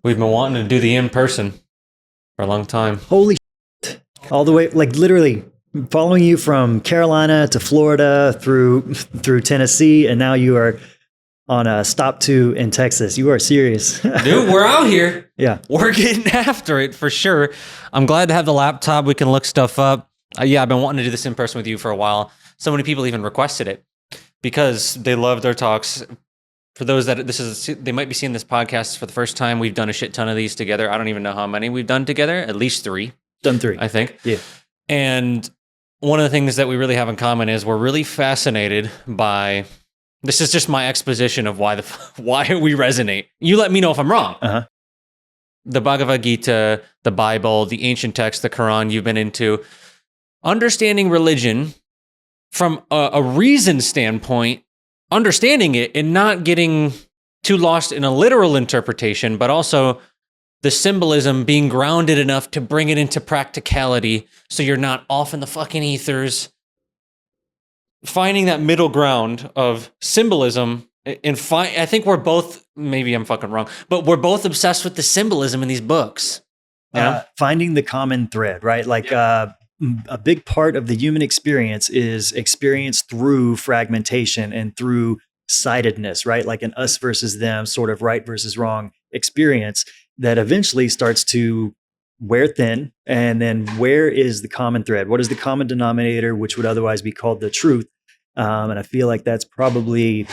We've been wanting to do the in-person for a long time. Holy shit. All the way, like literally following you from Carolina to Florida through Tennessee, and now you are on a stop to in Texas. You are serious. Dude, we're out here. Yeah. We're getting after it for sure. I'm glad to have the laptop. We can look stuff up. Yeah, I've been wanting to do this in person with you for a while. So many people even requested it because they loved our talks. For those that they might be seeing this podcast for the first time, we've done a shit ton of these together. I don't even know how many we've done together. At least 3. Done 3. I think. Yeah. And one of the things that we really have in common is we're really fascinated by... This is just my exposition of why we resonate. You let me know if I'm wrong. Uh-huh. The Bhagavad Gita, the Bible, the ancient texts, the Quran you've been into. Understanding religion from a reason standpoint, understanding it and not getting too lost in a literal interpretation, but also the symbolism being grounded enough to bring it into practicality so you're not off in the fucking ethers. Finding that middle ground of symbolism, and I think we're both, maybe I'm fucking wrong, but we're both obsessed with the symbolism in these books. Yeah? Finding the common thread, right? Like a big part of the human experience is experienced through fragmentation and through sidedness, right? Like an us versus them, sort of right versus wrong experience that eventually starts to wear thin. And then where is the common thread? What is the common denominator, which would otherwise be called the truth? And I feel like that's probably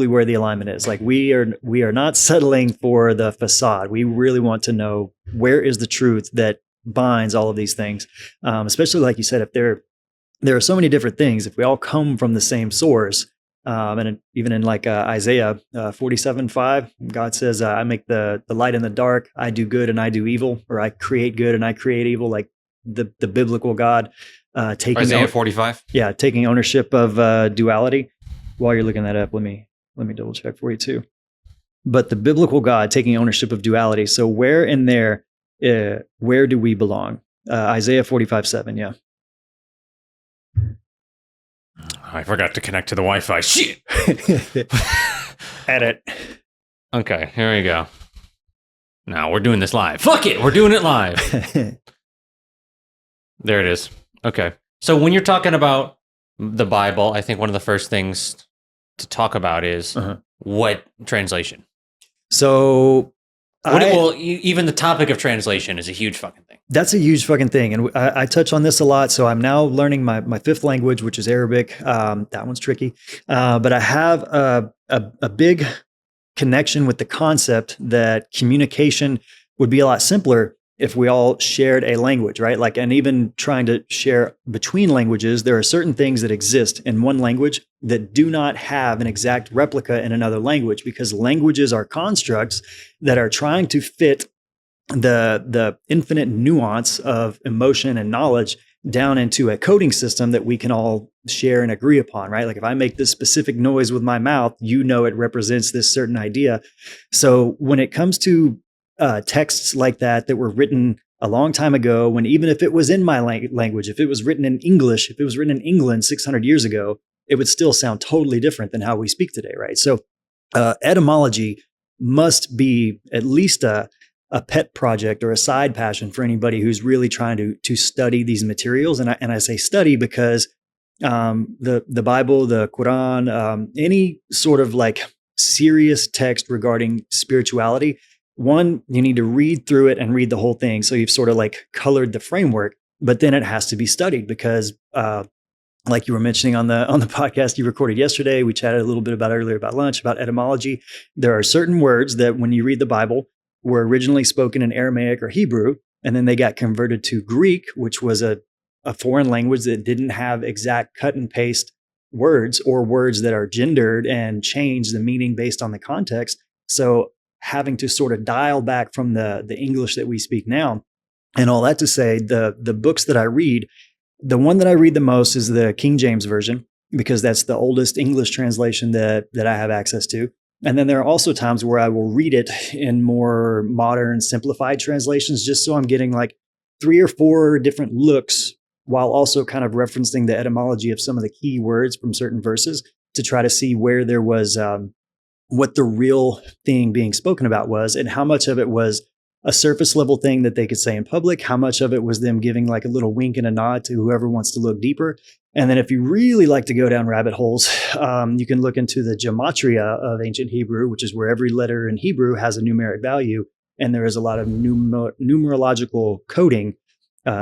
where the alignment is. Like we are not settling for the facade. We really want to know where is the truth that binds all of these things. Especially like you said, if there are so many different things, if we all come from the same source, and even in like Isaiah 47:5, God says, I make the light in the dark, I do good and I do evil, or I create good and I create evil, like the biblical God taking Isaiah 45. Yeah, taking ownership of duality. While you're looking that up, let me double check for you too. But the biblical God taking ownership of duality. So where in there, where do we belong? Isaiah 45:7, yeah. I forgot to connect to the Wi-Fi. Shit. Edit. Okay, here we go. Now we're doing this live. Fuck it, we're doing it live. There it is. Okay. So when you're talking about the Bible, I think one of the first things to talk about is what translation. So, even the topic of translation is a huge fucking thing. That's a huge fucking thing. And I touch on this a lot. So I'm now learning my 5th language, which is Arabic. That one's tricky. But I have a big connection with the concept that communication would be a lot simpler if we all shared a language, right? Like, and even trying to share between languages, there are certain things that exist in one language that do not have an exact replica in another language, because languages are constructs that are trying to fit the infinite nuance of emotion and knowledge down into a coding system that we can all share and agree upon, right? Like if I make this specific noise with my mouth, you know it represents this certain idea. So when it comes to texts like that were written a long time ago, when even if it was in my language, if it was written in English, if it was written in England 600 years ago, it would still sound totally different than how we speak today, right? So etymology must be at least a pet project or a side passion for anybody who's really trying to study these materials. And I say study because the Bible, the Quran, any sort of like serious text regarding spirituality, one, you need to read through it and read the whole thing. So you've sort of like colored the framework, but then it has to be studied because like you were mentioning on the podcast you recorded yesterday, we chatted a little bit about earlier about lunch, about etymology. There are certain words that when you read the Bible were originally spoken in Aramaic or Hebrew, and then they got converted to Greek, which was a foreign language that didn't have exact cut and paste words, or words that are gendered and change the meaning based on the context. So having to sort of dial back from the English that we speak now. And all that to say, the books that I read, the one that I read the most is the King James Version, because that's the oldest English translation that I have access to. And then there are also times where I will read it in more modern, simplified translations, just so I'm getting like 3 or 4 different looks, while also kind of referencing the etymology of some of the key words from certain verses to try to see where there was what the real thing being spoken about was, and how much of it was a surface level thing that they could say in public, how much of it was them giving like a little wink and a nod to whoever wants to look deeper. And then if you really like to go down rabbit holes, you can look into the gematria of ancient Hebrew, which is where every letter in Hebrew has a numeric value. And there is a lot of numerological coding,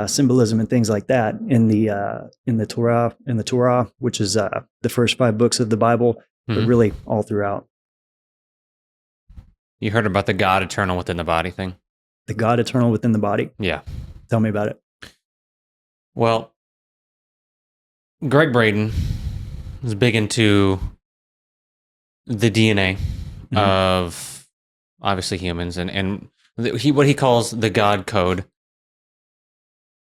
symbolism and things like that in the Torah, which is the first 5 books of the Bible, but really all throughout. You heard about the God eternal within the body thing? The God eternal within the body? Yeah. Tell me about it. Well, Greg Braden is big into the DNA of obviously humans and what he calls the God code.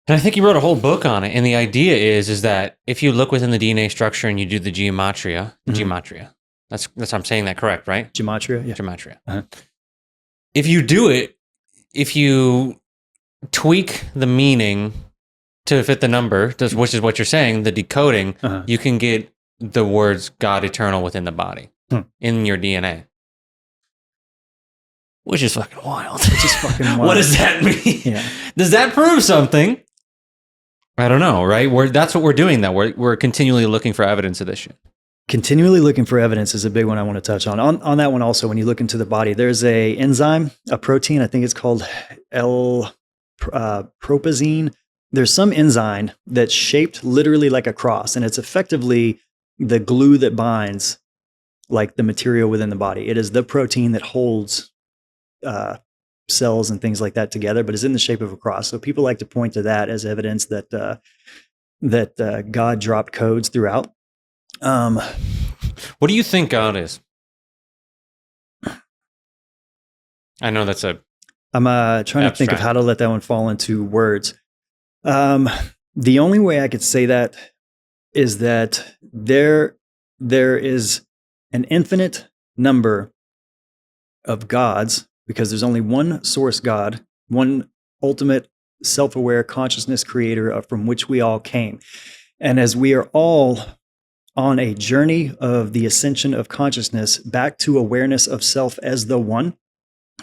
And I think he wrote a whole book on it. And the idea is that if you look within the DNA structure and you do the gematria, that's I'm saying that correct, right? Gematria, yeah. Gematria. Uh-huh. If you do it, if you tweak the meaning to fit the number, which is what you're saying, the decoding, you can get the words God eternal within the body in your DNA. Which is fucking wild. What does that mean? Yeah. Does that prove something? I don't know, right? That's what we're doing now. We're continually looking for evidence of this shit. Continually looking for evidence is a big one I want to touch on. On that one also, when you look into the body, there's a enzyme, a protein, I think it's called L-propazine. There's some enzyme that's shaped literally like a cross, and it's effectively the glue that binds like the material within the body. It is the protein that holds cells and things like that together, but is in the shape of a cross. So people like to point to that as evidence that God dropped codes throughout. What do you think God is? I know that's I'm trying to think of how to let that one fall into words. The only way I could say that is that there is an infinite number of gods, because there's only one source God, one ultimate self-aware consciousness creator from which we all came. And as we are all on a journey of the ascension of consciousness back to awareness of self as the one,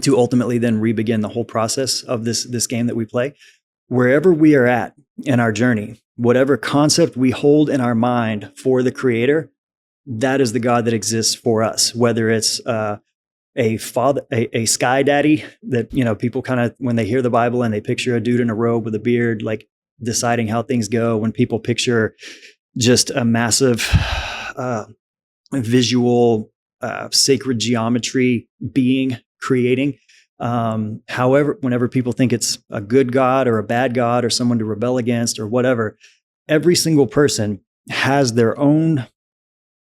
to ultimately then re-begin the whole process of this game that we play, wherever we are at in our journey, whatever concept we hold in our mind for the creator, that is the God that exists for us. Whether it's a father, a sky daddy that, people kind of, when they hear the Bible and they picture a dude in a robe with a beard, like deciding how things go. When people picture just a massive visual sacred geometry being creating. However, whenever people think it's a good God or a bad God or someone to rebel against or whatever, every single person has their own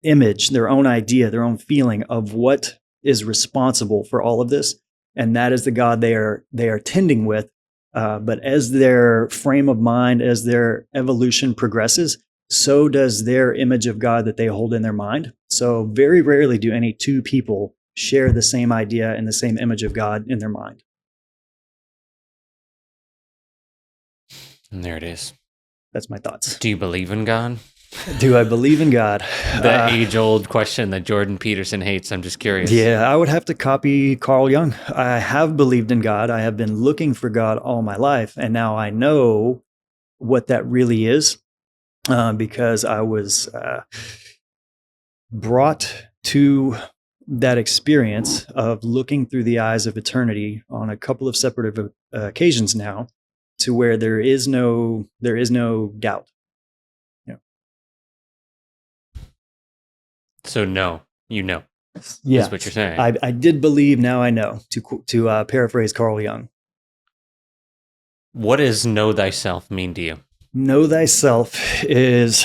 image, their own idea, their own feeling of what is responsible for all of this. And that is the God they are tending with. But as their frame of mind, as their evolution progresses, so does their image of God that they hold in their mind. So very rarely do any two people share the same idea and the same image of God in their mind. And there it is. That's my thoughts. Do you believe in God? Do I believe in God? The age-old question that Jordan Peterson hates. I'm just curious. Yeah, I would have to copy Carl Jung. I have believed in God. I have been looking for God all my life. And now I know what that really is, because I was brought to that experience of looking through the eyes of eternity on a couple of separate occasions now, to where there is no doubt. So no, you know. Yeah, that's what you're saying. I did believe, now I know, to paraphrase Carl Jung. What does know thyself mean to you? Know thyself is,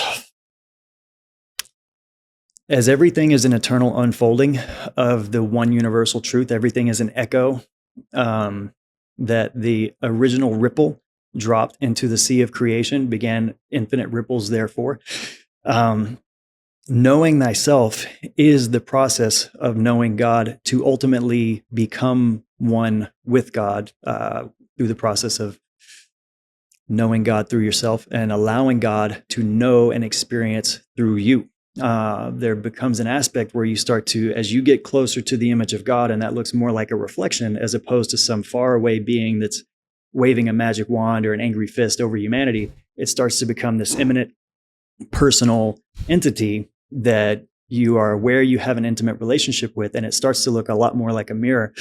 as everything is an eternal unfolding of the one universal truth, everything is an echo, that the original ripple dropped into the sea of creation, began infinite ripples therefore. Knowing thyself is the process of knowing God, to ultimately become one with God through the process of knowing God through yourself and allowing God to know and experience through you. there becomes an aspect where you start to, as you get closer to the image of God, and that looks more like a reflection as opposed to some faraway being that's waving a magic wand or an angry fist over humanity, it starts to become this immanent personal entity that you are aware you have an intimate relationship with, and it starts to look a lot more like a mirror.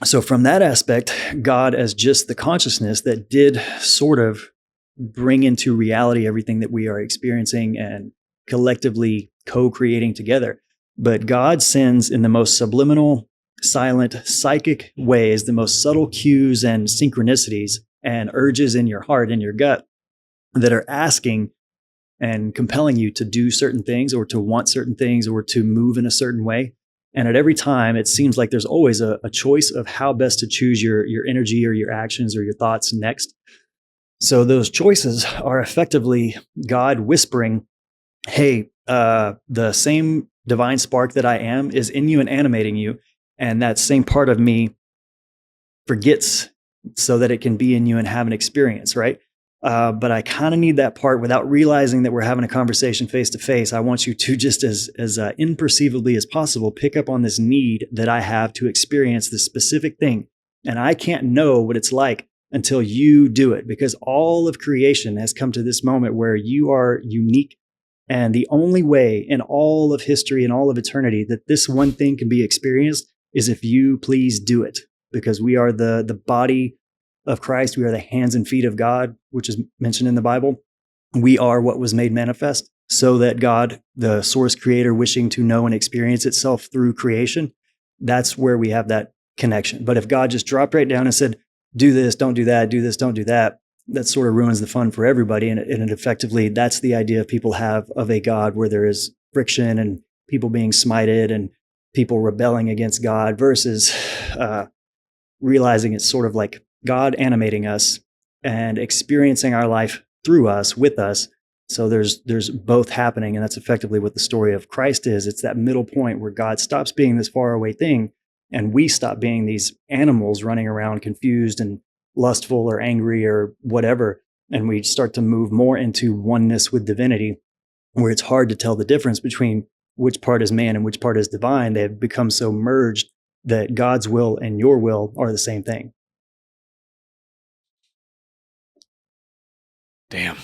So from that aspect, God as just the consciousness that did sort of bring into reality everything that we are experiencing and collectively co-creating together. But God sends in the most subliminal, silent, psychic ways, the most subtle cues and synchronicities and urges in your heart and your gut that are asking and compelling you to do certain things or to want certain things or to move in a certain way. And at every time, it seems like there's always a choice of how best to choose your energy or your actions or your thoughts next. So those choices are effectively God whispering, hey, the same divine spark that I am is in you and animating you. And that same part of me forgets so that it can be in you and have an experience, right? But I kind of need that part without realizing that we're having a conversation face to face. I want you to just as imperceivably as possible pick up on this need that I have to experience this specific thing. And I can't know what it's like until you do it, because all of creation has come to this moment where you are unique. And the only way in all of history and all of eternity that this one thing can be experienced is if you please do it, because we are the body of Christ. We are the hands and feet of God, which is mentioned in the Bible. We are what was made manifest, so that God, the source creator, wishing to know and experience itself through creation, that's where we have that connection. But if God just dropped right down and said, do this, don't do that, do this, don't do that, that sort of ruins the fun for everybody. And it effectively, that's the idea people have of a God where there is friction and people being smited and people rebelling against God versus realizing it's sort of like God animating us and experiencing our life through us, with us. So there's both happening. And that's effectively what the story of Christ is. It's that middle point where God stops being this far away thing and we stop being these animals running around confused and lustful or angry or whatever. And we start to move more into oneness with divinity, where it's hard to tell the difference between which part is man and which part is divine. They have become so merged that God's will and your will are the same thing. Damn.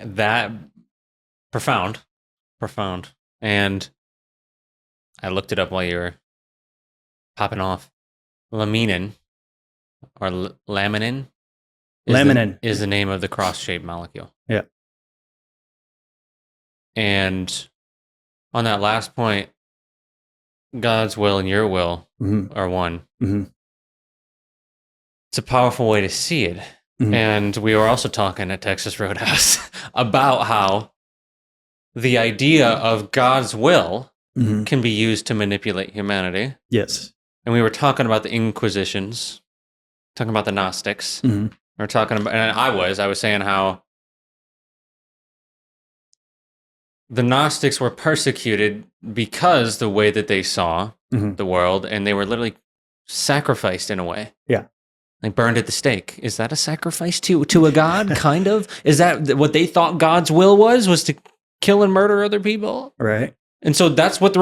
That profound. And I looked it up while you were popping off. Laminin or laminin is the name of the cross-shaped molecule. Yeah. And on that last point, God's will and your will are one. Mm-hmm. It's a powerful way to see it. Mm-hmm. And we were also talking at Texas Roadhouse about how the idea of God's will can be used to manipulate humanity. Yes. And we were talking about the Inquisitions, talking about the Gnostics. We were talking about, and I was saying how the Gnostics were persecuted because the way that they saw the world, and they were literally sacrificed in a way. Yeah. Like burned at the stake. Is that a sacrifice to a god? Kind of. Is that what they thought God's will was to kill and murder other people? Right. And so that's what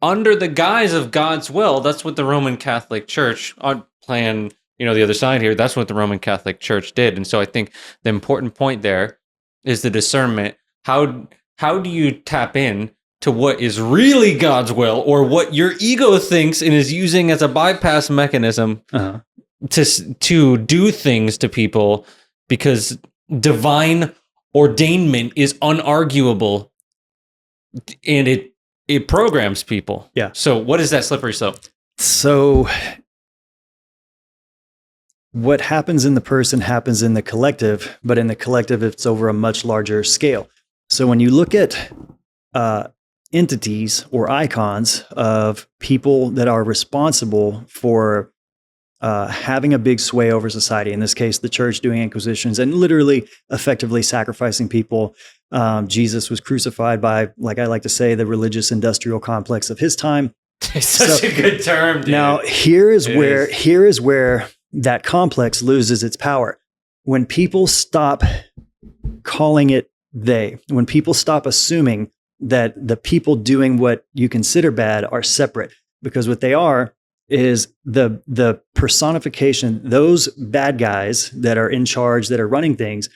under the guise of God's will, that's what the Roman Catholic Church, playing, the other side here, that's what the Roman Catholic Church did. And so I think the important point there is the discernment. How do you tap in to what is really God's will, or what your ego thinks and is using as a bypass mechanism to do things to people, because divine ordainment is unarguable and it programs people. Yeah. So what is that slippery slope? So what happens in the person happens in the collective, but in the collective, it's over a much larger scale. So when you look at entities or icons of people that are responsible for having a big sway over society, in this case, the church doing inquisitions and literally effectively sacrificing people. Jesus was crucified by, like I like to say, the religious industrial complex of his time. It's such a good term, dude. Now, here is where that complex loses its power. When people stop calling it when people stop assuming that the people doing what you consider bad are separate, because what they are is the personification. Those bad guys that are in charge, that are running things,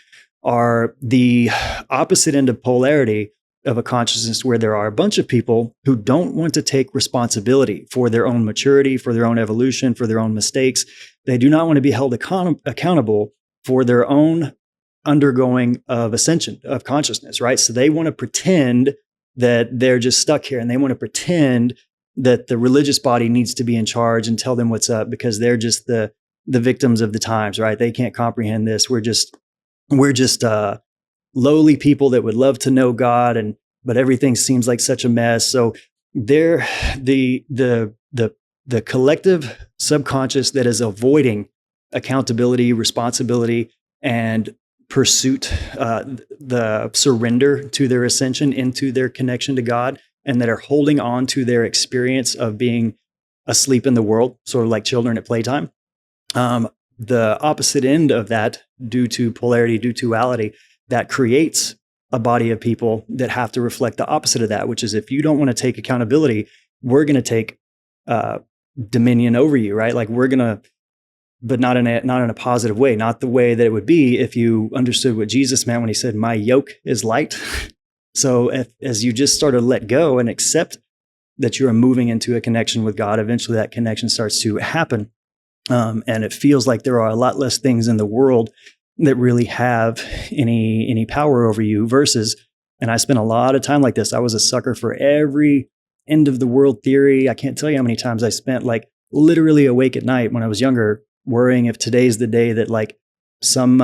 are the opposite end of polarity of a consciousness, where there are a bunch of people who don't want to take responsibility for their own maturity, for their own evolution, for their own mistakes. They do not want to be held accountable for their own undergoing of ascension of consciousness, right? So they want to pretend that they're just stuck here, and they want to pretend that the religious body needs to be in charge and tell them what's up, because they're just the victims of the times, right? They can't comprehend this. We're just lowly people that would love to know God, but everything seems like such a mess. So they're the collective subconscious that is avoiding accountability, responsibility, and pursuit, the surrender to their ascension into their connection to God, and that are holding on to their experience of being asleep in the world, sort of like children at playtime. The opposite end of that, due to polarity, due to duality, that creates a body of people that have to reflect the opposite of that, which is, if you don't want to take accountability, we're going to take dominion over you, right? Like, we're going to, but not in a positive way, not the way that it would be if you understood what Jesus meant when he said, "My yoke is light." So as you just start to let go and accept that you are moving into a connection with God, eventually that connection starts to happen. And it feels like there are a lot less things in the world that really have any power over you, versus, and I spent a lot of time like this. I was a sucker for every end of the world theory. I can't tell you how many times I spent, like, literally awake at night when I was younger, worrying if today's the day that, like, some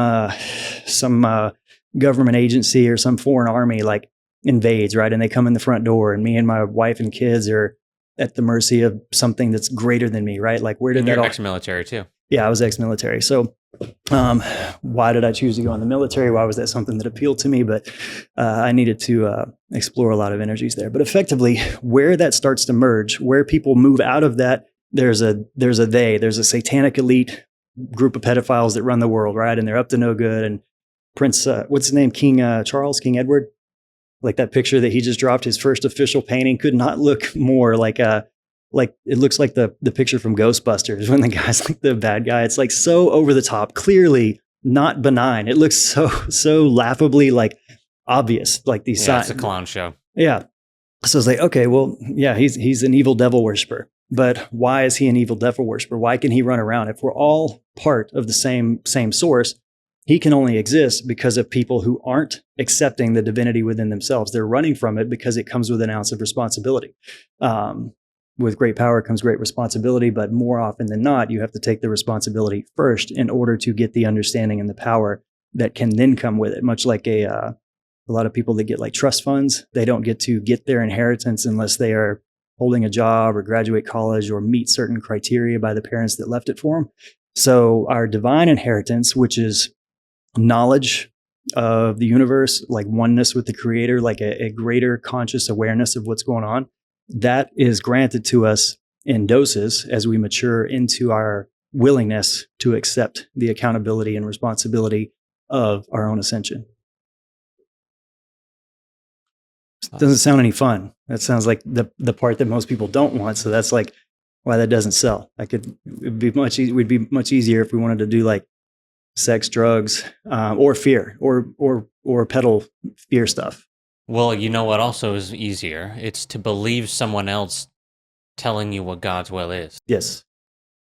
government agency or some foreign army, like, invades, right? And they come in the front door, and me and my wife and kids are at the mercy of something that's greater than me, right? Like, where did that all... Ex-military too. Yeah, I was ex-military. So why did I choose to go in the military? Why was that something that appealed to me? But I needed to explore a lot of energies there. But effectively, where that starts to merge, where people move out of that, there's a satanic elite group of pedophiles that run the world, right? And they're up to no good. And Prince, what's his name? King Edward? Like, that picture that he just dropped, his first official painting, could not look more like it looks like the picture from Ghostbusters when the guy's like the bad guy. It's like so over the top, clearly not benign. It looks so laughably, like, obvious, like these signs. It's a clown show. Yeah. So it's like, okay, well, yeah, he's an evil devil worshiper. But why is he an evil devil worshiper? Why can he run around? If we're all part of the same source, he can only exist because of people who aren't accepting the divinity within themselves. They're running from it because it comes with an ounce of responsibility. With great power comes great responsibility, but more often than not, you have to take the responsibility first in order to get the understanding and the power that can then come with it. Much like a lot of people that get, like, trust funds, they don't get to get their inheritance unless they are holding a job or graduate college or meet certain criteria by the parents that left it for them. So our divine inheritance, which is knowledge of the universe, like oneness with the creator, like a greater conscious awareness of what's going on, that is granted to us in doses as we mature into our willingness to accept the accountability and responsibility of our own ascension. Doesn't sound any fun. That sounds like the part that most people don't want. So that's like why that doesn't sell. It'd be much easier if we wanted to do, like, sex, drugs, or fear, or peddle fear stuff. Well, you know what also is easier? It's to believe someone else telling you what God's will is. Yes.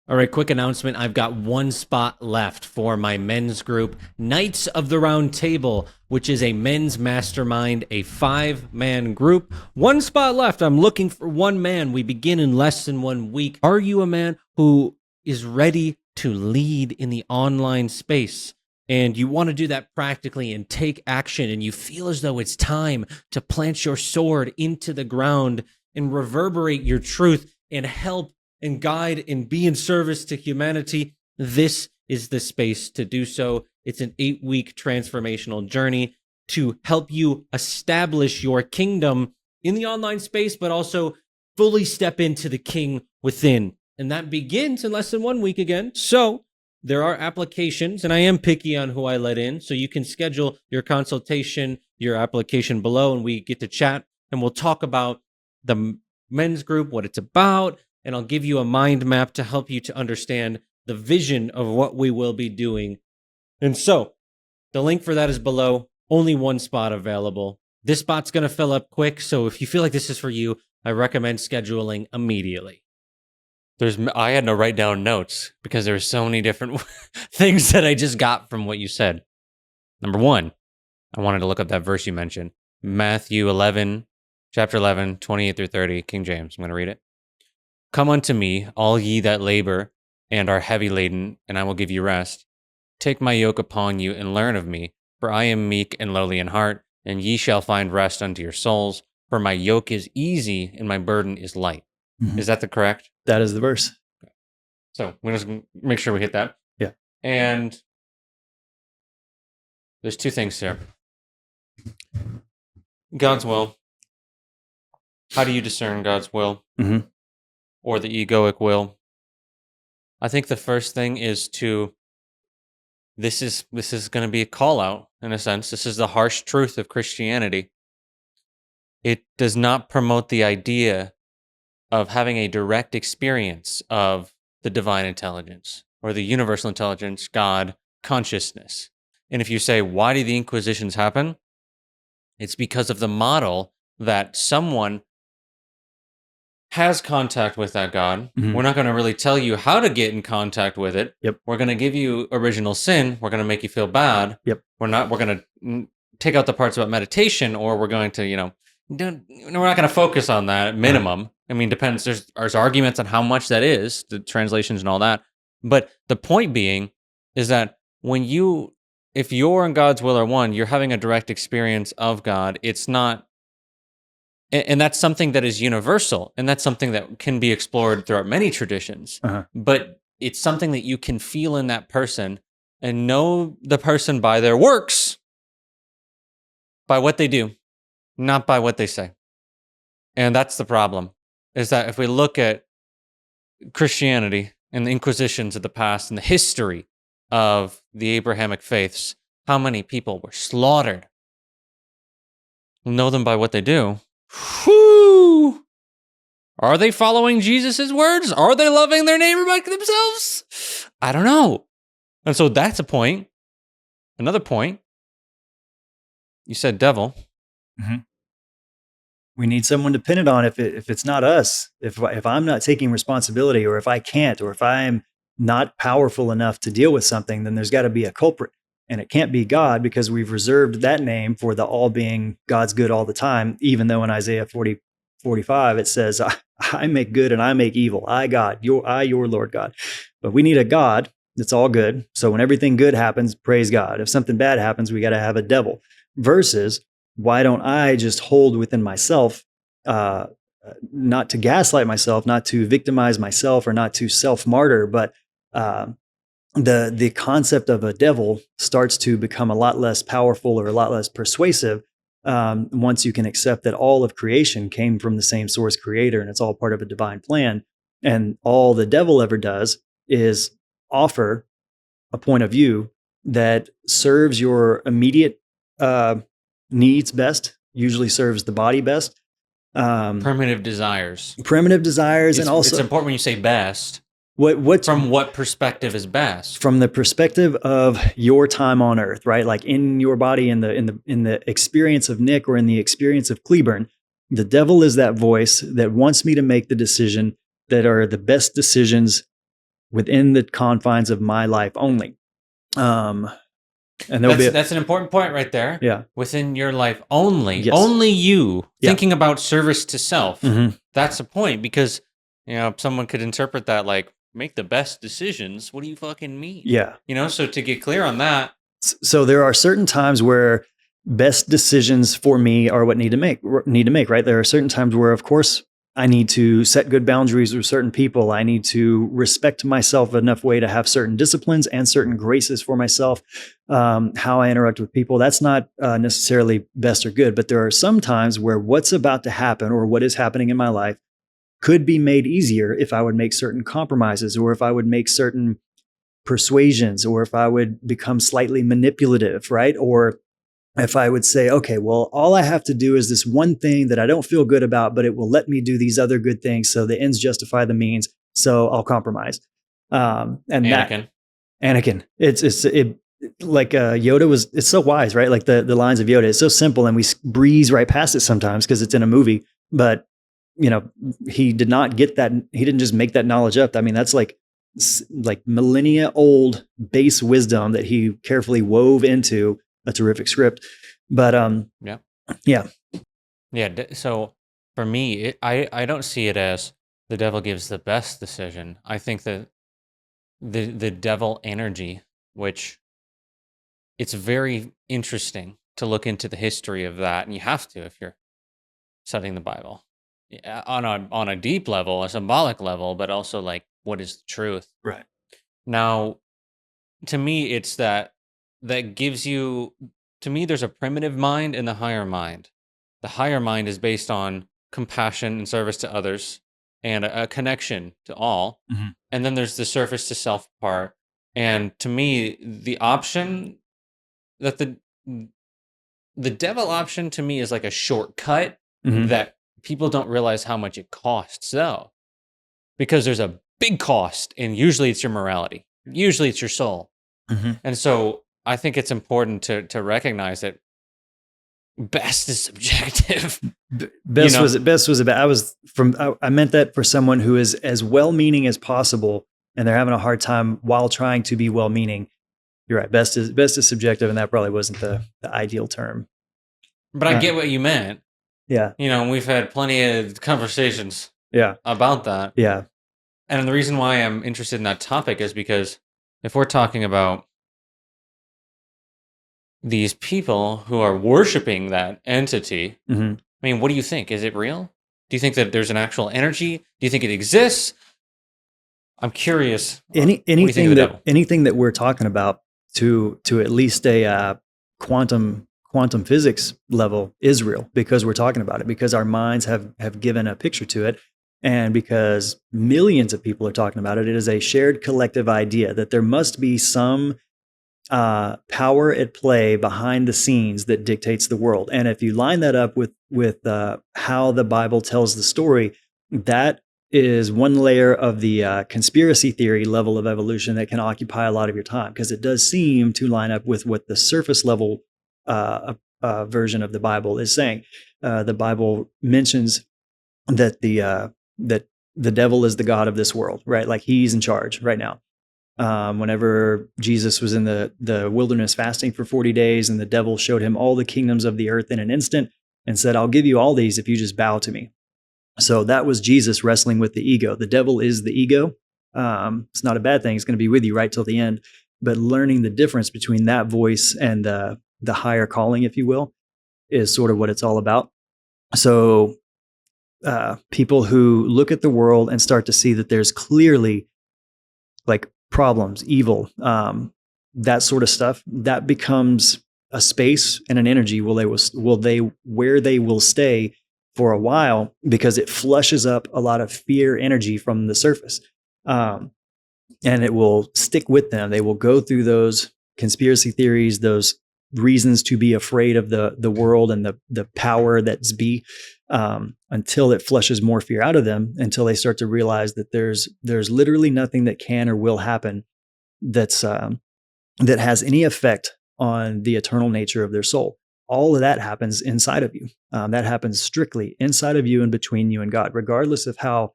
All right, quick announcement. I've got one spot left for my men's group, Knights of the Round Table, which is a men's mastermind, a 5-man group. One spot left. I'm looking for one man. We begin in less than 1 week. Are you a man who is ready to lead in the online space? And you want to do that practically and take action, and you feel as though it's time to plant your sword into the ground and reverberate your truth and help and guide and be in service to humanity. This is the space to do so. It's an 8-week transformational journey to help you establish your kingdom in the online space, but also fully step into the king within. And that begins in less than 1 week again. So there are applications, and I am picky on who I let in. So you can schedule your consultation. your application below, and we get to chat, and we'll talk about the men's group, what it's about, and I'll give you a mind map to help you to understand the vision of what we will be doing. And so the link for that is below. Only one spot available. This spot's going to fill up quick, so if you feel like this is for you, I recommend scheduling immediately. I had to write down notes because there's so many different things that I just got from what you said. Number one, I wanted to look up that verse you mentioned. Matthew 11, chapter 11, 28 through 30, King James. I'm going to read it. Come unto me, all ye that labor and are heavy laden, and I will give you rest. Take my yoke upon you and learn of me, for I am meek and lowly in heart, and ye shall find rest unto your souls. For my yoke is easy and my burden is light. Mm-hmm. Is that the correct? That is the verse. Okay. So we're just going to make sure we hit that. Yeah. And there's two things here. God's will. How do you discern God's will? Mm-hmm. Or the egoic will? I think the first thing is this is going to be a call out in a sense. This is the harsh truth of Christianity. It does not promote the idea of having a direct experience of the divine intelligence or the universal intelligence, God, consciousness. And if you say, why did the Inquisitions happen? It's because of the model that someone has contact with that God. Mm-hmm. We're not going to really tell you how to get in contact with it. Yep. We're going to give you original sin. We're going to make you feel bad. Yep. We're going to take out the parts about meditation, or we're going to, we're not going to focus on that at minimum. I mean, depends. There's arguments on how much that is, the translations and all that. But the point being is that if you're and God's will are one, you're having a direct experience of God. It's not, and that's something that is universal, and that's something that can be explored throughout many traditions. Uh-huh. But it's something that you can feel in that person and know the person by their works, by what they do, not by what they say. And that's the problem, is that if we look at Christianity and the Inquisitions of the past and the history of the Abrahamic faiths, how many people were slaughtered? We'll know them by what they do. Whew! Are they following Jesus' words? Are they loving their neighbor like themselves? I don't know. And so that's a point. Another point. You said devil. Mm-hmm. We need someone to pin it on if it's not us. If I'm not taking responsibility, or if I can't, or if I'm not powerful enough to deal with something, then there's got to be a culprit. And it can't be God, because we've reserved that name for the all being God's good all the time, even though in Isaiah 40:45 it says, I make good and I make evil. I, God, your Lord God. But we need a God that's all good. So when everything good happens, praise God. If something bad happens, we got to have a devil. Versus, why don't I just hold within myself, not to gaslight myself, not to victimize myself, or not to self-martyr, but the concept of a devil starts to become a lot less powerful or a lot less persuasive once you can accept that all of creation came from the same source creator, and it's all part of a divine plan. And all the devil ever does is offer a point of view that serves your immediate needs best, usually serves the body best. Primitive desires. And also, it's important when you say best. What's from what perspective is best? From the perspective of your time on Earth, right? Like in your body, in the experience of Nick, or in the experience of Cleburn, the devil is that voice that wants me to make the decision that are the best decisions within the confines of my life only. And that's an important point right there. Yeah. Within your life only. Yes. Only you thinking about service to self. Mm-hmm. That's the point, because someone could interpret that like, make the best decisions. What do you fucking mean? Yeah. So to get clear on that. So there are certain times where best decisions for me are what need to make, right? There are certain times where, of course, I need to set good boundaries with certain people. I need to respect myself enough way to have certain disciplines and certain graces for myself, how I interact with people. That's not necessarily best or good, but there are some times where what's about to happen, or what is happening in my life, could be made easier if I would make certain compromises, or if I would make certain persuasions, or if I would become slightly manipulative, right? Or if I would say, okay, well, all I have to do is this one thing that I don't feel good about, but it will let me do these other good things. So the ends justify the means. So I'll compromise. And Anakin. Anakin, it like Yoda was, it's so wise, right? Like the lines of Yoda, it's so simple and we breeze right past it sometimes because it's in a movie, but he did not get that. He didn't just make that knowledge up. I mean, that's like millennia old base wisdom that he carefully wove into a terrific script. But yeah. So for me, I don't see it as the devil gives the best decision. I think that the devil energy, which it's very interesting to look into the history of that, and you have to if you're studying the Bible on a deep level, a symbolic level, but also like what is the truth. Right. Now, to me, it's that gives you. To me, there's a primitive mind and the higher mind. The higher mind is based on compassion and service to others and a connection to all. Mm-hmm. And then there's the surface to self part. And to me, the option that the devil option to me is like a shortcut Mm-hmm. that people don't realize how much it costs, though. Because there's a big cost, and usually it's your morality. Usually it's your soul. Mm-hmm. And so I think it's important to recognize that best is subjective. Best was about. I meant that for someone who is as well-meaning as possible, and they're having a hard time while trying to be well-meaning. You're right. Best is subjective, and that probably wasn't the ideal term. But I get what you meant. Yeah. We've had plenty of conversations. Yeah. About that. Yeah. And the reason why I'm interested in that topic is because if we're talking about these people who are worshiping that entity, mm-hmm. I mean, what do you think? Is it real? Do you think that there's an actual energy? Do you think it exists? I'm curious. Anything that we're talking about to at least a quantum physics level is real because we're talking about it, because our minds have given a picture to it, and because millions of people are talking about it. It is a shared collective idea that there must be some power at play behind the scenes that dictates the world. And if you line that up with how the Bible tells the story, that is one layer of the conspiracy theory level of evolution that can occupy a lot of your time, because it does seem to line up with what the surface level version of the Bible is saying. The Bible mentions that the devil is the god of this world, right? Like he's in charge right now. Whenever Jesus was in the wilderness fasting for 40 days, and the devil showed him all the kingdoms of the earth in an instant and said, I'll give you all these if you just bow to me. So that was Jesus wrestling with the ego. The devil is the ego. It's not a bad thing. It's going to be with you right till the end. But learning the difference between that voice and the higher calling, if you will, is sort of what it's all about. So people who look at the world and start to see that there's clearly like problems, evil, that sort of stuff, that becomes a space and an energy where they will stay for a while, because it flushes up a lot of fear energy from the surface. And it will stick with them. They will go through those conspiracy theories, those reasons to be afraid of the world and the power that's be, until it flushes more fear out of them, until they start to realize that there's literally nothing that can or will happen that has any effect on the eternal nature of their soul. All of that happens inside of you. That happens strictly inside of you and between you and God, regardless of how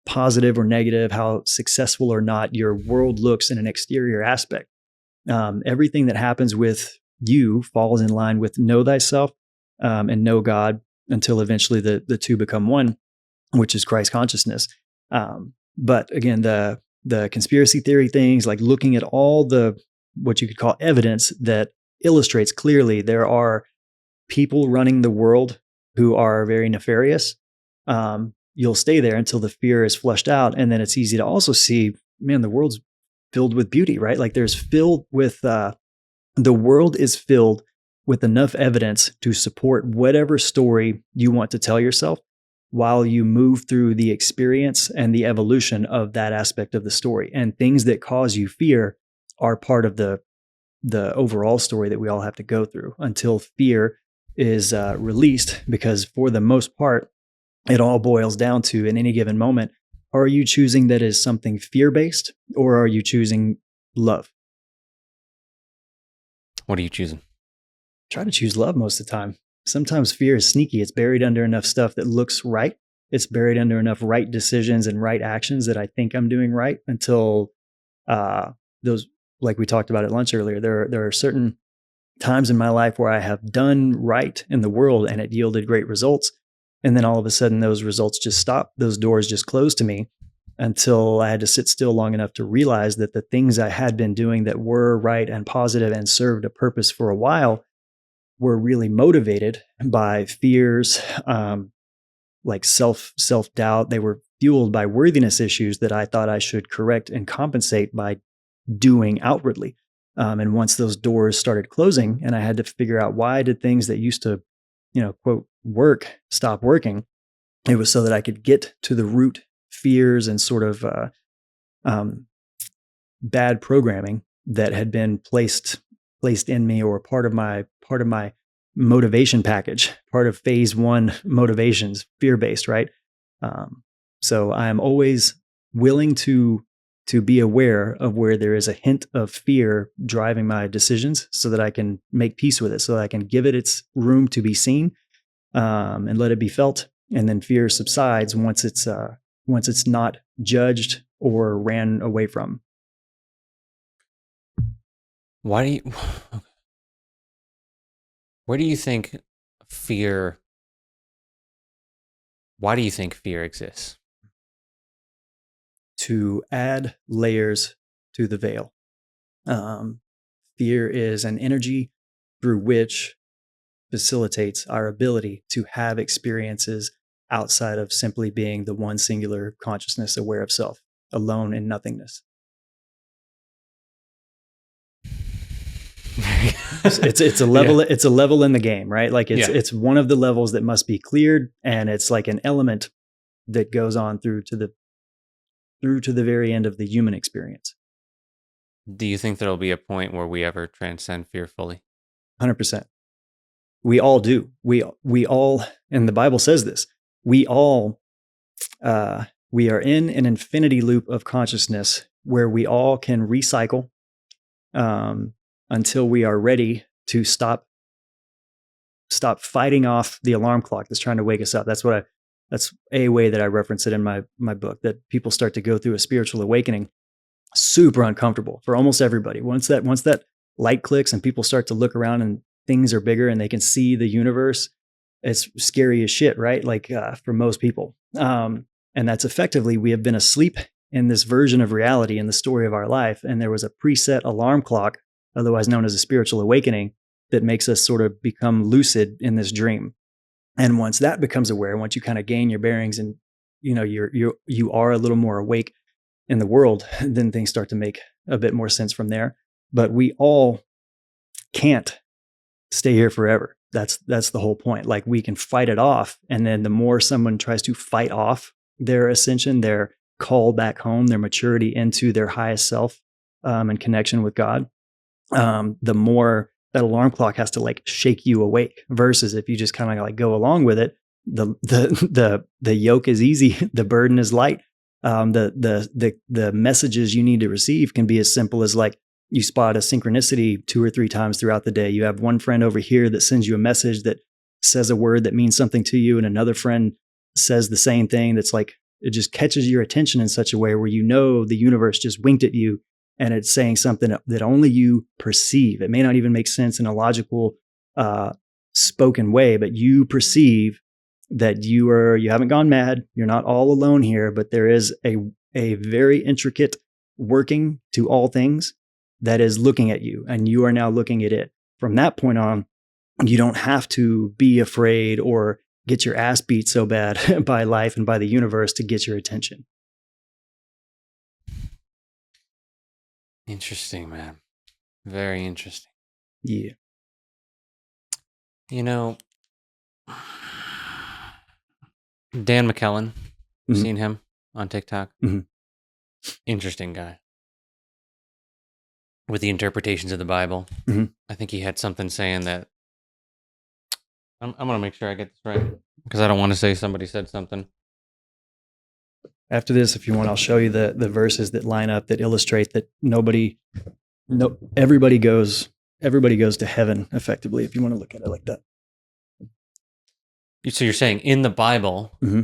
positive or negative, how successful or not your world looks in an exterior aspect. Everything that happens with you falls in line with know thyself and know God, until eventually the two become one, which is Christ consciousness. But again, the conspiracy theory things, like looking at all the what you could call evidence that illustrates clearly there are people running the world who are very nefarious. You'll stay there until the fear is flushed out, and then it's easy to also see, man, the world's filled with beauty, right? Like there's filled with the world is filled with enough evidence to support whatever story you want to tell yourself, while you move through the experience and the evolution of that aspect of the story. And things that cause you fear are part of the the overall story that we all have to go through until fear is released. Because for the most part, it all boils down to, in any given moment, are you choosing that is something fear-based, or are you choosing love? What are you choosing? Try to choose love most of the time. Sometimes fear is sneaky. It's buried under enough stuff that looks right. It's buried under enough right decisions and right actions that I think I'm doing right, until those, like we talked about at lunch earlier, there are certain times in my life where I have done right in the world and it yielded great results. And then all of a sudden those results just stop. Those doors just closed to me, until I had to sit still long enough to realize that the things I had been doing that were right and positive and served a purpose for a while were really motivated by fears, like self-doubt. They were fueled by worthiness issues that I thought I should correct and compensate by doing outwardly. And once those doors started closing and I had to figure out, why did things that used to, quote, work, stop working, it was so that I could get to the root fears and sort of bad programming that had been placed in me, or part of my motivation package, part of phase 1 motivations, fear-based, right? So I am always willing to be aware of where there is a hint of fear driving my decisions, so that I can make peace with it, so that I can give it its room to be seen, and let it be felt. And then fear subsides once it's not judged or ran away from. Where do you think fear exists? To add layers to the veil. Fear is an energy through which facilitates our ability to have experiences outside of simply being the one singular consciousness aware of self, alone in nothingness. It's a level. Yeah. It's a level in the game, right? Like it's one of the levels that must be cleared, and it's like an element that goes on through to the very end of the human experience. Do you think there'll be a point where we ever transcend fear fully? 100%. We all do. We all, and the Bible says this, we all, we are in an infinity loop of consciousness where we all can recycle until we are ready to stop fighting off the alarm clock that's trying to wake us up. That's a way that I reference it in my book, that people start to go through a spiritual awakening, super uncomfortable for almost everybody. Once that light clicks and people start to look around and things are bigger and they can see the universe, it's scary as shit, right? Like for most people. And that's effectively, we have been asleep in this version of reality in the story of our life. And there was a preset alarm clock, otherwise known as a spiritual awakening, that makes us sort of become lucid in this dream. And once that becomes aware, once you kind of gain your bearings and you are a little more awake in the world, then things start to make a bit more sense from there. But we all can't stay here forever. That's the whole point. Like, we can fight it off, and then the more someone tries to fight off their ascension, their call back home, their maturity into their highest self, and connection with God, the more that alarm clock has to like shake you awake. Versus if you just kind of like go along with it, the yoke is easy, the burden is light. The messages you need to receive can be as simple as, like, you spot a synchronicity 2 or 3 times throughout the day. You have one friend over here that sends you a message that says a word that means something to you, and another friend says the same thing. That's like, it just catches your attention in such a way where the universe just winked at you, and it's saying something that only you perceive. It may not even make sense in a logical, spoken way, but you perceive that you haven't gone mad. You're not all alone here, but there is a very intricate working to all things that is looking at you, and you are now looking at it. From that point on, you don't have to be afraid or get your ass beat so bad by life and by the universe to get your attention. Interesting, man. Very interesting. Yeah. Dan McKellen, Mm-hmm. seen him on TikTok? Mm-hmm. Interesting guy. with the interpretations of the Bible. Mhm. I think he had something saying that. I'm going to make sure I get this right because I don't want to say somebody said something. After this, if you want, I'll show you the verses that line up that illustrate that everybody goes to heaven effectively. If you want to look at it like that. So you're saying in the Bible, Mm-hmm.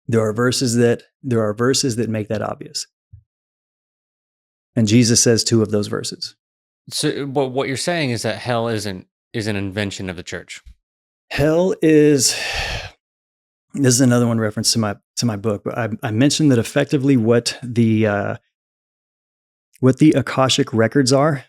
There are verses that make that obvious, and Jesus says 2 of those verses. So what you're saying is that hell is an invention of the church. Hell is. This is another one reference to my book, but I mentioned that effectively what the Akashic records are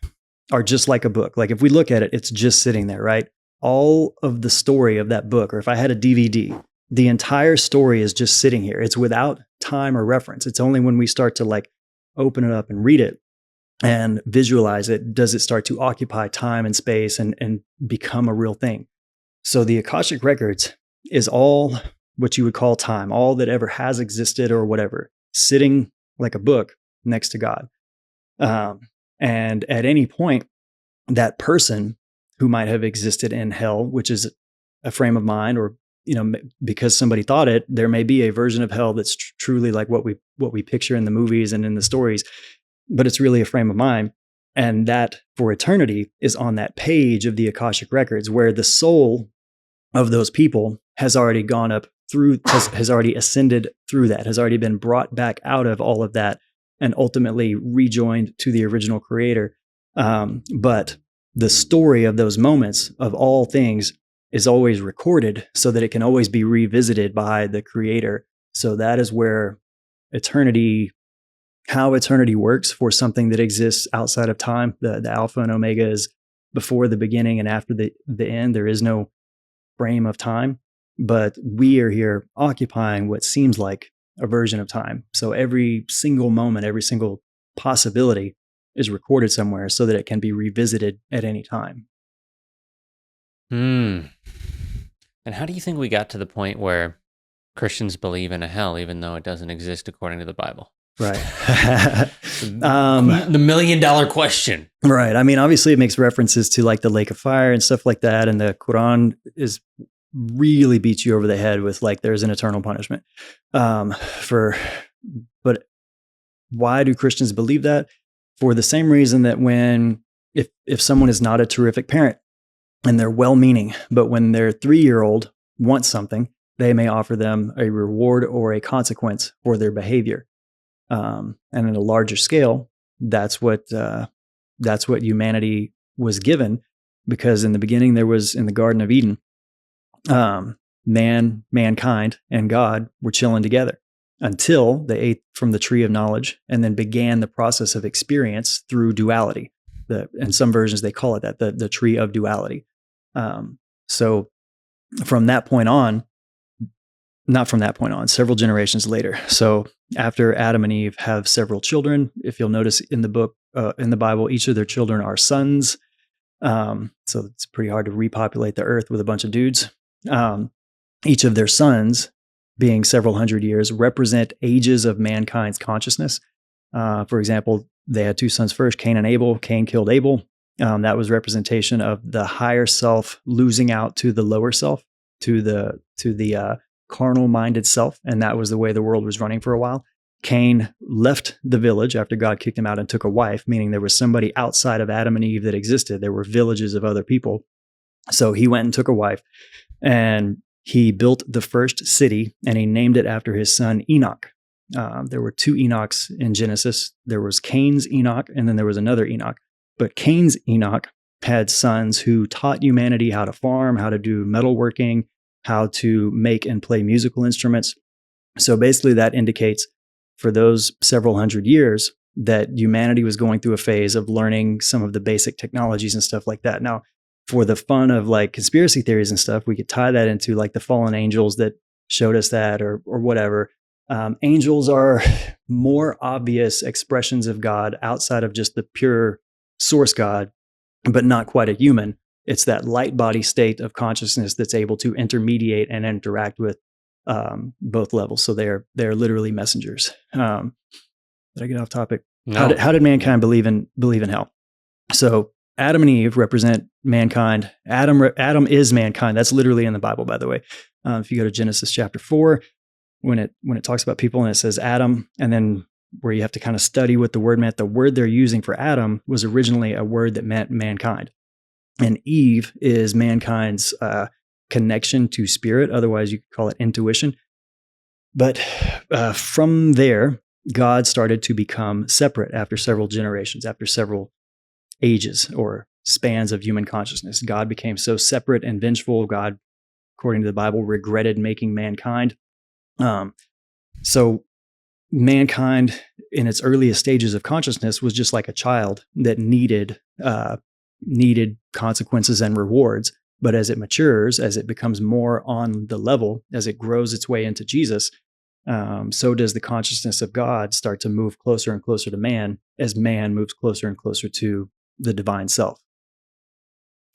just like a book. Like if we look at it, it's just sitting there, right? All of the story of that book, or if I had a DVD, the entire story is just sitting here. It's without time or reference. It's only when we start to like open it up and read it and visualize it, does it start to occupy time and space and become a real thing. So the Akashic records is all what you would call time, all that ever has existed or whatever, sitting like a book next to God. And at any point, that person who might have existed in hell, which is a frame of mind, or because somebody thought it, there may be a version of hell that's truly like what we picture in the movies and in the stories, but it's really a frame of mind. And that for eternity is on that page of the Akashic records, where the soul of those people has already gone up through, has already ascended through that, has already been brought back out of all of that and ultimately rejoined to the original creator. But the story of those moments of all things is always recorded so that it can always be revisited by the creator. So that is where how eternity works for something that exists outside of time. The alpha and omega is before the beginning and after the end. There is no frame of time, but we are here occupying what seems like a version of time. So every single moment, every single possibility is recorded somewhere so that it can be revisited at any time. And how do you think we got to the point where Christians believe in a hell, even though it doesn't exist according to the Bible? Right. The $1 million question. Right. I mean, obviously it makes references to like the lake of fire and stuff like that. And the Quran really beats you over the head with like, there's an eternal punishment. But why do Christians believe that? For the same reason that if someone is not a terrific parent and they're well-meaning, but when their 3-year-old wants something, they may offer them a reward or a consequence for their behavior. And at a larger scale, that's what humanity was given, because in the beginning there was, in the Garden of Eden, mankind and God were chilling together until they ate from the tree of knowledge and then began the process of experience through duality. In some versions they call it that, the tree of duality. So from that point on, several generations later. So after Adam and Eve have several children, if you'll notice in the book, in the Bible, each of their children are sons. So it's pretty hard to repopulate the earth with a bunch of dudes. Each of their sons, being several hundred years, represent ages of mankind's consciousness. For example, they had 2 sons first, Cain and Abel. Cain killed Abel. That was representation of the higher self losing out to the lower self, to the carnal-minded self, and that was the way the world was running for a while. Cain left the village after God kicked him out and took a wife, meaning there was somebody outside of Adam and Eve that existed. There were villages of other people. So he went and took a wife, and he built the first city, and he named it after his son Enoch. There were 2 Enochs in Genesis. There was Cain's Enoch, and then there was another Enoch. But Cain's Enoch had sons who taught humanity how to farm, how to do metalworking, how to make and play musical instruments. So basically that indicates for those several hundred years that humanity was going through a phase of learning some of the basic technologies and stuff like that. Now, for the fun of like conspiracy theories and stuff, we could tie that into like the fallen angels that showed us that or whatever. Angels are more obvious expressions of God outside of just the pure source God, but not quite a human. It's that light body state of consciousness that's able to intermediate and interact with both levels. So they're literally messengers. Did I get off topic? No. How did mankind believe in hell? So Adam and Eve represent mankind. Adam is mankind. That's literally in the Bible, by the way. If you go to Genesis chapter 4, when it talks about people and it says Adam, and then where you have to kind of study what the word meant, the word they're using for Adam was originally a word that meant mankind. And Eve is mankind's connection to spirit. Otherwise, you could call it intuition. But from there, God started to become separate after several generations, after several ages or spans of human consciousness. God became so separate and vengeful. God, according to the Bible, regretted making mankind. So mankind in its earliest stages of consciousness was just like a child that needed consequences and rewards. But as it matures, as it becomes more on the level, as it grows its way into Jesus, so does the consciousness of God start to move closer and closer to man as man moves closer and closer to the divine self.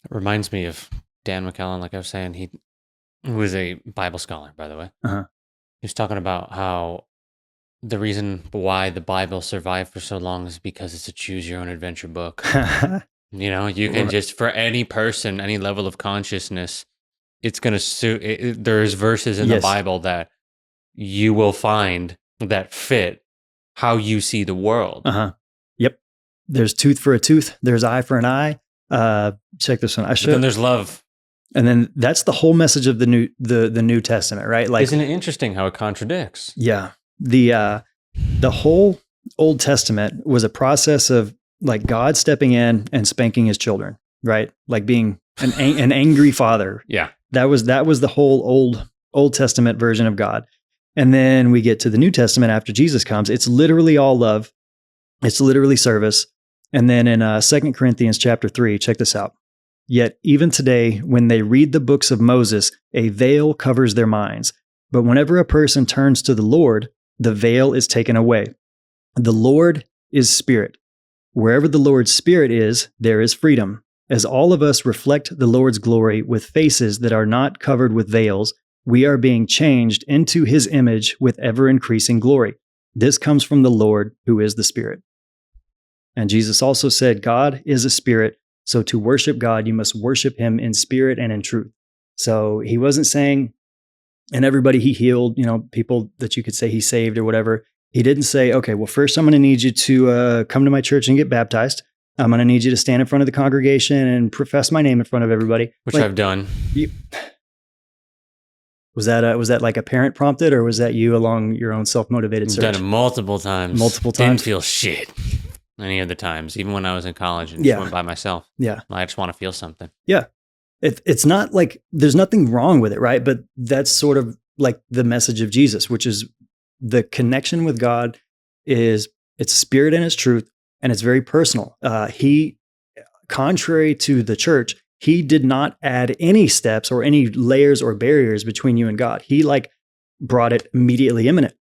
It reminds me of Dan McKellen, like I was saying. He was a Bible scholar, by the way. Uh-huh. He was talking about how the reason why the Bible survived for so long is because it's a choose your own adventure book. You know, you can just, for any person, any level of consciousness, it's going to suit. There's verses in the Bible that you will find that fit how you see the world. Uh-huh. Yep. There's tooth for a tooth. There's eye for an eye. Check this one. Then there's love. And then that's the whole message of the New Testament, right? Like, isn't it interesting how it contradicts? Yeah. The whole Old Testament was a process of like God stepping in and spanking his children, right? Like being an angry father. Yeah. That was the whole Old Testament version of God. And then we get to the New Testament after Jesus comes. It's literally all love. It's literally service. And then in 2 Corinthians chapter 3, check this out. Yet even today, when they read the books of Moses, a veil covers their minds. But whenever a person turns to the Lord, the veil is taken away. The Lord is spirit. Wherever the Lord's spirit is, there is freedom. As all of us reflect the Lord's glory with faces that are not covered with veils, we are being changed into his image with ever-increasing glory. This comes from the Lord, who is the Spirit. And Jesus also said, God is a spirit, so to worship God, you must worship him in spirit and in truth. So he wasn't saying, and everybody he healed, people that you could say he saved or whatever. He didn't say, okay, well, first I'm going to need you to come to my church and get baptized. I'm going to need you to stand in front of the congregation and profess my name in front of everybody. Which I've done. Was that like a parent prompted, or was that you along your own self-motivated search? I've done it multiple times. Didn't feel shit any of the times, even when I was in college and just went by myself. Yeah. I just want to feel something. Yeah. It's not like there's nothing wrong with it, right? But that's sort of like the message of Jesus, which is the connection with God it's spirit and it's truth, and it's very personal. He, contrary to the church, he did not add any steps or any layers or barriers between you and God. He brought it immediately imminent,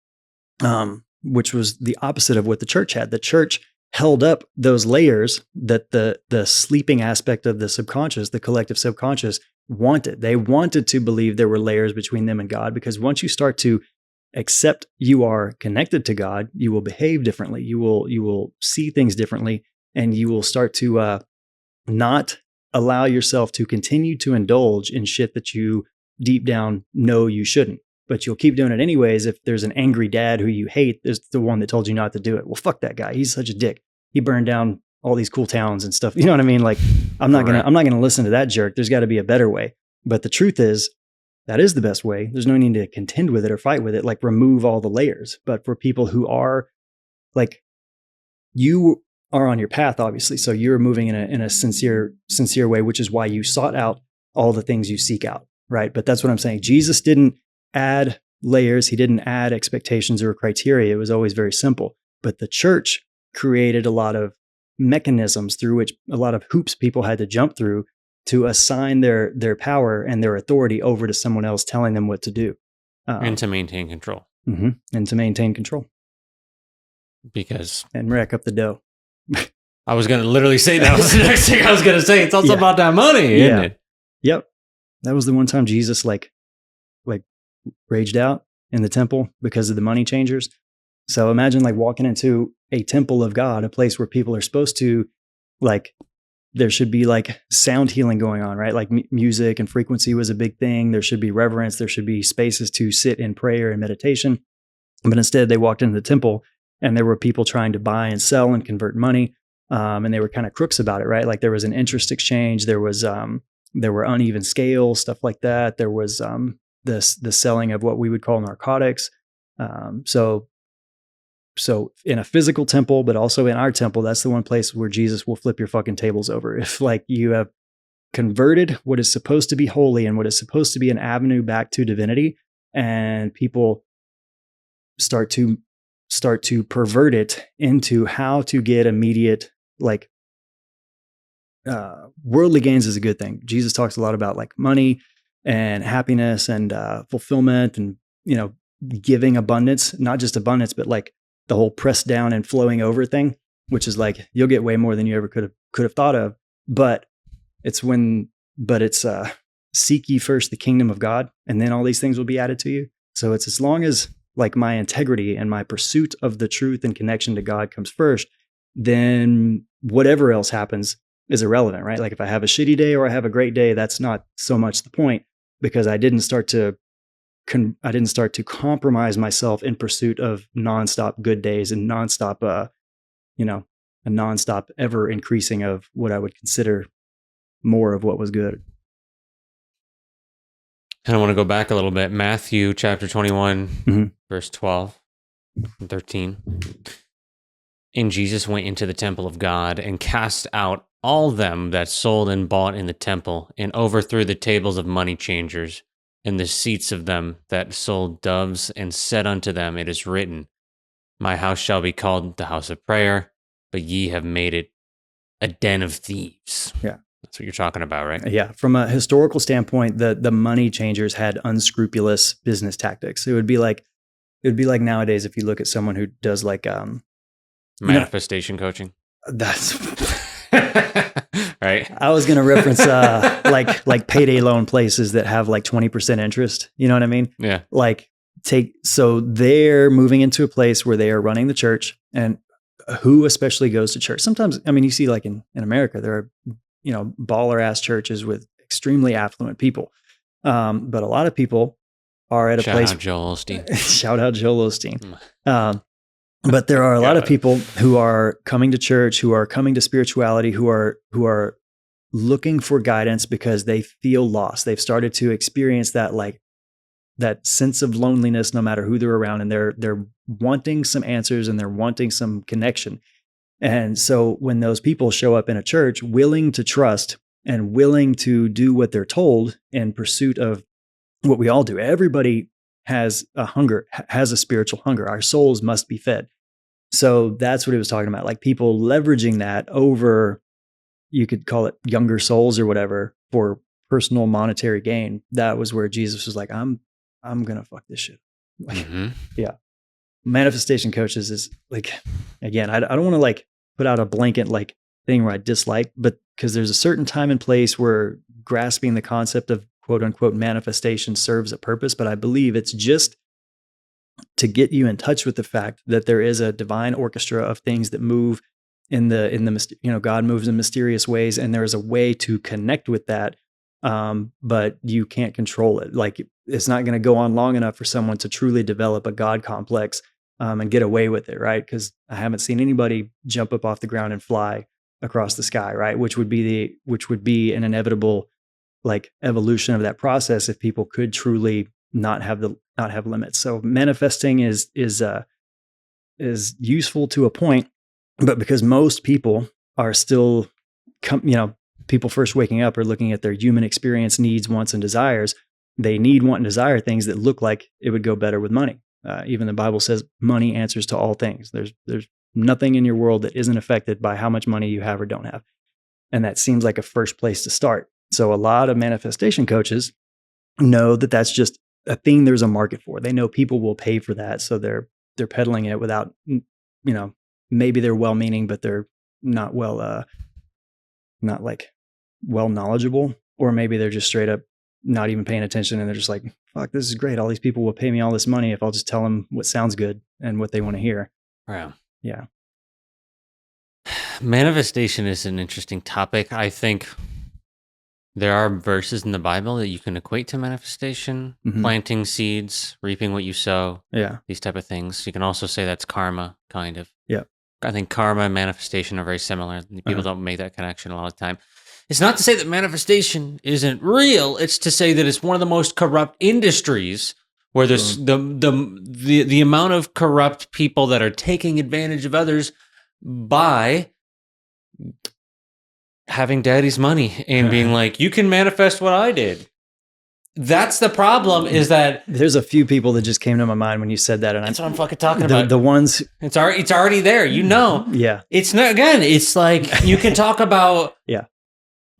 which was the opposite of what the church had. The church held up those layers that the sleeping aspect of the subconscious, the collective subconscious, wanted. They wanted to believe there were layers between them and God, because once you start to accept you are connected to God, you will behave differently. You will see things differently, and you will start to not allow yourself to continue to indulge in shit that you deep down know you shouldn't. But you'll keep doing it anyways if there's an angry dad who you hate is the one that told you not to do it. Well, fuck that guy. He's such a dick. He burned down all these cool towns and stuff. You know what I mean? Like, I'm not gonna listen to that jerk. There's got to be a better way. But the truth is, that is the best way. There's no need to contend with it or fight with it. Like, remove all the layers. But for people who are like, you are on your path, obviously. So you're moving in a sincere way, which is why you sought out all the things you seek out, right? But that's what I'm saying. Jesus didn't add layers. He didn't add expectations or criteria. It was always very simple. But the church created a lot of mechanisms through which a lot of hoops people had to jump through to assign their power and their authority over to someone else telling them what to do. And to maintain control. Mm-hmm. And to maintain control. Because... And rack up the dough. I was going to literally say that was the next thing I was going to say. It's also about that money, isn't it? Yep. That was the one time Jesus like raged out in the temple because of the money changers. So imagine like walking into a temple of God, a place where people are supposed to like there should be like sound healing going on, right? Like music and frequency was a big thing. There should be reverence. There should be spaces to sit in prayer and meditation. But instead, they walked into the temple and there were people trying to buy and sell and convert money. And they were kind of crooks about it, right? Like there was an interest exchange. There were uneven scales, stuff like that. There was the selling of what we would call narcotics. So in a physical temple, but also in our temple, that's the one place where Jesus will flip your fucking tables over. If like you have converted what is supposed to be holy and what is supposed to be an avenue back to divinity, and people start to pervert it into how to get immediate, like worldly gains is a good thing. Jesus talks a lot about like money and happiness and fulfillment and, giving abundance, not just abundance, but like the whole press down and flowing over thing, which is like, you'll get way more than you ever could have thought of. But it's seek ye first the kingdom of God, and then all these things will be added to you. So it's as long as like my integrity and my pursuit of the truth and connection to God comes first, then whatever else happens is irrelevant, right? Like if I have a shitty day or I have a great day, that's not so much the point, because I didn't start to compromise myself in pursuit of nonstop good days and nonstop, a nonstop ever increasing of what I would consider more of what was good. And I want to go back a little bit. Matthew chapter 21, verse 12 and 13. And Jesus went into the temple of God and cast out all them that sold and bought in the temple, and overthrew the tables of money changers and the seats of them that sold doves, and said unto them, it is written, my house shall be called the house of prayer, but ye have made it a den of thieves. Yeah. That's what you're talking about, right? Yeah. From a historical standpoint, the money changers had unscrupulous business tactics. It would be like nowadays if you look at someone who does like manifestation coaching. That's right. I was going to reference like payday loan places that have like 20% interest. You know what I mean? Yeah. So they're moving into a place where they are running the church, and who especially goes to church? Sometimes, I mean, you see like in America, there are, baller ass churches with extremely affluent people. But a lot of people are at a place. Shout out Joel Osteen. Shout out Joel Osteen. But there are a lot of people who are coming to church, who are coming to spirituality, who are looking for guidance because they feel lost. They've started to experience that sense of loneliness, no matter who they're around, and they're wanting some answers and they're wanting some connection. And so when those people show up in a church willing to trust and willing to do what they're told in pursuit of what we all do, everybody has a hunger, has a spiritual hunger. Our souls must be fed. So that's what he was talking about. Like people leveraging that over, you could call it younger souls or whatever, for personal monetary gain. That was where Jesus was like, I'm going to fuck this shit. Yeah. Manifestation coaches is like, again, I don't want to like put out a blanket like thing where I dislike, but because there's a certain time and place where grasping the concept of quote unquote manifestation serves a purpose. But I believe it's just to get you in touch with the fact that there is a divine orchestra of things that move in the God moves in mysterious ways, and there is a way to connect with that. But you can't control it. Like it's not going to go on long enough for someone to truly develop a God complex and get away with it, right? Because I haven't seen anybody jump up off the ground and fly across the sky, right? Which would be an inevitable like evolution of that process if people could truly not have limits. So manifesting is useful to a point, but because most people are still, people first waking up are looking at their human experience, needs, wants, and desires. They need, want, and desire things that look like it would go better with money. Even the Bible says money answers to all things. There's nothing in your world that isn't affected by how much money you have or don't have. And that seems like a first place to start. So a lot of manifestation coaches know that that's just a thing there's a market for. They know people will pay for that. So they're peddling it without, maybe they're well-meaning, but they're not knowledgeable, or maybe they're just straight up not even paying attention. And they're just like, fuck, this is great. All these people will pay me all this money if I'll just tell them what sounds good and what they want to hear. Wow. Yeah. Manifestation is an interesting topic. I think there are verses in the Bible that you can equate to manifestation, planting seeds, reaping what you sow, these type of things. You can also say that's karma, kind of. Yeah. I think karma and manifestation are very similar. People don't make that connection a lot of the time. It's not to say that manifestation isn't real. It's to say that it's one of the most corrupt industries where there's the amount of corrupt people that are taking advantage of others by having daddy's money and being like, you can manifest what I did. That's the problem, is that there's a few people that just came to my mind when you said that. And that's what I'm fucking talking about. The ones it's already there, you know. Yeah. It's not, again, it's like you can talk about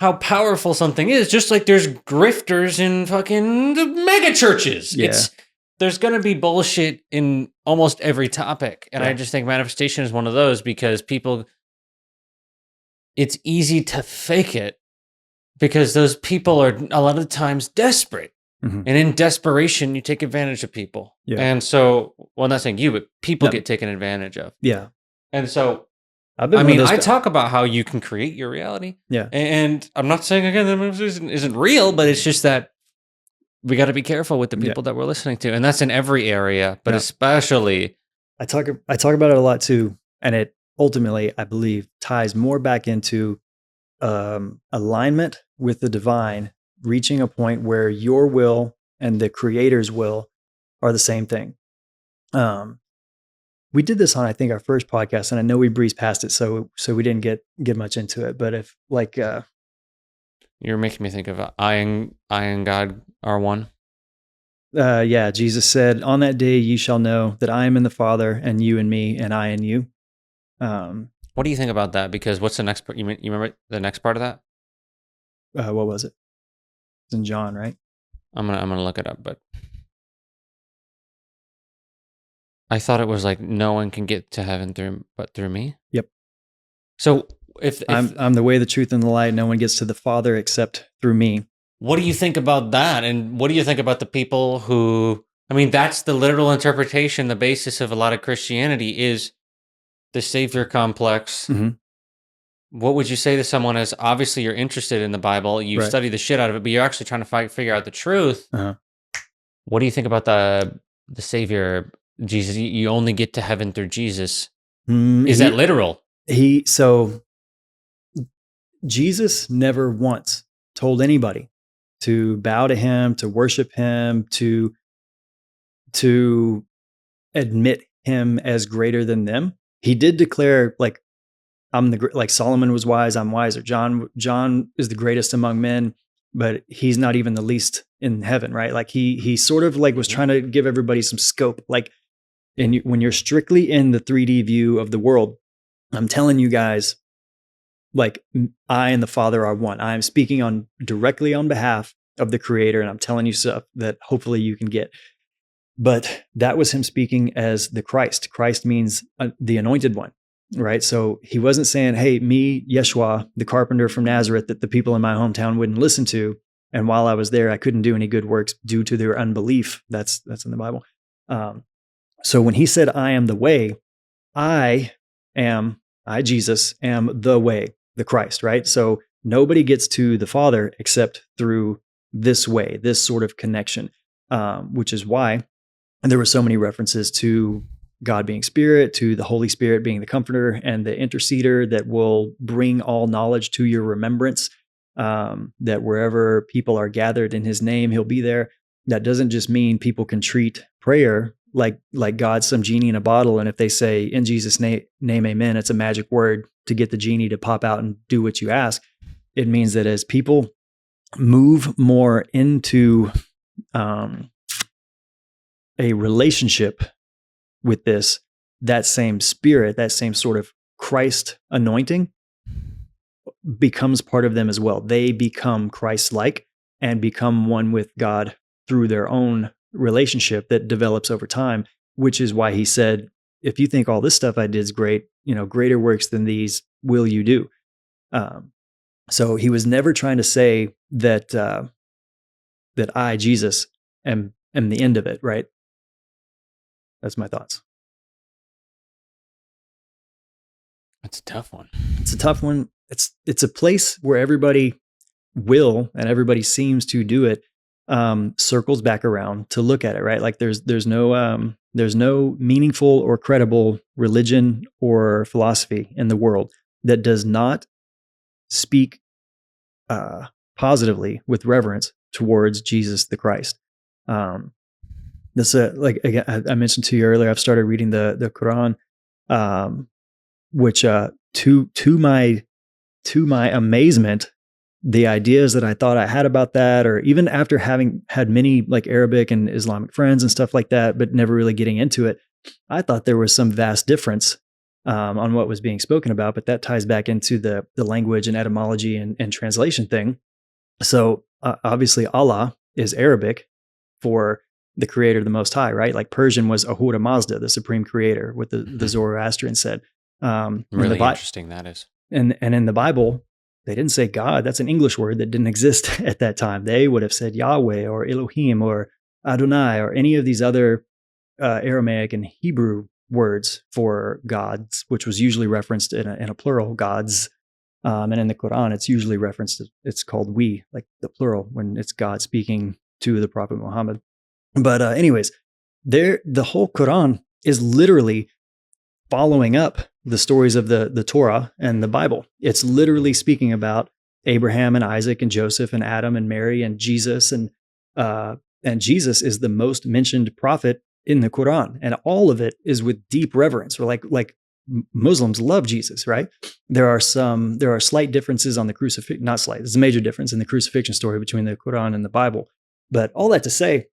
how powerful something is, just like there's grifters in fucking mega churches. Yeah. There's going to be bullshit in almost every topic. And I just think manifestation is one of those, because it's easy to fake it because those people are a lot of times desperate. And in desperation, you take advantage of people. Yeah. And so, well, I'm not saying you, but people get taken advantage of. Yeah. And so, I talk about how you can create your reality. Yeah. And I'm not saying, again, that manifestation isn't real, but it's just that we got to be careful with the people that we're listening to. And that's in every area, but especially. I talk about it a lot too. And it ultimately, I believe, ties more back into alignment with the divine, reaching a point where your will and the creator's will are the same thing. We did this on, I think, our first podcast, and I know we breezed past it, so we didn't get much into it. But if like you're making me think of I and God are one. Yeah, Jesus said, "On that day you shall know that I am in the Father, and you in me, and I in you." What do you think about that? Because what's the next part? You remember the next part of that? What was it? It's in John, right? I'm gonna look it up, but I thought it was like no one can get to heaven through me. Yep. So if I'm the way, the truth, and the light, no one gets to the Father except through me. What do you think about that? And what do you think about the people who? I mean, that's the literal interpretation. The basis of a lot of Christianity is the savior complex. What would you say to someone as obviously you're interested in the Bible, you study the shit out of it, but you're actually trying to figure out the truth? What do you think about the savior, Jesus? You only get to heaven through Jesus. Is that literal? So Jesus never once told anybody to bow to him, to worship him, to admit him as greater than them. He did declare, like, like Solomon was wise, I'm wiser. John is the greatest among men, but he's not even the least in heaven, right? Like he sort of like was trying to give everybody some scope. Like, when you're strictly in the 3D view of the world, I'm telling you guys, like, I and the Father are one. I'm speaking directly on behalf of the Creator, and I'm telling you stuff that hopefully you can get. But that was him speaking as the Christ. Christ means the anointed one, right? So he wasn't saying, hey, me, Yeshua, the carpenter from Nazareth that the people in my hometown wouldn't listen to. And while I was there, I couldn't do any good works due to their unbelief. That's in the Bible. So when he said, I am the way, I, Jesus, am the way, the Christ, right? So nobody gets to the Father except through this way, this sort of connection, which is why there were so many references to God being spirit, to the Holy Spirit being the comforter and the interceder that will bring all knowledge to your remembrance, that wherever people are gathered in his name, he'll be there. That doesn't just mean people can treat prayer like God's some genie in a bottle. And if they say, in Jesus' name, amen, it's a magic word to get the genie to pop out and do what you ask. It means that as people move more into a relationship with this, that same spirit, that same sort of Christ anointing becomes part of them as well. They become Christ-like and become one with God through their own relationship that develops over time, which is why he said, if you think all this stuff I did is great, greater works than these will you do. So he was never trying to say that that I, Jesus, am the end of it, right? That's my thoughts. That's a tough one. It's a tough one. It's a place where everybody will and everybody seems to do it, circles back around to look at it, right? Like there's no meaningful or credible religion or philosophy in the world that does not speak positively with reverence towards Jesus the Christ. This like again, I mentioned to you earlier, I've started reading the Quran, which to my amazement, the ideas that I thought I had about that, or even after having had many like Arabic and Islamic friends and stuff like that, but never really getting into it, I thought there was some vast difference on what was being spoken about. But that ties back into the language and etymology and translation thing. So obviously Allah is Arabic for the creator, the Most High, right? Like Persian was Ahura Mazda, the supreme creator, what the Zoroastrian said. Really interesting that is. And in the Bible, they didn't say God. That's an English word that didn't exist at that time. They would have said Yahweh or Elohim or Adonai or any of these other Aramaic and Hebrew words for gods, which was usually referenced in a plural, gods. And in the Quran, it's usually referenced, it's called we, like the plural, when it's God speaking to the Prophet Muhammad. But anyways, the whole Quran is literally following up the stories of the Torah and the Bible. It's literally speaking about Abraham and Isaac and Joseph and Adam and Mary and Jesus, and Jesus is the most mentioned prophet in the Quran, and all of it is with deep reverence. Or like Muslims love Jesus, right? There are slight differences on the crucifixion, not slight. There's a major difference in the crucifixion story between the Quran and the Bible, but all that to say,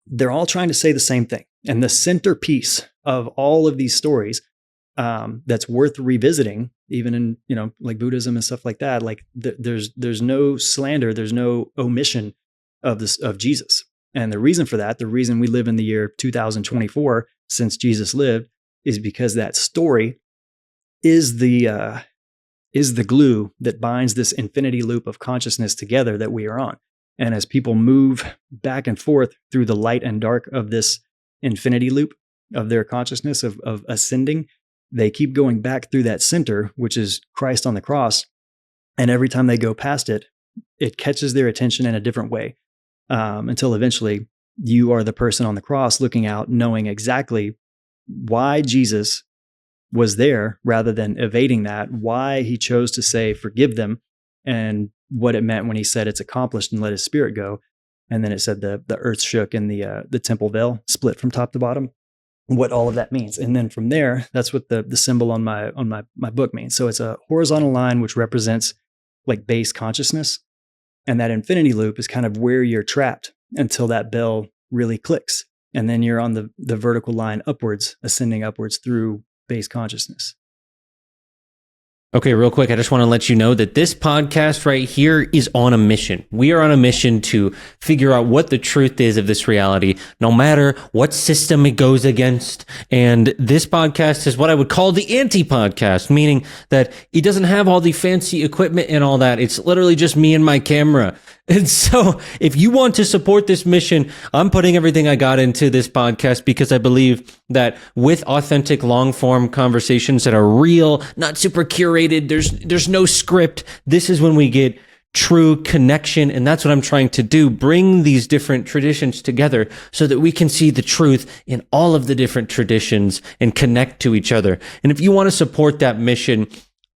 they're all trying to say the same thing. And the centerpiece of all of these stories, that's worth revisiting, even in, like Buddhism and stuff like that. Like there's no slander, there's no omission of Jesus. And the reason for that, the reason we live in the year 2024 since Jesus lived, is because that story is the glue that binds this infinity loop of consciousness together that we are on. And as people move back and forth through the light and dark of this infinity loop of their consciousness of ascending, they keep going back through that center, which is Christ on the cross. And every time they go past it, it catches their attention in a different way, until eventually you are the person on the cross looking out, knowing exactly why Jesus was there rather than evading that, why he chose to say, forgive them, and what it meant when he said it's accomplished and let his spirit go. And then it said the earth shook and the temple veil split from top to bottom, what all of that means. And then from there, that's what the symbol on my book means. So it's a horizontal line, which represents like base consciousness. And that infinity loop is kind of where you're trapped until that bell really clicks. And then you're on the vertical line upwards, ascending upwards through base consciousness. Okay, real quick, I just want to let you know that this podcast right here is on a mission. We are on a mission to figure out what the truth is of this reality, no matter what system it goes against. And this podcast is what I would call the anti-podcast, meaning that it doesn't have all the fancy equipment and all that. It's literally just me and my camera. And so if you want to support this mission, I'm putting everything I got into this podcast because I believe that with authentic long form conversations that are real, not super curated, there's no script. This is when we get true connection. And that's what I'm trying to do. Bring these different traditions together so that we can see the truth in all of the different traditions and connect to each other. And if you want to support that mission,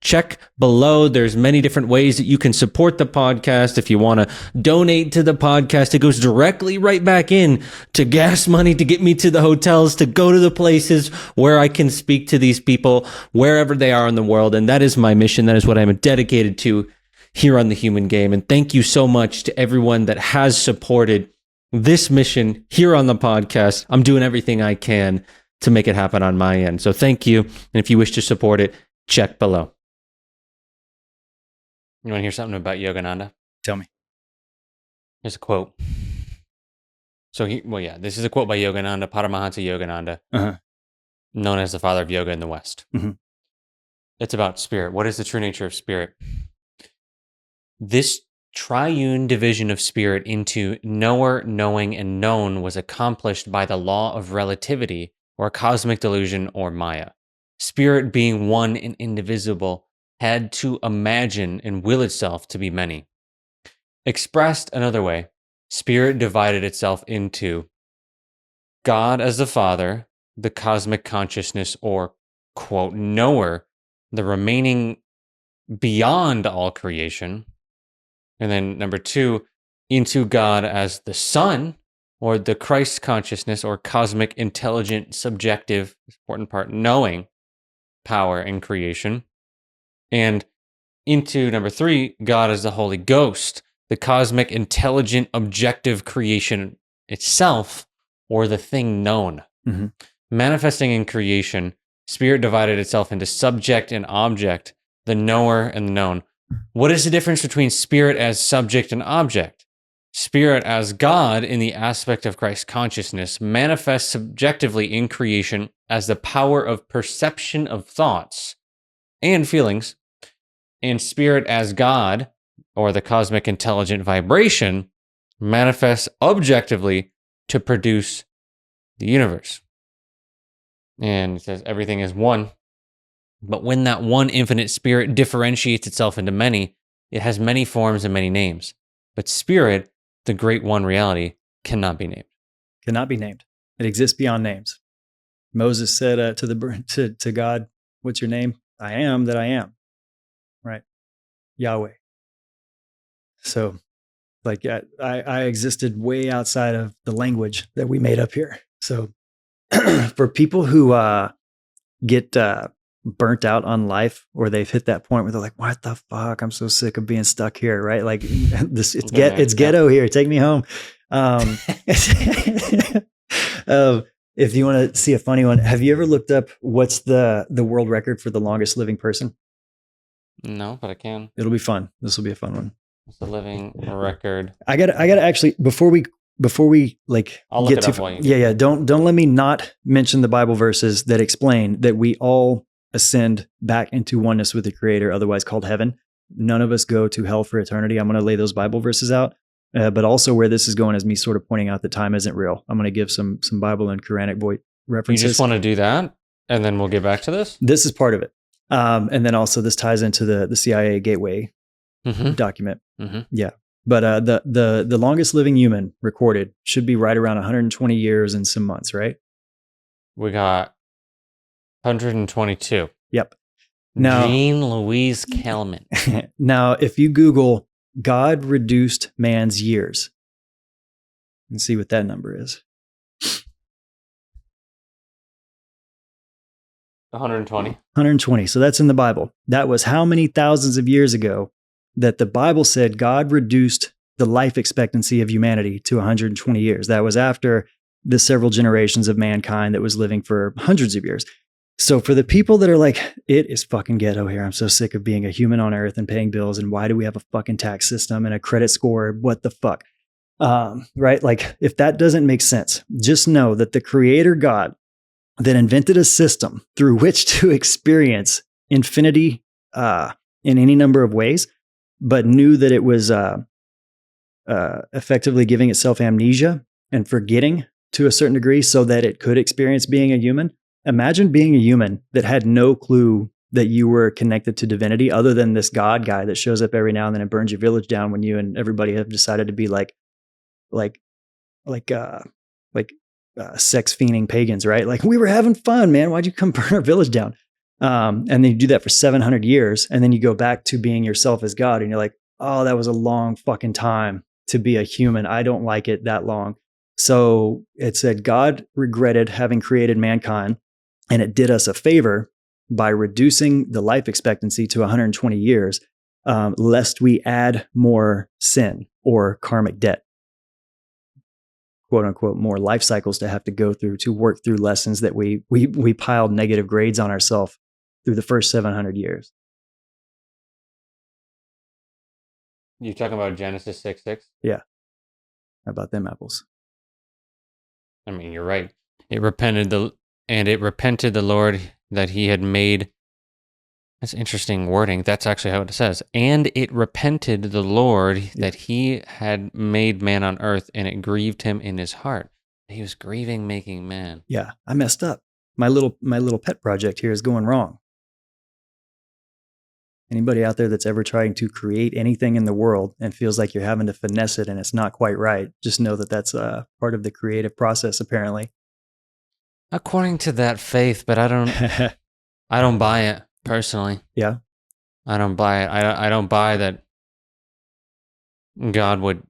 check below. There's many different ways that you can support the podcast. If you want to donate to the podcast, it goes directly right back in to gas money to get me to the hotels, to go to the places where I can speak to these people, wherever they are in the world. And that is my mission. That is what I'm dedicated to here on The Human Game. And thank you so much to everyone that has supported this mission here on the podcast. I'm doing everything I can to make it happen on my end. So thank you. And if you wish to support it, check below. You want to hear something about Yogananda? Tell me. Here's a quote. This is a quote by Yogananda, Paramahansa Yogananda, known as the father of yoga in the West. Mm-hmm. It's about spirit. What is the true nature of spirit? This triune division of spirit into knower, knowing, and known was accomplished by the law of relativity, or cosmic delusion, or Maya. Spirit, being one and indivisible, had to imagine and will itself to be many. Expressed another way, Spirit divided itself into God as the Father, the cosmic consciousness or, quote, knower, the remaining beyond all creation. And then number 2, into God as the Son, or the Christ consciousness or cosmic intelligent subjective, important part, knowing power in creation. And into number 3, God as the Holy Ghost, the cosmic intelligent objective creation itself, or the thing known. Mm-hmm. Manifesting in creation, Spirit divided itself into subject and object, the knower and the known. What is the difference between Spirit as subject and object? Spirit as God in the aspect of Christ consciousness manifests subjectively in creation as the power of perception of thoughts and feelings, and Spirit as God, or the cosmic intelligent vibration, manifests objectively to produce the universe. And it says everything is one. But when that one infinite Spirit differentiates itself into many, it has many forms and many names. But Spirit, the great one reality, cannot be named. Cannot be named. It exists beyond names. Moses said to God, "What's your name?" "I am that I am." Right? Yahweh. So, like, I existed way outside of the language that we made up here. So, for people who get burnt out on life, or they've hit that point where they're like, "What the fuck? I'm so sick of being stuck here." Right? Like, it's ghetto here. Take me home. If you want to see a funny one, have you ever looked up what's the world record for the longest living person? No, but I can. It'll be fun. This will be a fun one. It's the living record. I got to actually, before we like I'll get look it too up while you yeah, don't let me not mention the Bible verses that explain that we all ascend back into oneness with the Creator, otherwise called heaven. None of us go to hell for eternity. I'm going to lay those Bible verses out. But also where this is going is me sort of pointing out that time isn't real. I'm going to give some Bible and Quranic references. You just want to do that, and then we'll get back to this? This is part of it. And then also this ties into the CIA Gateway document. Mm-hmm. Yeah. But the longest living human recorded should be right around 120 years and some months, right? We got 122. Yep. Now, Jean Louise Kelman. Now, if you Google God reduced man's years and see what that number is. 120. 120. So that's in the Bible. That was how many thousands of years ago that the Bible said God reduced the life expectancy of humanity to 120 years. That was after the several generations of mankind that was living for hundreds of years. So for the people that are like, it is fucking ghetto here. I'm so sick of being a human on earth and paying bills. And why do we have a fucking tax system and a credit score? What the fuck? Right? Like, if that doesn't make sense, just know that the Creator God that invented a system through which to experience infinity in any number of ways, but knew that it was effectively giving itself amnesia and forgetting to a certain degree so that it could experience being a human. Imagine being a human that had no clue that you were connected to divinity other than this God guy that shows up every now and then and burns your village down when you and everybody have decided to be like sex fiending pagans, right? Like, we were having fun, man. Why'd you come burn our village down? And then you do that for 700 years. And then you go back to being yourself as God. And you're like, oh, that was a long fucking time to be a human. I don't like it that long. So it said God regretted having created mankind, and it did us a favor by reducing the life expectancy to 120 years, lest we add more sin or karmic debt, quote unquote, more life cycles to have to go through to work through lessons that we piled negative grades on ourselves through the first 700 years. You talking about Genesis 6:6? Yeah. How about them apples? I mean, you're right. It repented the Lord that he had made. That's interesting wording. That's actually how it says. And it repented the Lord that he had made man on earth, and it grieved him in his heart. He was grieving making man. Yeah, I messed up. my little pet project here is going wrong. Anybody out there that's ever trying to create anything in the world and feels like you're having to finesse it and it's not quite right, just know that that's part of the creative process, apparently. According to that faith, but I don't buy it personally. Yeah. I don't buy it. I don't buy that God would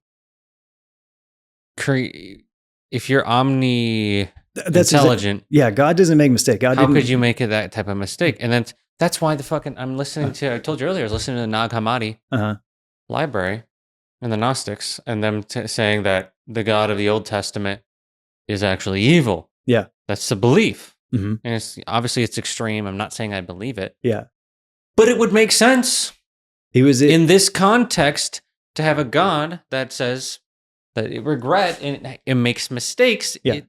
create. If you're That's intelligent, yeah, God doesn't make mistake. God how didn't, could you make it that type of mistake? And then that's why I'm listening to, I told you earlier, I was listening to the Nag Hammadi library and the Gnostics and them saying that the God of the Old Testament is actually evil. Yeah. That's the belief. Mhm. And it's extreme. I'm not saying I believe it. Yeah. But it would make sense He was in this context to have a God that says that it regret and it makes mistakes. Yeah.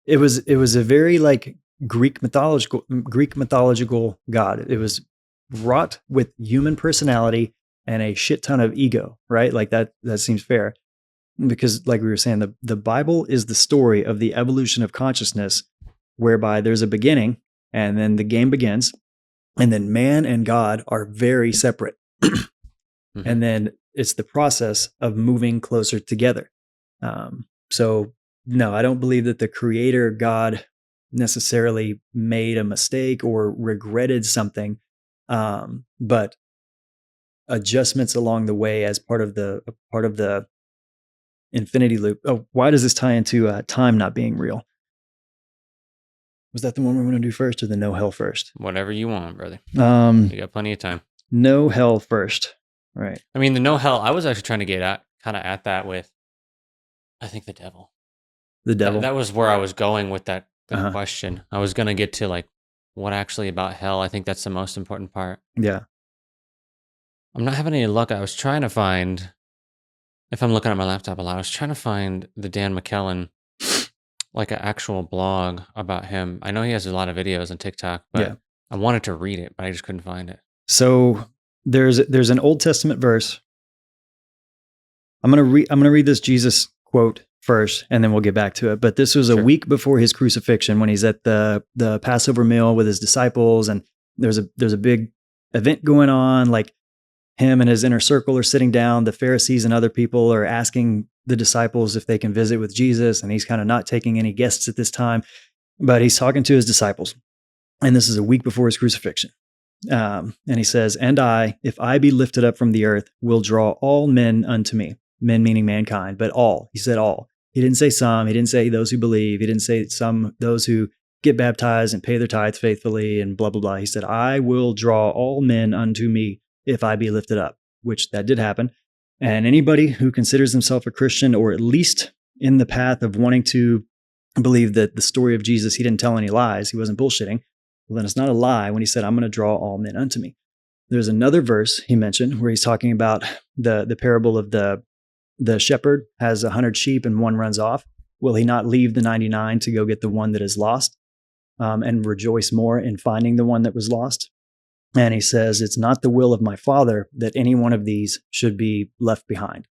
It was a very like Greek mythological God. It was wrought with human personality and a shit ton of ego, right? Like that seems fair. Because like we were saying, the Bible is the story of the evolution of consciousness, whereby there's a beginning and then the game begins, and then man and God are very separate. And then it's the process of moving closer together. So no, I don't believe that the creator God necessarily made a mistake or regretted something, but adjustments along the way as part of the infinity loop. Oh, why does this tie into time not being real? Was that the one we're going to do first, or the no hell first? Whatever you want, brother. You got plenty of time. No hell first. Right. I mean, the no hell, I was actually trying to get at that with, I think, the devil. The devil. That was where I was going with that question. I was going to get to like, what actually about hell? I think that's the most important part. Yeah. I'm not having any luck. I was trying to find, if I'm looking at my laptop a lot, I was trying to find the Dan McKellen, like an actual blog about him. I know he has a lot of videos on TikTok, but I wanted to read it, but I just couldn't find it. So there's an Old Testament verse. I'm gonna read this Jesus quote first, and then we'll get back to it. But this was a week before his crucifixion, when he's at the Passover meal with his disciples, and there's a big event going on. Like him and his inner circle are sitting down. The Pharisees and other people are asking the disciples if they can visit with Jesus, and he's kind of not taking any guests at this time, but he's talking to his disciples. And this is a week before his crucifixion. And he says, "And I, if I be lifted up from the earth, will draw all men unto me." Men meaning mankind, but all. He said all. He didn't say some. He didn't say those who believe. He didn't say those who get baptized and pay their tithes faithfully and blah, blah, blah. He said, "I will draw all men unto me if I be lifted up," which that did happen. And anybody who considers himself a Christian, or at least in the path of wanting to believe that the story of Jesus, he didn't tell any lies, he wasn't bullshitting, well, then it's not a lie when he said, "I'm going to draw all men unto me." There's another verse he mentioned where he's talking about the parable of the shepherd has 100 sheep and one runs off. Will he not leave the 99 to go get the one that is lost, and rejoice more in finding the one that was lost? And he says, "It's not the will of my Father that any one of these should be left behind."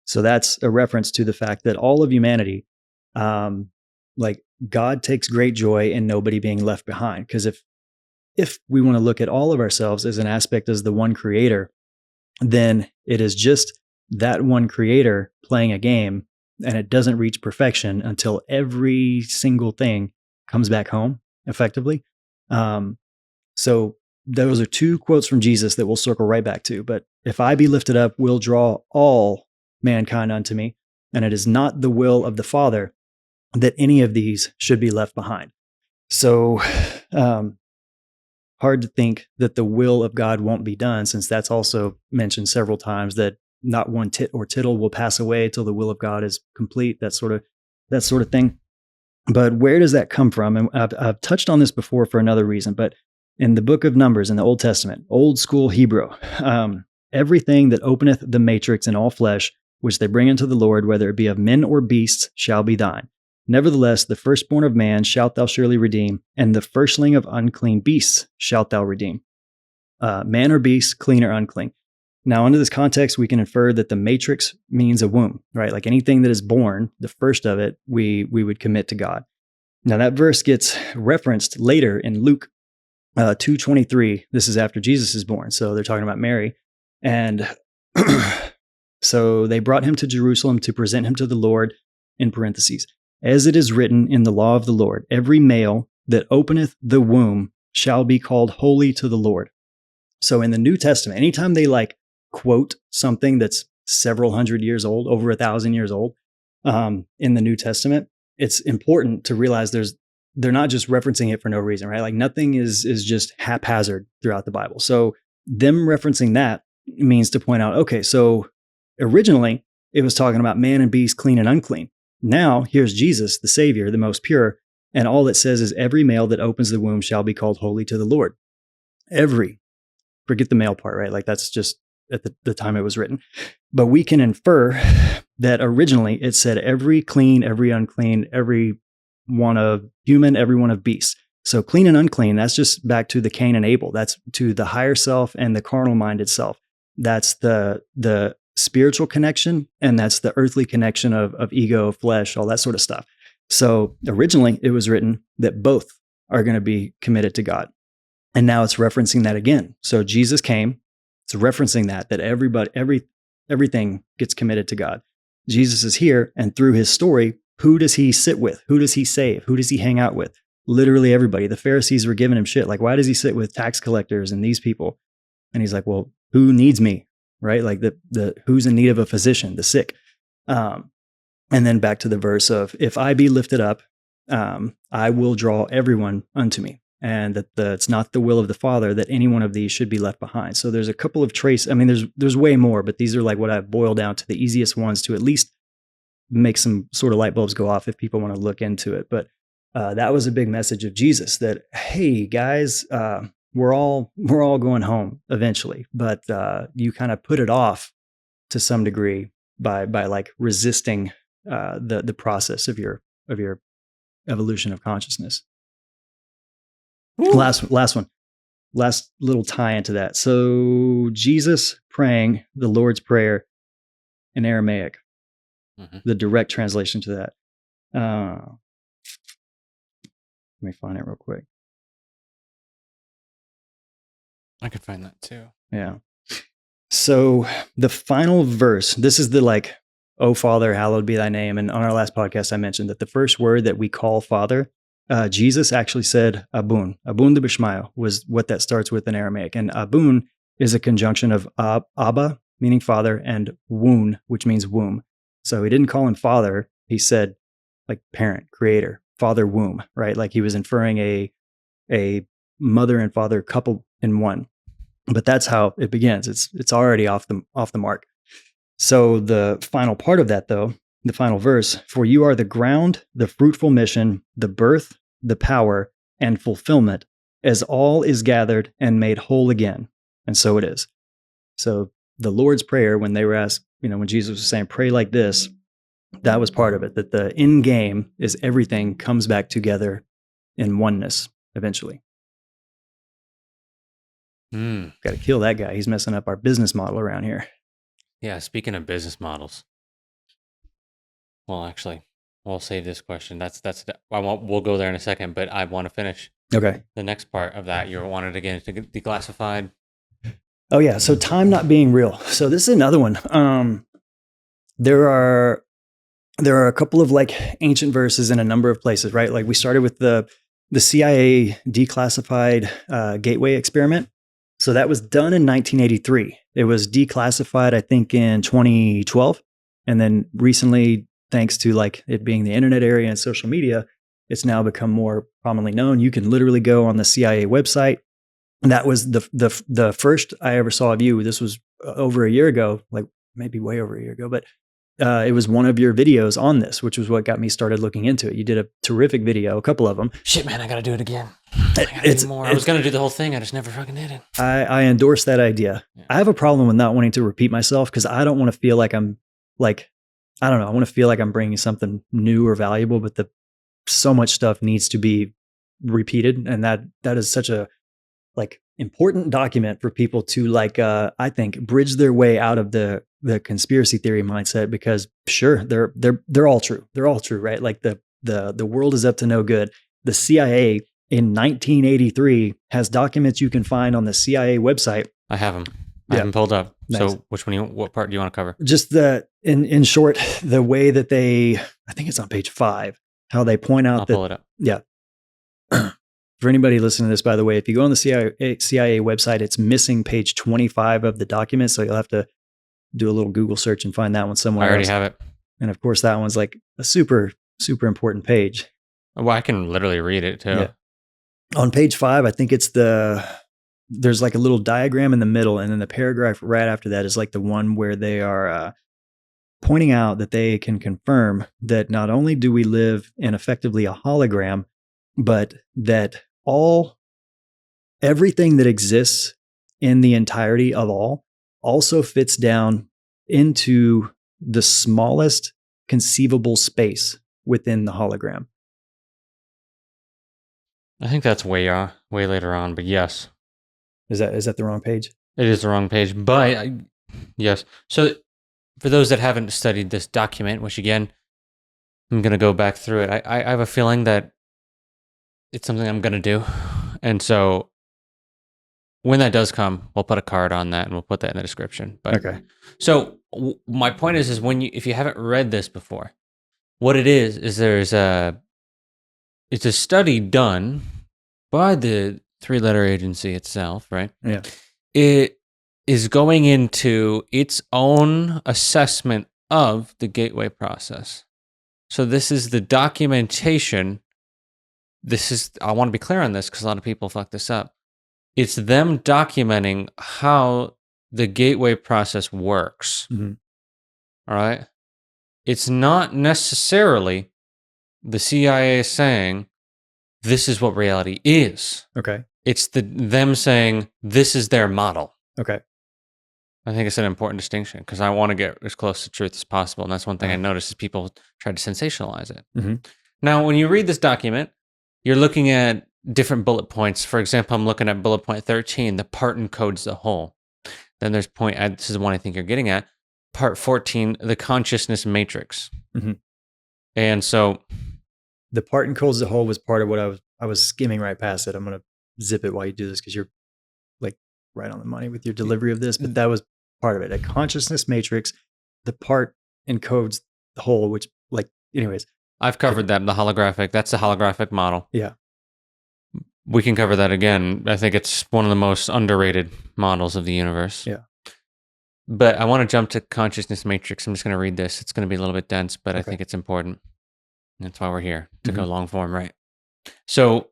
So that's a reference to the fact that all of humanity, like God takes great joy in nobody being left behind. Because if we want to look at all of ourselves as an aspect as the one creator, then it is just that one creator playing a game, and it doesn't reach perfection until every single thing comes back home effectively. So those are two quotes from Jesus that we'll circle right back to. But if I be lifted up, will draw all mankind unto me. And it is not the will of the Father that any of these should be left behind. So hard to think that the will of God won't be done, since that's also mentioned several times, that not one tit or tittle will pass away till the will of God is complete, that sort of thing. But where does that come from? And I've touched on this before for another reason, but in the book of Numbers in the Old Testament, old school Hebrew, everything that openeth the matrix in all flesh, which they bring unto the Lord, whether it be of men or beasts, shall be thine. Nevertheless, the firstborn of man shalt thou surely redeem, and the firstling of unclean beasts shalt thou redeem. Man or beast, clean or unclean. Now, under this context, we can infer that the matrix means a womb, right? Like anything that is born, the first of it, we would commit to God. Now that verse gets referenced later in Luke 2:23. This is after Jesus is born. So they're talking about Mary. And so they brought him to Jerusalem to present him to the Lord, in parentheses. As it is written in the law of the Lord, every male that openeth the womb shall be called holy to the Lord. So in the New Testament, anytime they like quote something that's several hundred years old, over 1,000 years old, in the New Testament, it's important to realize they're not just referencing it for no reason, right? Like nothing is just haphazard throughout the Bible. So them referencing that means to point out, okay, so originally it was talking about man and beast, clean and unclean. Now here's Jesus, the Savior, the most pure. And all it says is every male that opens the womb shall be called holy to the Lord. Every, forget the male part, right? Like that's just at the time it was written. But we can infer that originally it said every clean, every unclean, every one of human, every one of beasts. So clean and unclean, that's just back to the Cain and Abel. That's to the higher self and the carnal mind itself. That's the spiritual connection, and that's the earthly connection of ego, flesh, all that sort of stuff. So originally it was written that both are going to be committed to God. And now it's referencing that again. So Jesus came, it's referencing that everything gets committed to God. Jesus is here, and through his story, who does he sit with? Who does he save? Who does he hang out with? Literally everybody. The Pharisees were giving him shit. Like, why does he sit with tax collectors and these people? And he's like, well, who needs me? Right? Like the who's in need of a physician, the sick. And then back to the verse of, if I be lifted up, I will draw everyone unto me. And that it's not the will of the Father that any one of these should be left behind. So there's a couple of traits. I mean, there's way more, but these are like what I've boiled down to the easiest ones to at least make some sort of light bulbs go off if people want to look into it. But that was a big message of Jesus that, hey guys, we're all going home eventually, but you kind of put it off to some degree by like resisting the process of your evolution of consciousness. Woo. Last one, last little tie into that. So Jesus praying the Lord's Prayer in Aramaic, the direct translation to that. Let me find it real quick. I could find that too. Yeah. So the final verse, this is the like, "O Father, hallowed be thy name." And on our last podcast, I mentioned that the first word that we call Father, Jesus actually said Abun. Abun de Bishmael was what that starts with in Aramaic. And Abun is a conjunction of Abba, meaning father, and Woon, which means womb. So he didn't call him father. He said like parent, creator, father womb, right? Like he was inferring a mother and father couple in one. But that's how it begins. It's already off the mark. So the final part of that, though, the final verse, "For you are the ground, the fruitful mission, the birth, the power, and fulfillment, as all is gathered and made whole again." And so it is. So the Lord's Prayer, when they were asked, when Jesus was saying, pray like this, that was part of it, that the end game is everything comes back together in oneness eventually. Got to kill that guy. He's messing up our business model around here. Yeah, speaking of business models. Well, actually, we'll save this question. We'll go there in a second, but I want to finish. Okay. The next part of that, you wanted to get into declassified. Oh yeah. So time not being real. So this is another one. There are a couple of like ancient verses in a number of places, right? Like we started with the CIA declassified gateway experiment. So that was done in 1983. It was declassified, I think, in 2012. And then recently, thanks to like it being the internet area and social media, it's now become more prominently known. You can literally go on the CIA website. And that was the first I ever saw of you. This was over a year ago, like maybe way over a year ago, but it was one of your videos on this, which was what got me started looking into it. You did a terrific video, a couple of them. Shit, man, I got to do it again. I gotta do more. I was going to do the whole thing. I just never fucking did it. I endorse that idea. Yeah. I have a problem with not wanting to repeat myself because I don't want to feel like I'm like, I don't know. I want to feel like I'm bringing something new or valuable, but so much stuff needs to be repeated. And that is such a like important document for people to like, I think bridge their way out of the conspiracy theory mindset, because sure, they're all true. They're all true, right? Like the the world is up to no good. The CIA in 1983 has documents you can find on the CIA website. I have them. I Yeah. have them pulled up. Nice. So what part do you want to cover? Just in short, the way that I think it's on page 5, how they point out I'll that, pull it up. yeah. For anybody listening to this, by the way, if you go on the CIA website, it's missing page 25 of the document. So you'll have to do a little Google search and find that one somewhere I already else. have it. And of course, that one's like a super, super important page. Well, I can literally read it too. Yeah. On page 5, I think it's there's like a little diagram in the middle. And then the paragraph right after that is like the one where they are pointing out that they can confirm that not only do we live in effectively a hologram, but that everything that exists in the entirety of all also fits down into the smallest conceivable space within the hologram. I think that's way later on, but yes. Is that the wrong page? It is the wrong page, but yes. So for those that haven't studied this document, which again, I'm going to go back through it. I have a feeling that it's something I'm going to do. And so when that does come, we'll put a card on that and we'll put that in the description. But Okay. So my point is if you haven't read this before, what it is it's a study done by the 3-letter agency itself, right? Yeah. It is going into its own assessment of the gateway process. So this is the documentation. I want to be clear on this because a lot of people fuck this up. It's them documenting how the gateway process works. Mm-hmm. All right? It's not necessarily the CIA saying, this is what reality is. Okay. It's them saying, this is their model. Okay. I think it's an important distinction because I want to get as close to truth as possible. And that's one thing I noticed is people try to sensationalize it. Mm-hmm. Now, when you read this document, you're looking at different bullet points. For example, I'm looking at bullet point 13, the part encodes the whole. Then there's this is the one I think you're getting at, part 14, the consciousness matrix. Mm-hmm. And so the part encodes the whole was part of what I was skimming right past it. I'm going to zip it while you do this because you're like right on the money with your delivery of this, but that was part of it. A consciousness matrix, the part encodes the whole, which anyways. I've covered that, that's the holographic model. Yeah. We can cover that again. I think it's one of the most underrated models of the universe. Yeah. But I want to jump to consciousness matrix. I'm just going to read this. It's going to be a little bit dense, but I think it's important. That's why we're here, to go long form, right? So,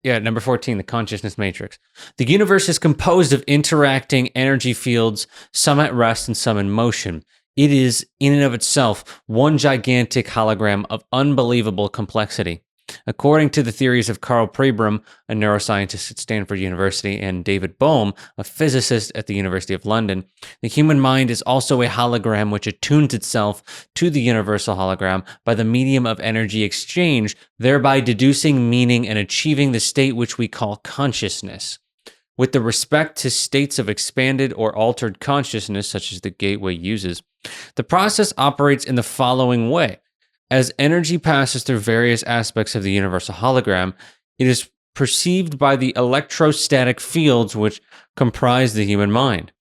yeah, number 14, the consciousness matrix. The universe is composed of interacting energy fields, some at rest and some in motion. It is, in and of itself, one gigantic hologram of unbelievable complexity. According to the theories of Carl Pribram, a neuroscientist at Stanford University, and David Bohm, a physicist at the University of London, the human mind is also a hologram which attunes itself to the universal hologram by the medium of energy exchange, thereby deducing meaning and achieving the state which we call consciousness. With the respect to states of expanded or altered consciousness, such as the gateway uses, the process operates in the following way. As energy passes through various aspects of the universal hologram, it is perceived by the electrostatic fields which comprise the human mind.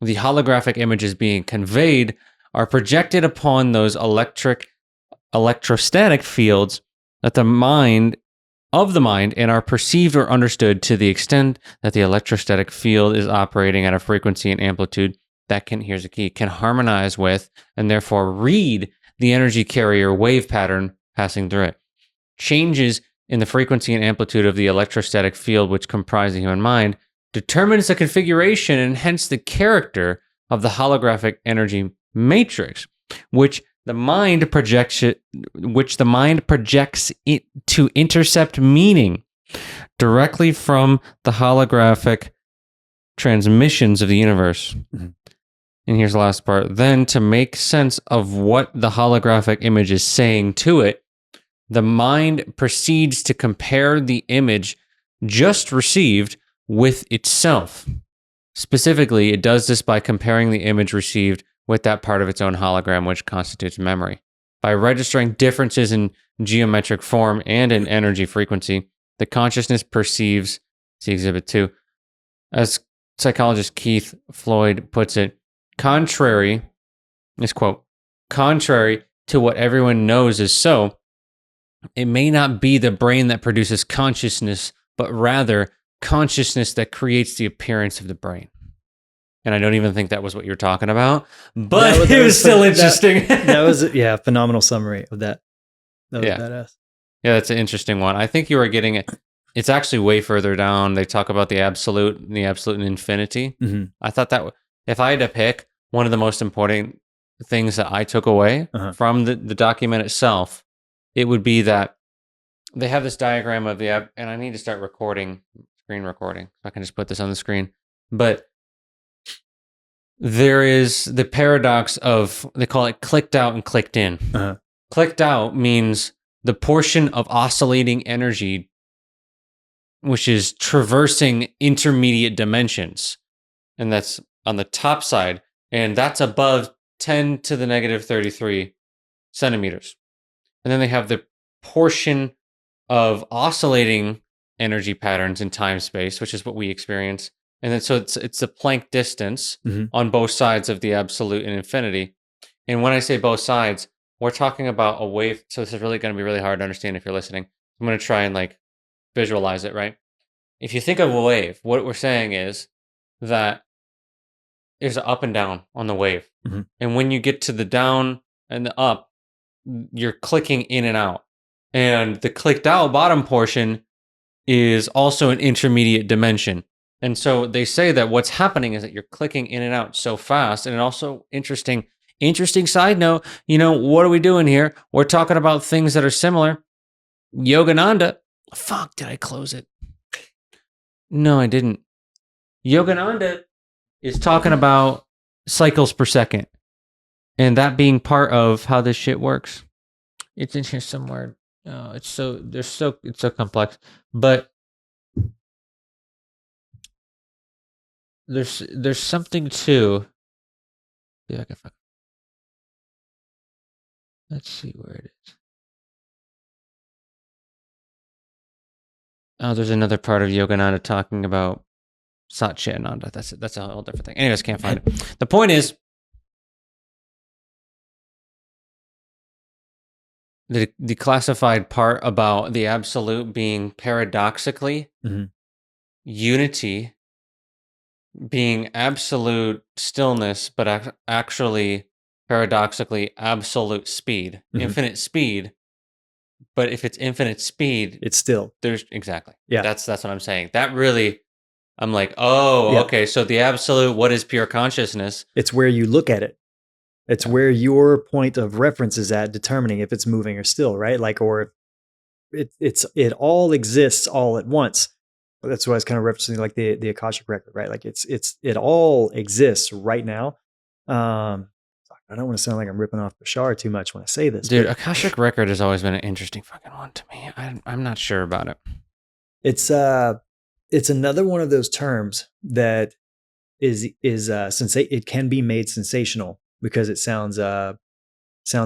The holographic images being conveyed are projected upon those electrostatic fields of the mind and are perceived or understood to the extent that the electrostatic field is operating at a frequency and amplitude that here's the key, can harmonize with and therefore read the energy carrier wave pattern passing through it. Changes in the frequency and amplitude of the electrostatic field which comprise the human mind determines the configuration and hence the character of the holographic energy matrix, which the mind projects it to intercept meaning directly from the holographic transmissions of the universe. Mm-hmm. And here's the last part. Then, to make sense of what the holographic image is saying to it, the mind proceeds to compare the image just received with itself. Specifically, it does this by comparing the image received with that part of its own hologram which constitutes memory. By registering differences in geometric form and in energy frequency. The consciousness perceives, see Exhibit 2, as psychologist Keith Floyd puts it, contrary to what everyone knows is so, it may not be the brain that produces consciousness, but rather consciousness that creates the appearance of the brain. And I don't even think that was what you were talking about, but it was still interesting. That was, a phenomenal summary of that. That was badass. Yeah, that's an interesting one. I think you were getting it. It's actually way further down. They talk about the absolute and infinity. Mm-hmm. I thought that if I had to pick one of the most important things that I took away from the document itself, it would be that they have this diagram of and I need to start screen recording. I can just put this on the screen. But there is the paradox of, they call it clicked out and clicked in. Clicked out means the portion of oscillating energy which is traversing intermediate dimensions. And that's on the top side. And that's above 10 to the negative 33 centimeters. And then they have the portion of oscillating energy patterns in time space, which is what we experience. And then so it's the Planck distance on both sides of the absolute and infinity. And when I say both sides, we're talking about a wave. So this is really going to be really hard to understand if you're listening. I'm going to try and visualize it, right? If you think of a wave, what we're saying is that there's an up and down on the wave. And when you get to the down and the up, you're clicking in and out. And the clicked out bottom portion is also an intermediate dimension. And so they say that what's happening is that you're clicking in and out so fast. And also interesting side note, what are we doing here? We're talking about things that are similar. Yogananda, fuck, did I close it? No, I didn't. Yogananda is talking about cycles per second. And that being part of how this shit works. It's in here somewhere. It's so complex. But there's something to. Yeah, let's see where it is. Oh, there's another part of Yogananda talking about Satchitananda. That's a whole different thing. Anyways, can't find it. The point is, the classified part about the absolute being paradoxically unity, being absolute stillness, but actually paradoxically absolute speed, infinite speed. But if it's infinite speed, it's still there's exactly. Yeah, that's what I'm saying. That really, I'm like, okay. So the absolute, what is pure consciousness? It's where you look at it. It's where your point of reference is at determining if it's moving or still, right? Or if it all exists all at once. That's what I was kind of referencing, the Akashic record, right? It all exists right now. I don't want to sound like I'm ripping off Bashar too much when I say this. Dude, Akashic record has always been an interesting fucking one to me. I'm not sure about it. It's another one of those terms that is it can be made sensational because it sounds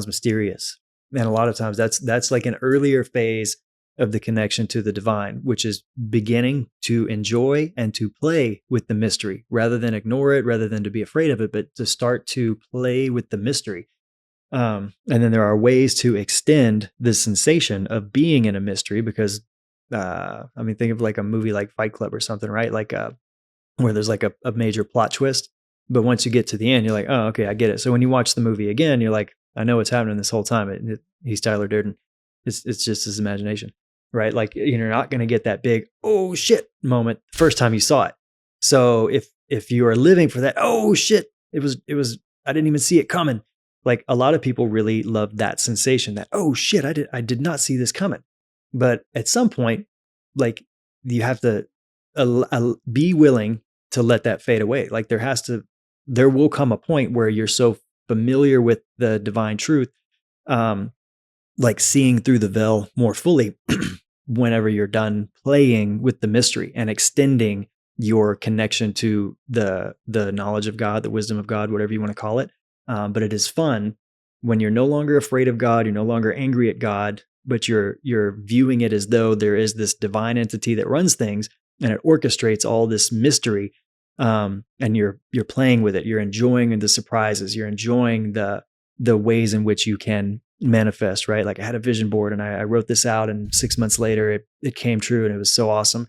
mysterious. And a lot of times that's like an earlier phase of the connection to the divine, which is beginning to enjoy and to play with the mystery rather than ignore it, rather than to be afraid of it, but to start to play with the mystery. And then there are ways to extend the sensation of being in a mystery because, think of like a movie like Fight Club or something, right? Where there's like a major plot twist, but once you get to the end, you're like, oh, okay, I get it. So when you watch the movie again, you're like, I know what's happening this whole time. He's Tyler Durden. It's just his imagination. Right? You're not going to get that big, oh shit moment the first time you saw it. So if you are living for that, oh shit, it was, I didn't even see it coming. Like a lot of people really love that sensation that, oh shit, I did not see this coming. But at some point, you have to be willing to let that fade away. There will come a point where you're so familiar with the divine truth, seeing through the veil more fully whenever you're done playing with the mystery and extending your connection to the knowledge of God, the wisdom of God, whatever you want to call it. But it is fun when you're no longer afraid of God, you're no longer angry at God, but you're viewing it as though there is this divine entity that runs things and it orchestrates all this mystery. And you're playing with it. You're enjoying the surprises. You're enjoying the ways in which you can manifest, right? Like I had a vision board and I wrote this out, and 6 months later it came true, and it was so awesome.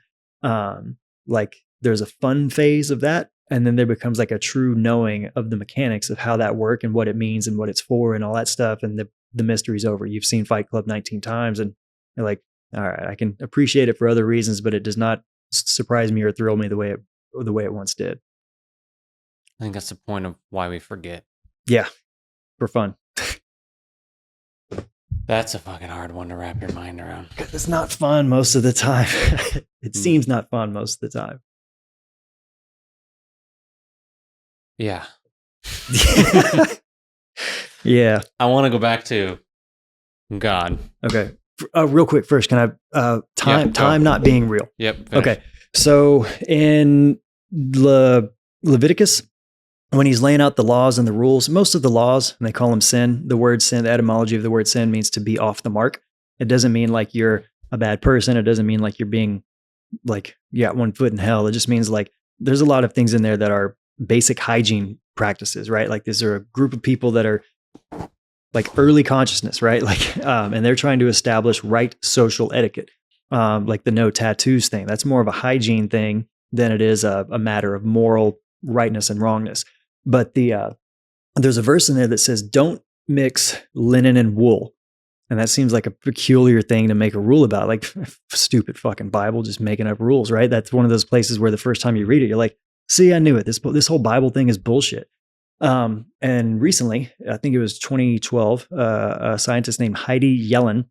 Like there's a fun phase of that, and then there becomes like a true knowing of the mechanics of how that work and what it means and what it's for and all that stuff. And the mystery's over. You've seen Fight Club 19 times, and you're like, all right, I can appreciate it for other reasons, but it does not surprise me or thrill me the way it once did. I think that's the point of why we forget. Yeah, for fun. That's a fucking hard one to wrap your mind around. It's not fun most of the time. It seems not fun most of the time. Yeah. Yeah. I want to go back to God. Okay. Real quick first, can I time not being real? Yep. Finish. Okay. So in Leviticus, when he's laying out the laws and the rules, most of the laws, and they call them sin, the word sin, the etymology of the word sin means to be off the mark. It doesn't mean like you're a bad person. It doesn't mean like you're being like, you got one foot in hell. It just means like there's a lot of things in there that are basic hygiene practices, right? Like these are a group of people that are like early consciousness, right? Like, and they're trying to establish right social etiquette. Like the no tattoos thing. That's more of a hygiene thing than it is a matter of moral rightness and wrongness. But there's a verse in there that says, don't mix linen and wool. And that seems like a peculiar thing to make a rule about, like stupid fucking Bible, just making up rules, right? That's one of those places where the first time you read it, you're like, see, I knew it. This whole Bible thing is bullshit. And recently, I think it was 2012, a scientist named Heidi Yellen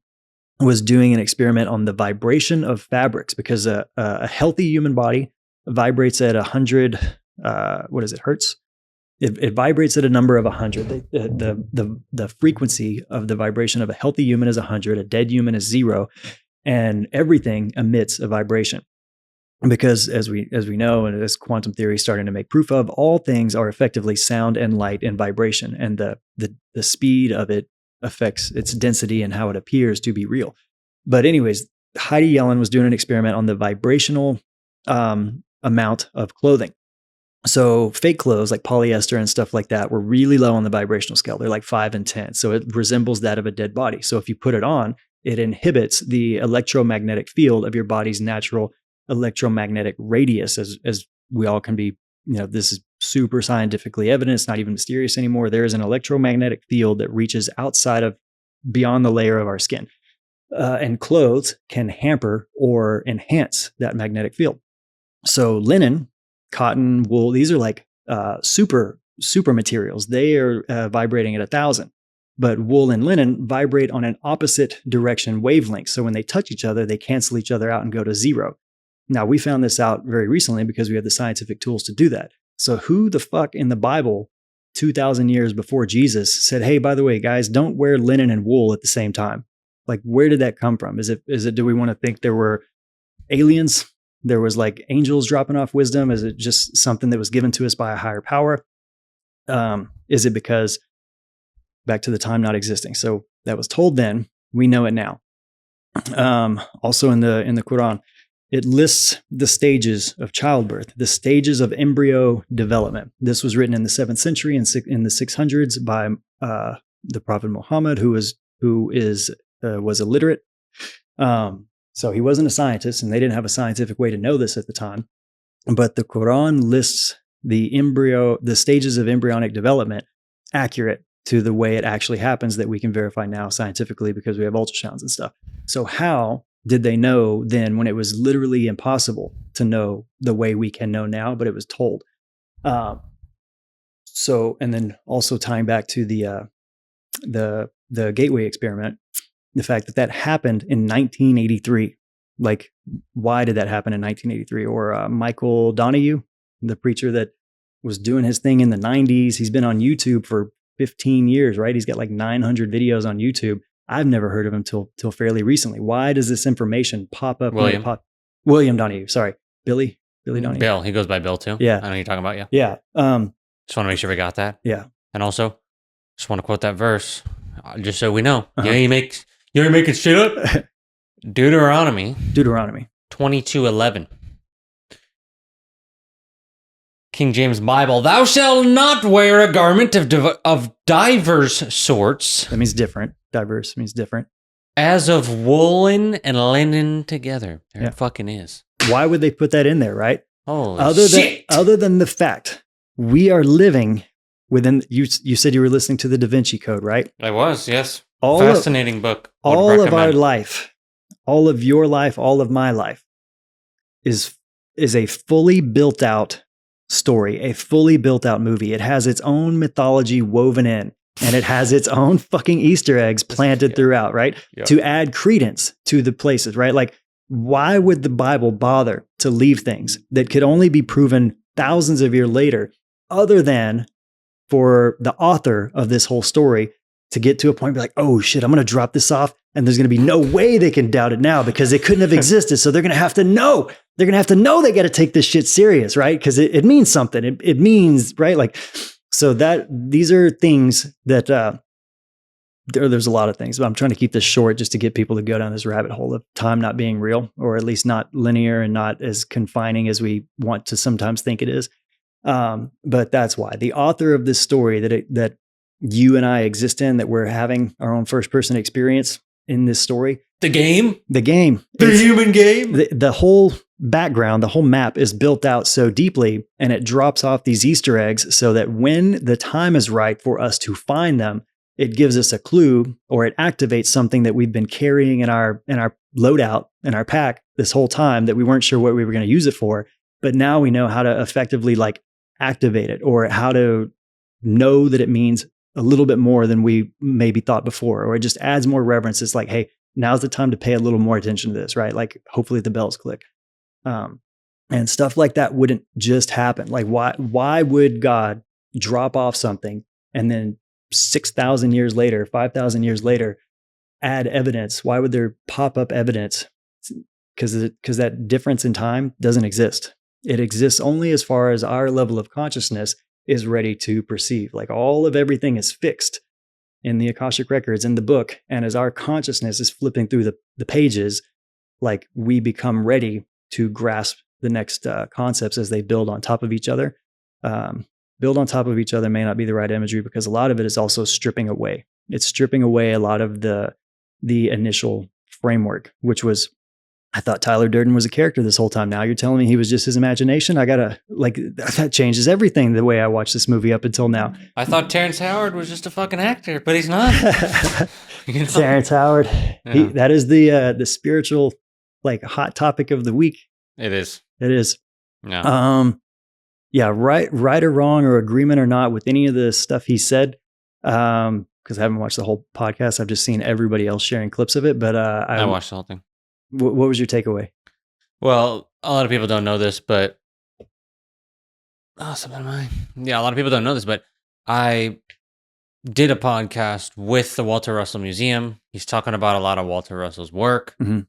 was doing an experiment on the vibration of fabrics, because a healthy human body vibrates at 100, hertz? It vibrates at a number of 100. The frequency of the vibration of a healthy human is 100, a dead human is 0, and everything emits a vibration. Because as we know, and as quantum theory is starting to make proof of, all things are effectively sound and light and vibration, and the speed of it affects its density and how it appears to be real. But anyways, Heidi Yellen was doing an experiment on the vibrational amount of clothing. So fake clothes like polyester and stuff like that were really low on the vibrational scale. They're like 5 and 10. So it resembles that of a dead body. So if you put it on, it inhibits the electromagnetic field of your body's natural electromagnetic radius, as we all can be, this is super scientifically evident. It's not even mysterious anymore. There is an electromagnetic field that reaches outside of, beyond the layer of our skin. And clothes can hamper or enhance that magnetic field. So linen, cotton, wool, these are like super materials. They are vibrating at 1,000. But wool and linen vibrate on an opposite direction wavelength. So when they touch each other, they cancel each other out and go to 0. Now, we found this out very recently because we have the scientific tools to do that. So who the fuck in the Bible 2,000 years before Jesus said, hey, by the way, guys, don't wear linen and wool at the same time? Like, where did that come from? Is it, do we want to think there were aliens? There was like angels dropping off wisdom? Is it just something that was given to us by a higher power? Is it because back to the time not existing? So that was told then, we know it now. Also in the Quran, it lists the stages of childbirth, the stages of embryo development. This was written in the 7th century and in the 600s by the Prophet Muhammad, who was illiterate. So he wasn't a scientist, and they didn't have a scientific way to know this at the time. But the Quran lists the stages of embryonic development accurate to the way it actually happens, that we can verify now scientifically because we have ultrasounds and stuff. So how did they know then, when it was literally impossible to know the way we can know now, but it was told? So, and then also tying back to the Gateway experiment, the fact that happened in 1983. Like, why did that happen in 1983? Or Michael Donahue, the preacher that was doing his thing in the 90s. He's been on YouTube for 15 years, right? He's got like 900 videos on YouTube. I've never heard of him till fairly recently. Why does this information pop up? William Donahue. Sorry. Billy Donahue. Bill. He goes by Bill too. Yeah. I know who you're talking about. Yeah. Yeah. Just want to make sure we got that. Yeah. And also, just want to quote that verse, just so we know. Uh-huh. You You ain't making shit up? Deuteronomy 22:11. King James Bible. Thou shalt not wear a garment of diverse sorts. That means different. Diverse means different. As of woolen and linen together. There Yeah. it fucking is. Why would they put that in there, right? Holy shit. Other than the fact we are living within, you said you were listening to the Da Vinci Code, right? I was, yes. All Fascinating book. Would All of our recommend. life, all of your life, all of my life is a fully built out story, a fully built out movie. It has its own mythology woven in, and it has its own fucking Easter eggs planted throughout, right? Yep. To add credence to the places, right? Like, why would the Bible bother to leave things that could only be proven thousands of years later, other than for the author of this whole story to get to a point where, like, oh shit, I'm going to drop this off, and there's going to be no way they can doubt it now because it couldn't have existed. So they're going to have to know. They're going to have to know they got to take this shit serious, right? Because it means something. It means, right? Like, so that these are things that there's a lot of things, but I'm trying to keep this short just to get people to go down this rabbit hole of time not being real, or at least not linear and not as confining as we want to sometimes think it is. But that's why the author of this story that you and I exist in, that we're having our own first person experience in this story. The game? The game. The human game? The whole background, the whole map is built out so deeply, and it drops off these Easter eggs so that when the time is right for us to find them, it gives us a clue, or it activates something that we've been carrying in our loadout, in our pack this whole time, that we weren't sure what we were going to use it for. But now we know how to effectively like activate it, or how to know that it means a little bit more than we maybe thought before, or it just adds more reverence. It's like, hey, now's the time to pay a little more attention to this, right? Like, hopefully the bells click. And stuff like that wouldn't just happen. Like, why would God drop off something and then 6,000 years later, 5,000 years later, add evidence? Why would there pop up evidence? Because that difference in time doesn't exist. It exists only as far as our level of consciousness is ready to perceive. Like, all of everything is fixed in the Akashic records, in the book. And as our consciousness is flipping through the pages, like, we become ready to grasp the next concepts as they build on top of each other. Build on top of each other may not be the right imagery, because a lot of it is also stripping away. It's stripping away a lot of the initial framework, which was, I thought Tyler Durden was a character this whole time. Now you're telling me he was just his imagination? I gotta, like, that changes everything the way I watched this movie up until now. I thought Terrence Howard was just a fucking actor, but he's not. You know? Terrence Howard. Yeah. That is the spiritual, like, hot topic of the week. It is. It is. Yeah. Yeah, right or wrong, or agreement or not with any of the stuff he said. Because I haven't watched the whole podcast. I've just seen everybody else sharing clips of it. But I watched the whole thing. What was your takeaway? Well, a lot of people don't know this, but a lot of people don't know this, but I did a podcast with the Walter Russell Museum. He's talking about a lot of Walter Russell's work. Mm-hmm.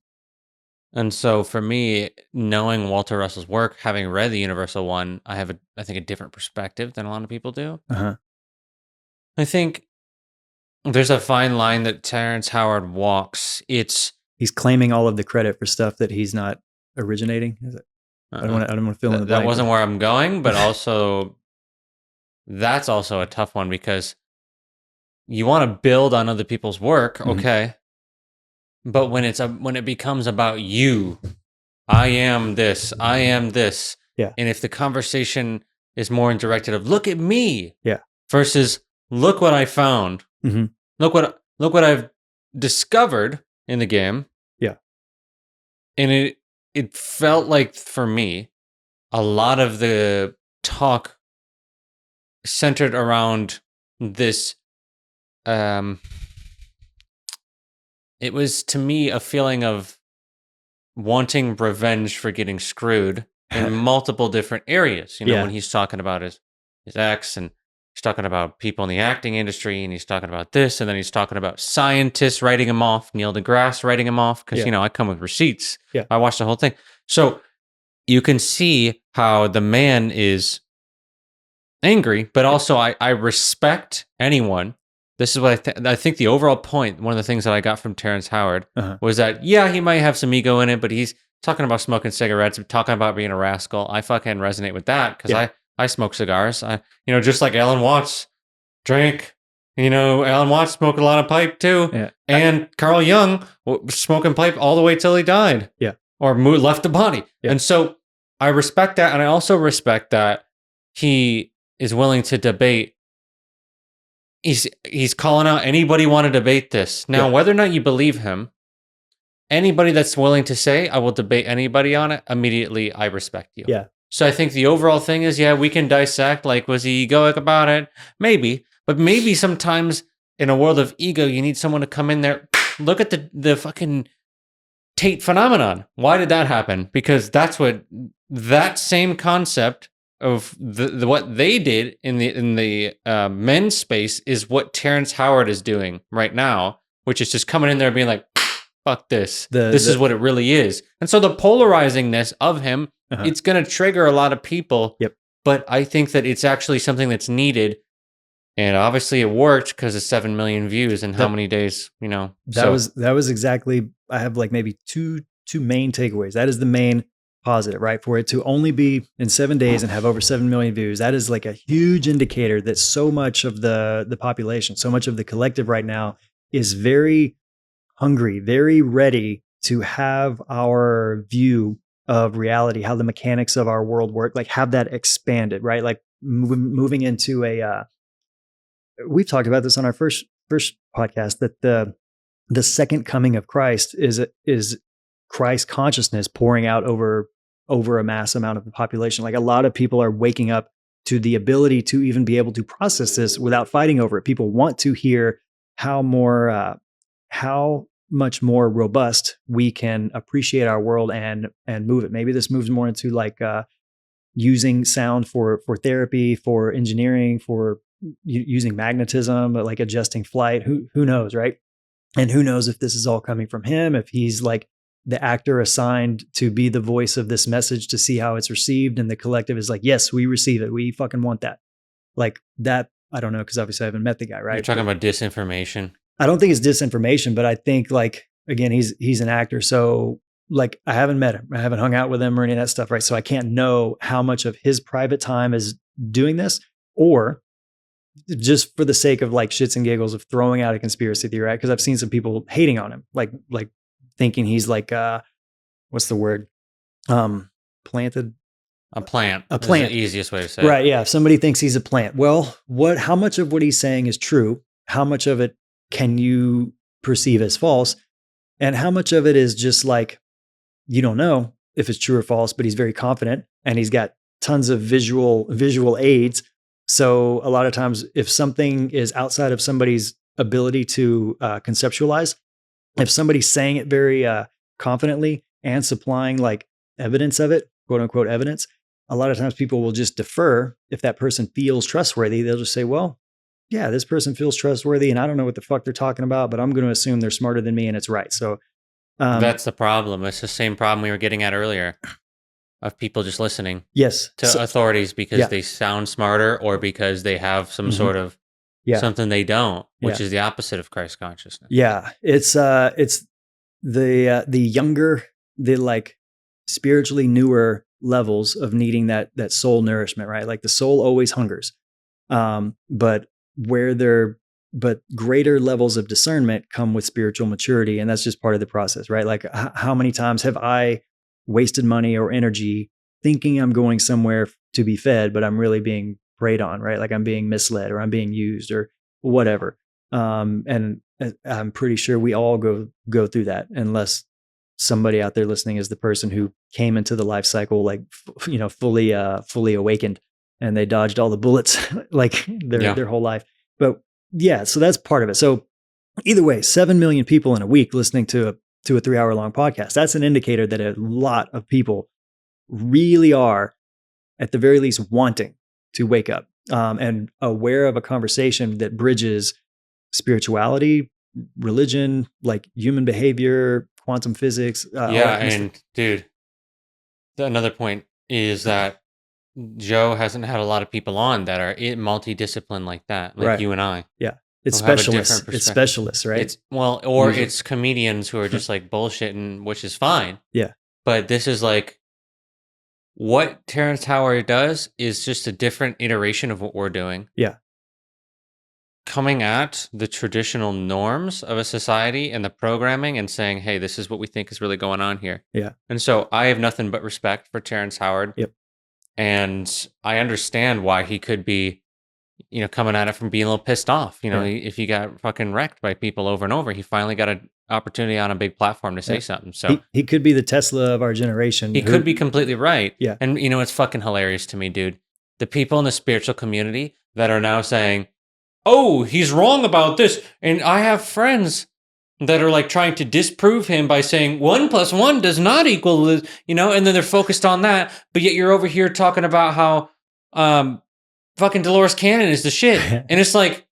And so for me, knowing Walter Russell's work, having read the Universal one, I have I think a different perspective than a lot of people do. Uh-huh. I think there's a fine line that Terrence Howard walks. He's claiming all of the credit for stuff that he's not originating. Is it? I don't want to fill in the blank. That wasn't where I'm going, but also that's also a tough one, because you want to build on other people's work, okay? But when it becomes about you, I am this, yeah. And if the conversation is more in directed of look at me, yeah, versus look what I found, look what I've discovered in the game, yeah, and it felt like, for me, a lot of the talk centered around this. It was, to me, a feeling of wanting revenge for getting screwed in multiple different areas. You know, when he's talking about his ex, and he's talking about people in the acting industry, and he's talking about this, and then he's talking about scientists writing him off, Neil deGrasse writing him off, because, I come with receipts. Yeah. I watched the whole thing. So you can see how the man is angry, but also I respect anyone this is what I think the overall point, one of the things that I got from Terrence Howard Uh-huh. was that, yeah, he might have some ego in it, but he's talking about smoking cigarettes, talking about being a rascal. I fucking resonate with that because I smoke cigars. Just like Alan Watts drank, Alan Watts smoked a lot of pipe too. Yeah. And Carl Jung was smoking pipe all the way till he died. Yeah. Or left the body. Yeah. And so I respect that. And I also respect that he is willing to debate. He's calling out anybody want to debate this. Now, whether or not you believe him, anybody that's willing to say, I will debate anybody on it, immediately I respect you. Yeah. So I think the overall thing is, we can dissect, like, was he egoic about it? Maybe. But maybe sometimes in a world of ego, you need someone to come in there, look at the fucking Tate phenomenon. Why did that happen? Because that's what that same concept of what they did in the men's space is what Terrence Howard is doing right now, which is just coming in there and being like, fuck this. This is what it really is. And so the polarizingness of him, it's going to trigger a lot of people. Yep. But I think that it's actually something that's needed. And obviously it worked because of 7 million views in how many days, That was exactly, I have like maybe two main takeaways. That is the main positive, right? For it to only be in 7 days and have over 7 million views, that is like a huge indicator that so much of the population, so much of the collective right now is very hungry, very ready to have our view of reality, how the mechanics of our world work, like have that expanded, right? Like moving into we've talked about this on our first podcast, that the second coming of Christ is Christ consciousness pouring out over a mass amount of the population. Like a lot of people are waking up to the ability to even be able to process this without fighting over it. People want to hear how much more robust we can appreciate our world and move it. Maybe this moves more into like using sound for therapy, for engineering, for using magnetism, like adjusting flight. Who knows, right? And who knows if this is all coming from him, if he's like the actor assigned to be the voice of this message to see how it's received, and the collective is like, yes, we receive it. We fucking want that. Like that, I don't know, because obviously I haven't met the guy, right? You're talking about disinformation. I don't think it's disinformation, but I think like, again, he's an actor. So like I haven't met him. I haven't hung out with him or any of that stuff, right? So I can't know how much of his private time is doing this, or just for the sake of like shits and giggles of throwing out a conspiracy theory, right? Because I've seen some people hating on him, like thinking he's like, what's the word? Planted. A plant. A plant. Is the easiest way to say it. Right. Yeah. If somebody thinks he's a plant, well, how much of what he's saying is true? How much of it can you perceive as false? And how much of it is just like, you don't know if it's true or false, but he's very confident and he's got tons of visual aids. So a lot of times if something is outside of somebody's ability to conceptualize, if somebody's saying it very confidently and supplying like evidence of it, quote unquote evidence, a lot of times people will just defer. If that person feels trustworthy, they'll just say, well, yeah, this person feels trustworthy and I don't know what the fuck they're talking about, but I'm going to assume they're smarter than me and it's right. So that's the problem. It's the same problem we were getting at earlier of people just listening to authorities because they sound smarter or because they have some sort of something they don't, which is the opposite of Christ consciousness. Yeah. It's the younger, the like spiritually newer levels of needing that soul nourishment, right? Like the soul always hungers. But greater levels of discernment come with spiritual maturity. And that's just part of the process, right? Like how many times have I wasted money or energy thinking I'm going somewhere to be fed, but I'm really being preyed on, right? Like I'm being misled or I'm being used or whatever. And I'm pretty sure we all go through that, unless somebody out there listening is the person who came into the life cycle, like, fully awakened, and they dodged all the bullets like their whole life. But yeah, so that's part of it. So either way, 7 million people in a week listening to a 3-hour long podcast. That's an indicator that a lot of people really are, at the very least, wanting to wake up and aware of a conversation that bridges spirituality, religion, like human behavior, quantum physics. Dude, another point is that Joe hasn't had a lot of people on that are multidisciplined like that, like you and I. Yeah. It's who have a specialists. different It's perspective. specialists, right? It's or Usually. it's comedians who are just like bullshitting, which is fine. Yeah. But this is like what Terrence Howard does is just a different iteration of what we're doing. Yeah. Coming at the traditional norms of a society and the programming and saying, hey, this is what we think is really going on here. Yeah. And so I have nothing but respect for Terrence Howard. Yep. And I understand why he could be, coming at it from being a little pissed off. If he got fucking wrecked by people over and over, he finally got an opportunity on a big platform to say something. So he could be the Tesla of our generation. He could be completely right. Yeah. And it's fucking hilarious to me, dude. The people in the spiritual community that are now saying, oh, he's wrong about this. And I have friends that are like trying to disprove him by saying 1 + 1 does not equal this, and then they're focused on that. But yet you're over here talking about how fucking Dolores Cannon is the shit. And it's like,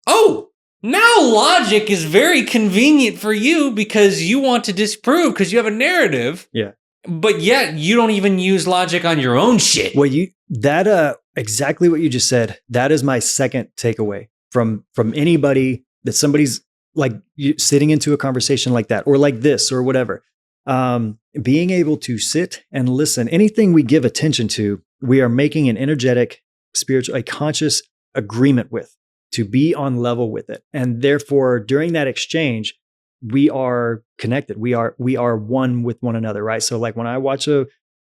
oh, now logic is very convenient for you because you want to disprove because you have a narrative. Yeah. But yet you don't even use logic on your own shit. Well, exactly what you just said. That is my second takeaway from anybody that somebody's like sitting into a conversation like that, or like this, or whatever. Being able to sit and listen, anything we give attention to, we are making an energetic, spiritual, a conscious agreement with, to be on level with it. And therefore, during that exchange, we are connected. We are one with one another, right? So like when I watch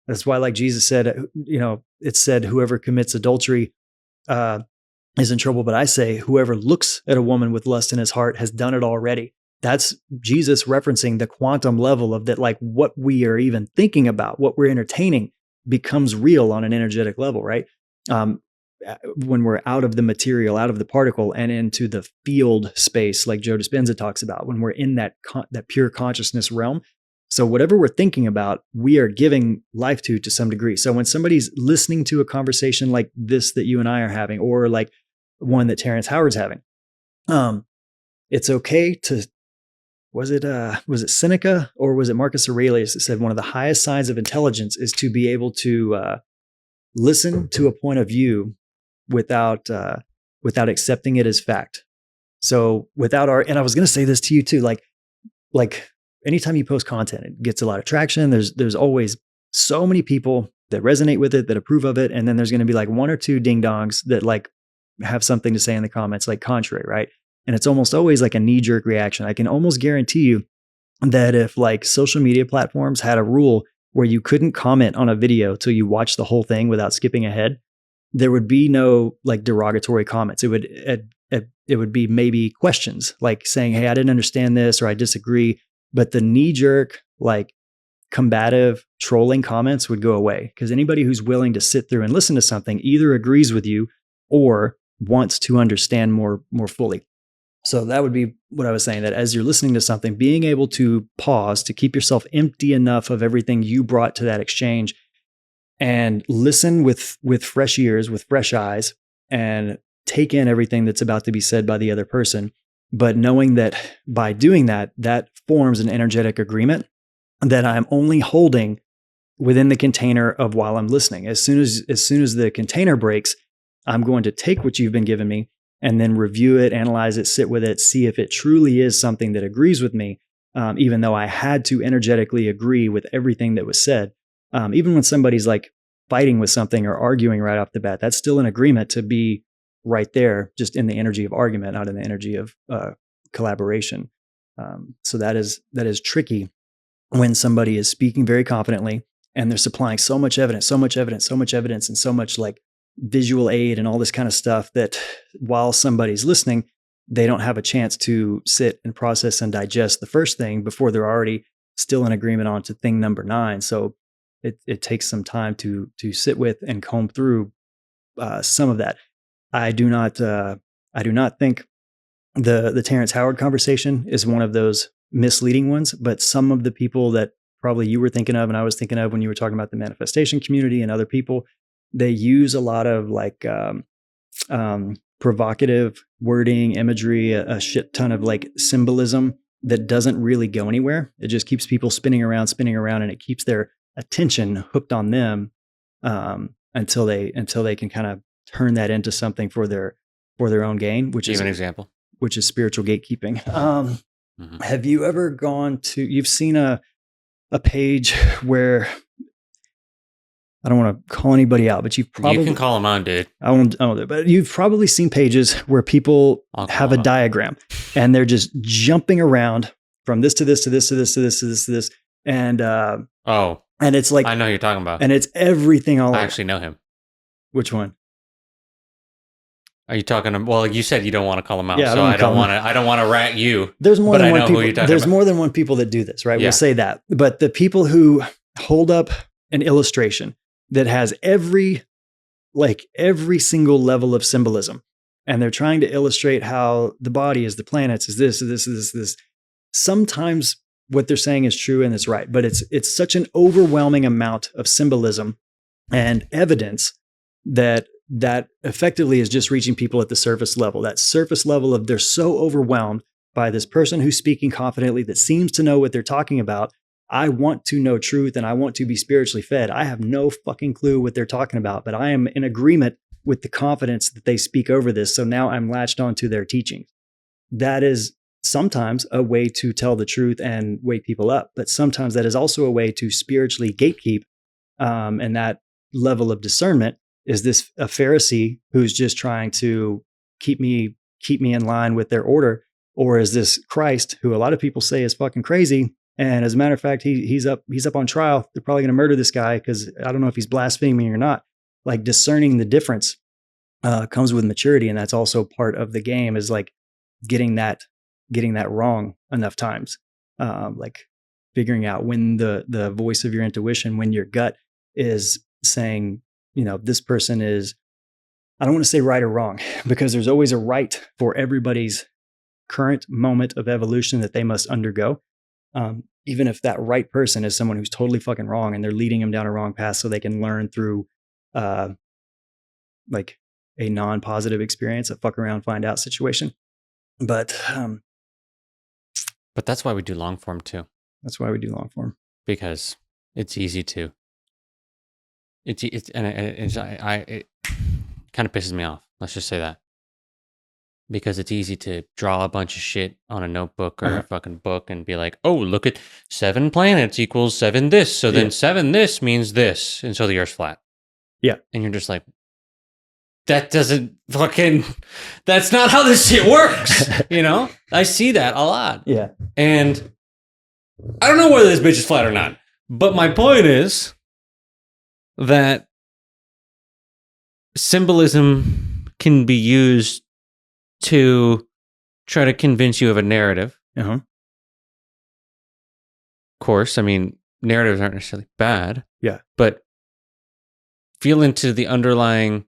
that's why like Jesus said, it said, whoever commits adultery is in trouble. But I say, whoever looks at a woman with lust in his heart has done it already. That's Jesus referencing the quantum level of that, like what we are even thinking about, what we're entertaining becomes real on an energetic level, right? When we're out of the material, out of the particle, and into the field space, like Joe Dispenza talks about, when we're in that pure consciousness realm. So whatever we're thinking about, we are giving life to some degree. So when somebody's listening to a conversation like this that you and I are having, or like one that Terrence Howard's having, it's okay to, was it Seneca or was it Marcus Aurelius that said one of the highest signs of intelligence is to be able to listen to a point of view without accepting it as fact. So and I was going to say this to you too, like anytime you post content, it gets a lot of traction. There's always so many people that resonate with it, that approve of it. And then there's going to be like 1 or 2 ding dongs that like have something to say in the comments, like contrary, right? And it's almost always like a knee-jerk reaction. I can almost guarantee you that if like social media platforms had a rule where you couldn't comment on a video till you watch the whole thing without skipping ahead, there would be no like derogatory comments. It would be maybe questions like saying, hey, I didn't understand this, or I disagree. But the knee-jerk, like combative trolling comments would go away, because anybody who's willing to sit through and listen to something either agrees with you or wants to understand more fully. So that would be what I was saying, that as you're listening to something, being able to pause, to keep yourself empty enough of everything you brought to that exchange, and listen with fresh ears, with fresh eyes, and take in everything that's about to be said by the other person. But knowing that by doing that, that forms an energetic agreement that I'm only holding within the container of while I'm listening. As soon as the container breaks, I'm going to take what you've been giving me and then review it, analyze it, sit with it, see if it truly is something that agrees with me, even though I had to energetically agree with everything that was said. Even when somebody's like fighting with something or arguing right off the bat, that's still an agreement to be right there, just in the energy of argument, not in the energy of collaboration. So that is tricky when somebody is speaking very confidently and they're supplying so much evidence, and so much like visual aid and all this kind of stuff, that while somebody's listening, they don't have a chance to sit and process and digest the first thing before they're already still in agreement on to thing number 9. So it takes some time to sit with and comb through some of that. I do not think the Terrence Howard conversation is one of those misleading ones, but some of the people that probably you were thinking of and I was thinking of when you were talking about the manifestation community and other people, they use a lot of like provocative wording, imagery, a shit ton of like symbolism that doesn't really go anywhere. It just keeps people spinning around, and it keeps their attention hooked on them until they can kind of turn that into something for their own gain. Which is an example. which is spiritual gatekeeping. Mhm. Have you ever you've seen a page where, I don't want to call anybody out, but you've probably, You can call him on, dude. I won't do it, but you've probably seen pages where people I'll call have a him out. diagram and they're just jumping around from this to this to this to this to this to this to this. And Oh, it's like, I know who you're talking about. and it's everything all I over. actually know him. Which one? Are you talking to, well, you said you don't want to call him out, Yeah, so I don't want to rat you. There's more But than I one know who people. you're talking There's about. more than one people that do this, right? Yeah. We'll say that. But the people who hold up an illustration that has every single level of symbolism, and they're trying to illustrate how the body is the planets, is this, is this, is this. Sometimes what they're saying is true and it's right, but it's such an overwhelming amount of symbolism and evidence that effectively is just reaching people at the surface level. That surface level of, they're so overwhelmed by this person who's speaking confidently that seems to know what they're talking about. I want to know truth and I want to be spiritually fed. I have no fucking clue what they're talking about, but I am in agreement with the confidence that they speak over this. So now I'm latched onto their teachings. That is sometimes a way to tell the truth and wake people up, but sometimes that is also a way to spiritually gatekeep. And that level of discernment is this a Pharisee who's just trying to keep me in line with their order, or is this Christ who a lot of people say is fucking crazy? And as a matter of fact, he's up on trial. They're probably going to murder this guy because I don't know if he's blaspheming or not. Like, discerning the difference comes with maturity, and that's also part of the game. Is like getting that wrong enough times, like figuring out when the voice of your intuition, when your gut is saying, this person is, I don't want to say right or wrong, because there's always a right for everybody's current moment of evolution that they must undergo. Even if that right person is someone who's totally fucking wrong and they're leading them down a wrong path so they can learn through like a non-positive experience, a fuck around, find out situation. But that's why we do long form too. That's why we do long form. Because it's easy to. It kind of pisses me off. Let's just say that. Because it's easy to draw a bunch of shit on a notebook or a fucking book and be like, oh, look at 7 planets equals 7 this. So then 7 this means this. And so the Earth's flat. Yeah. And you're just like, that doesn't fucking, that's not how this shit works. I see that a lot. Yeah. And I don't know whether this bitch is flat or not. But my point is that symbolism can be used to try to convince you of a narrative. Uh-huh. Of course, I mean, narratives aren't necessarily bad. Yeah. But feel into the underlying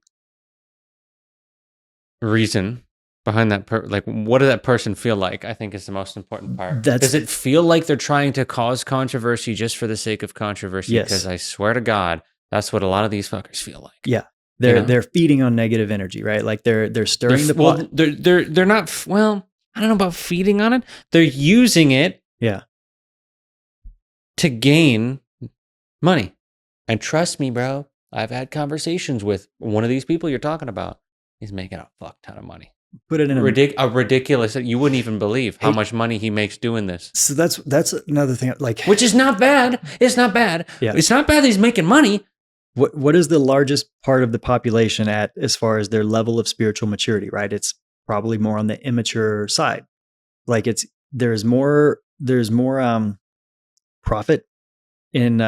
reason behind that. What does that person feel like? I think is the most important part. Does it feel like they're trying to cause controversy just for the sake of controversy? Yes. Because I swear to God, that's what a lot of these fuckers feel like. Yeah. They're feeding on negative energy, right? Like they're stirring the pot. Well, they're not. Well, I don't know about feeding on it. They're using it. Yeah. To gain money, and trust me, bro. I've had conversations with one of these people you're talking about. He's making a fuck ton of money. Put it in a ridiculous. You wouldn't even believe how much money he makes doing this. So that's another thing. Like, which is not bad. It's not bad. Yeah. It's not bad that he's making money. What is the largest part of the population at as far as their level of spiritual maturity, right? It's probably more on the immature side. Like there's more profit in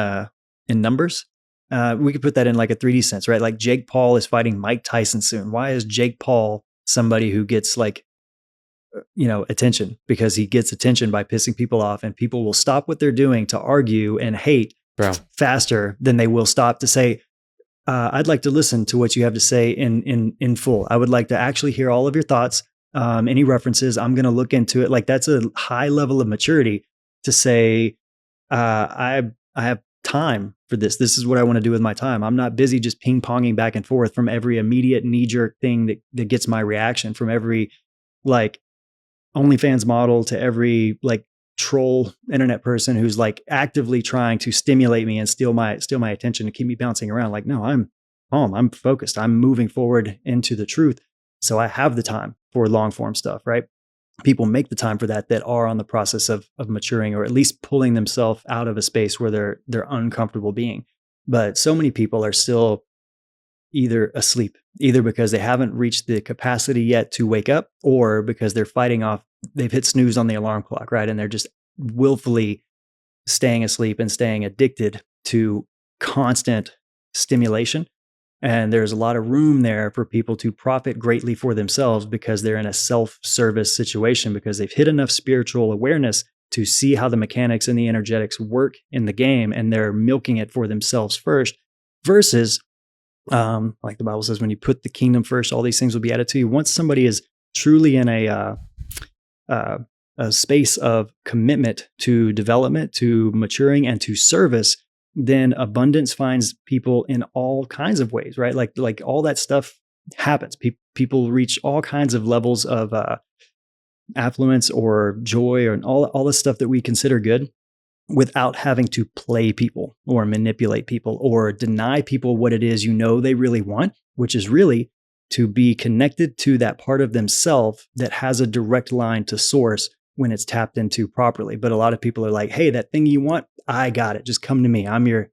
numbers. We could put that in like a 3D sense, right? Like Jake Paul is fighting Mike Tyson soon. Why is Jake Paul somebody who gets attention? Because he gets attention by pissing people off, and people will stop what they're doing to argue and hate faster than they will stop to say, I'd like to listen to what you have to say in full. I would like to actually hear all of your thoughts, any references. I'm going to look into it. Like, that's a high level of maturity to say, I have time for this. This is what I want to do with my time. I'm not busy just ping-ponging back and forth from every immediate knee-jerk thing that gets my reaction, from every like OnlyFans model to every like troll internet person who's like actively trying to stimulate me and steal my attention and keep me bouncing around. Like, no, I'm home. I'm focused. I'm moving forward into the truth. So I have the time for long form stuff, right? people make the time for that are on the process of maturing, or at least pulling themselves out of a space where they're uncomfortable being. But so many people are still either asleep, either because they haven't reached the capacity yet to wake up, or because they're fighting off, they've hit snooze on the alarm clock, right? And they're just willfully staying asleep and staying addicted to constant stimulation. And there's a lot of room there for people to profit greatly for themselves, because they're in a self-service situation, because they've hit enough spiritual awareness to see how the mechanics and the energetics work in the game, and they're milking it for themselves first, versus like the Bible says, when you put the kingdom first, all these things will be added to you. Once somebody is truly in a space of commitment to development, to maturing, and to service, then abundance finds people in all kinds of ways, right? Like all that stuff happens. People reach all kinds of levels of affluence or joy, or all the stuff that we consider good, without having to play people or manipulate people or deny people what it is they really want, which is really to be connected to that part of themselves that has a direct line to source when it's tapped into properly. But a lot of people are like, hey, that thing you want, I got it. Just come to me. I'm your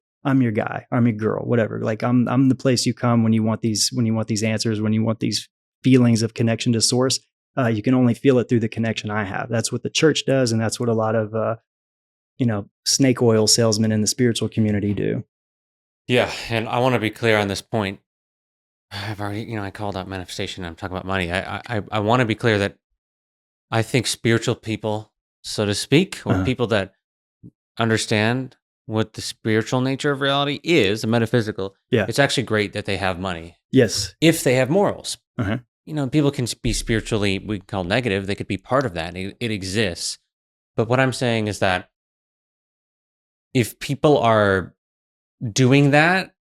guy. I'm your girl, whatever. Like I'm the place you come when you want these answers, when you want these feelings of connection to source. You can only feel it through the connection I have. That's what the church does. And that's what a lot of, snake oil salesmen in the spiritual community do. Yeah. And I want to be clear on this point. I've already, I called out manifestation. I'm talking about money. I want to be clear that I think spiritual people, so to speak, or people that understand what the spiritual nature of reality is, the metaphysical, it's actually great that they have money. Yes. If they have morals. People can be spiritually, we call negative. They could be part of that. It exists. But what I'm saying is that if people are doing that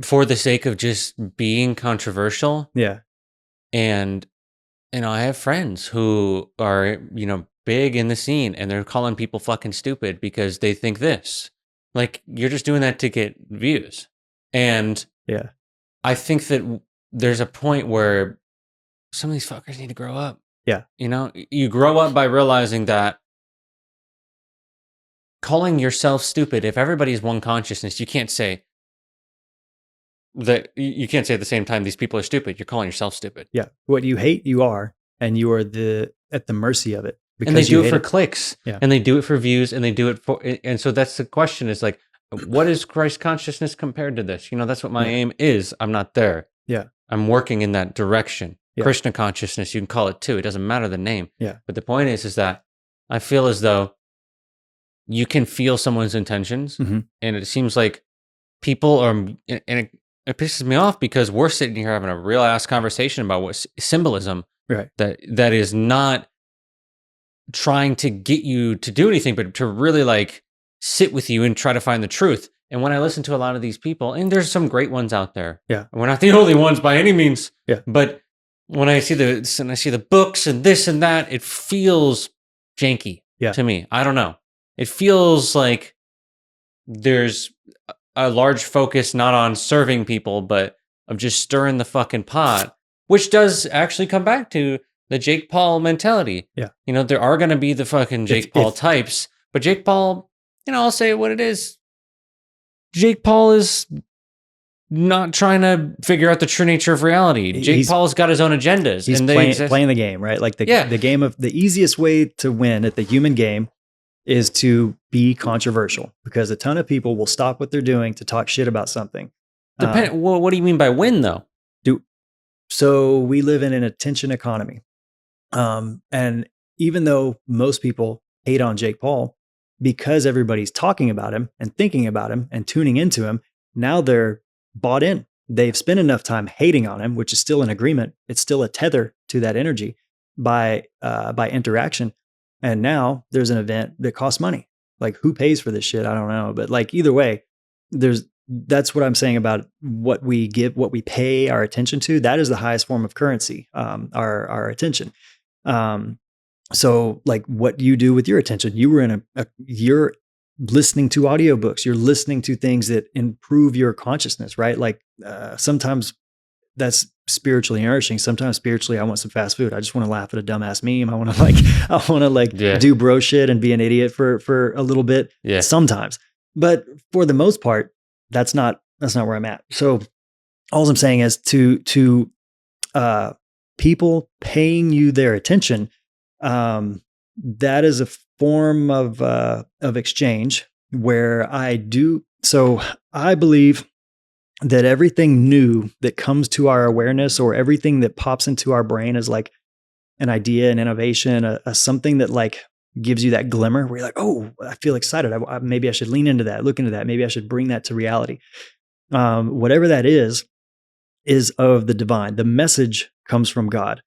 for the sake of just being controversial, and I have friends who are big in the scene, and they're calling people fucking stupid because they think this. Like, you're just doing that to get views. And I think that there's a point where some of these fuckers need to grow up. You grow up by realizing that calling yourself stupid, if everybody is one consciousness, you can't say that. You can't say at the same time these people are stupid. You're calling yourself stupid. What you hate, you are, and you are at the mercy of it. And they do it for clicks, and they do it for views, and they do it for. And so that's the question: is like, what is Christ consciousness compared to this? That's what my aim is. I'm not there. I'm working in that direction. Krishna consciousness, you can call it too. It doesn't matter the name. But the point is that I feel as though you can feel someone's intentions, and it seems like people are, and it pisses me off because we're sitting here having a real ass conversation about what symbolism, that is not trying to get you to do anything, but to really like sit with you and try to find the truth. And when I listen to a lot of these people, and there's some great ones out there, we're not the only ones by any means, but when I see the books and this and that, it feels janky to me. I don't know. It feels like there's a large focus not on serving people, but of just stirring the fucking pot, which does actually come back to the Jake Paul mentality. There are going to be the fucking Jake Paul types, but Jake Paul, I'll say what it is. Jake Paul is not trying to figure out the true nature of reality. Jake Paul's got his own agendas. He's playing the game, right? Like the game of the easiest way to win at the human game is to be controversial, because a ton of people will stop what they're doing to talk shit about something. Well, what do you mean by win, though? So we live in an attention economy. And even though most people hate on Jake Paul, because everybody's talking about him and thinking about him and tuning into him, now they're bought in. They've spent enough time hating on him, which is still an agreement. It's still a tether to that energy by interaction. And now there's an event that costs money. Like, who pays for this shit? I don't know. But like, either way, that's what I'm saying about what we pay our attention to. That is the highest form of currency, our attention. So like, what you do with your attention, you're listening to audiobooks, you're listening to things that improve your consciousness, right? Like, sometimes that's spiritually nourishing. Sometimes spiritually, I want some fast food. I just want to laugh at a dumbass meme. I want to Yeah. do bro shit and be an idiot for a little bit. Yeah. Sometimes, but for the most part, that's not where I'm at. So all I'm saying is to people paying you their attention, that is a form of exchange where I do. So I believe that everything new that comes to our awareness, or everything that pops into our brain, is like an idea, an innovation, a something that like gives you that glimmer where you're like, oh, I feel excited. Maybe I should lean into that, look into that. Maybe I should bring that to reality. Whatever that is of the divine. The message comes from God.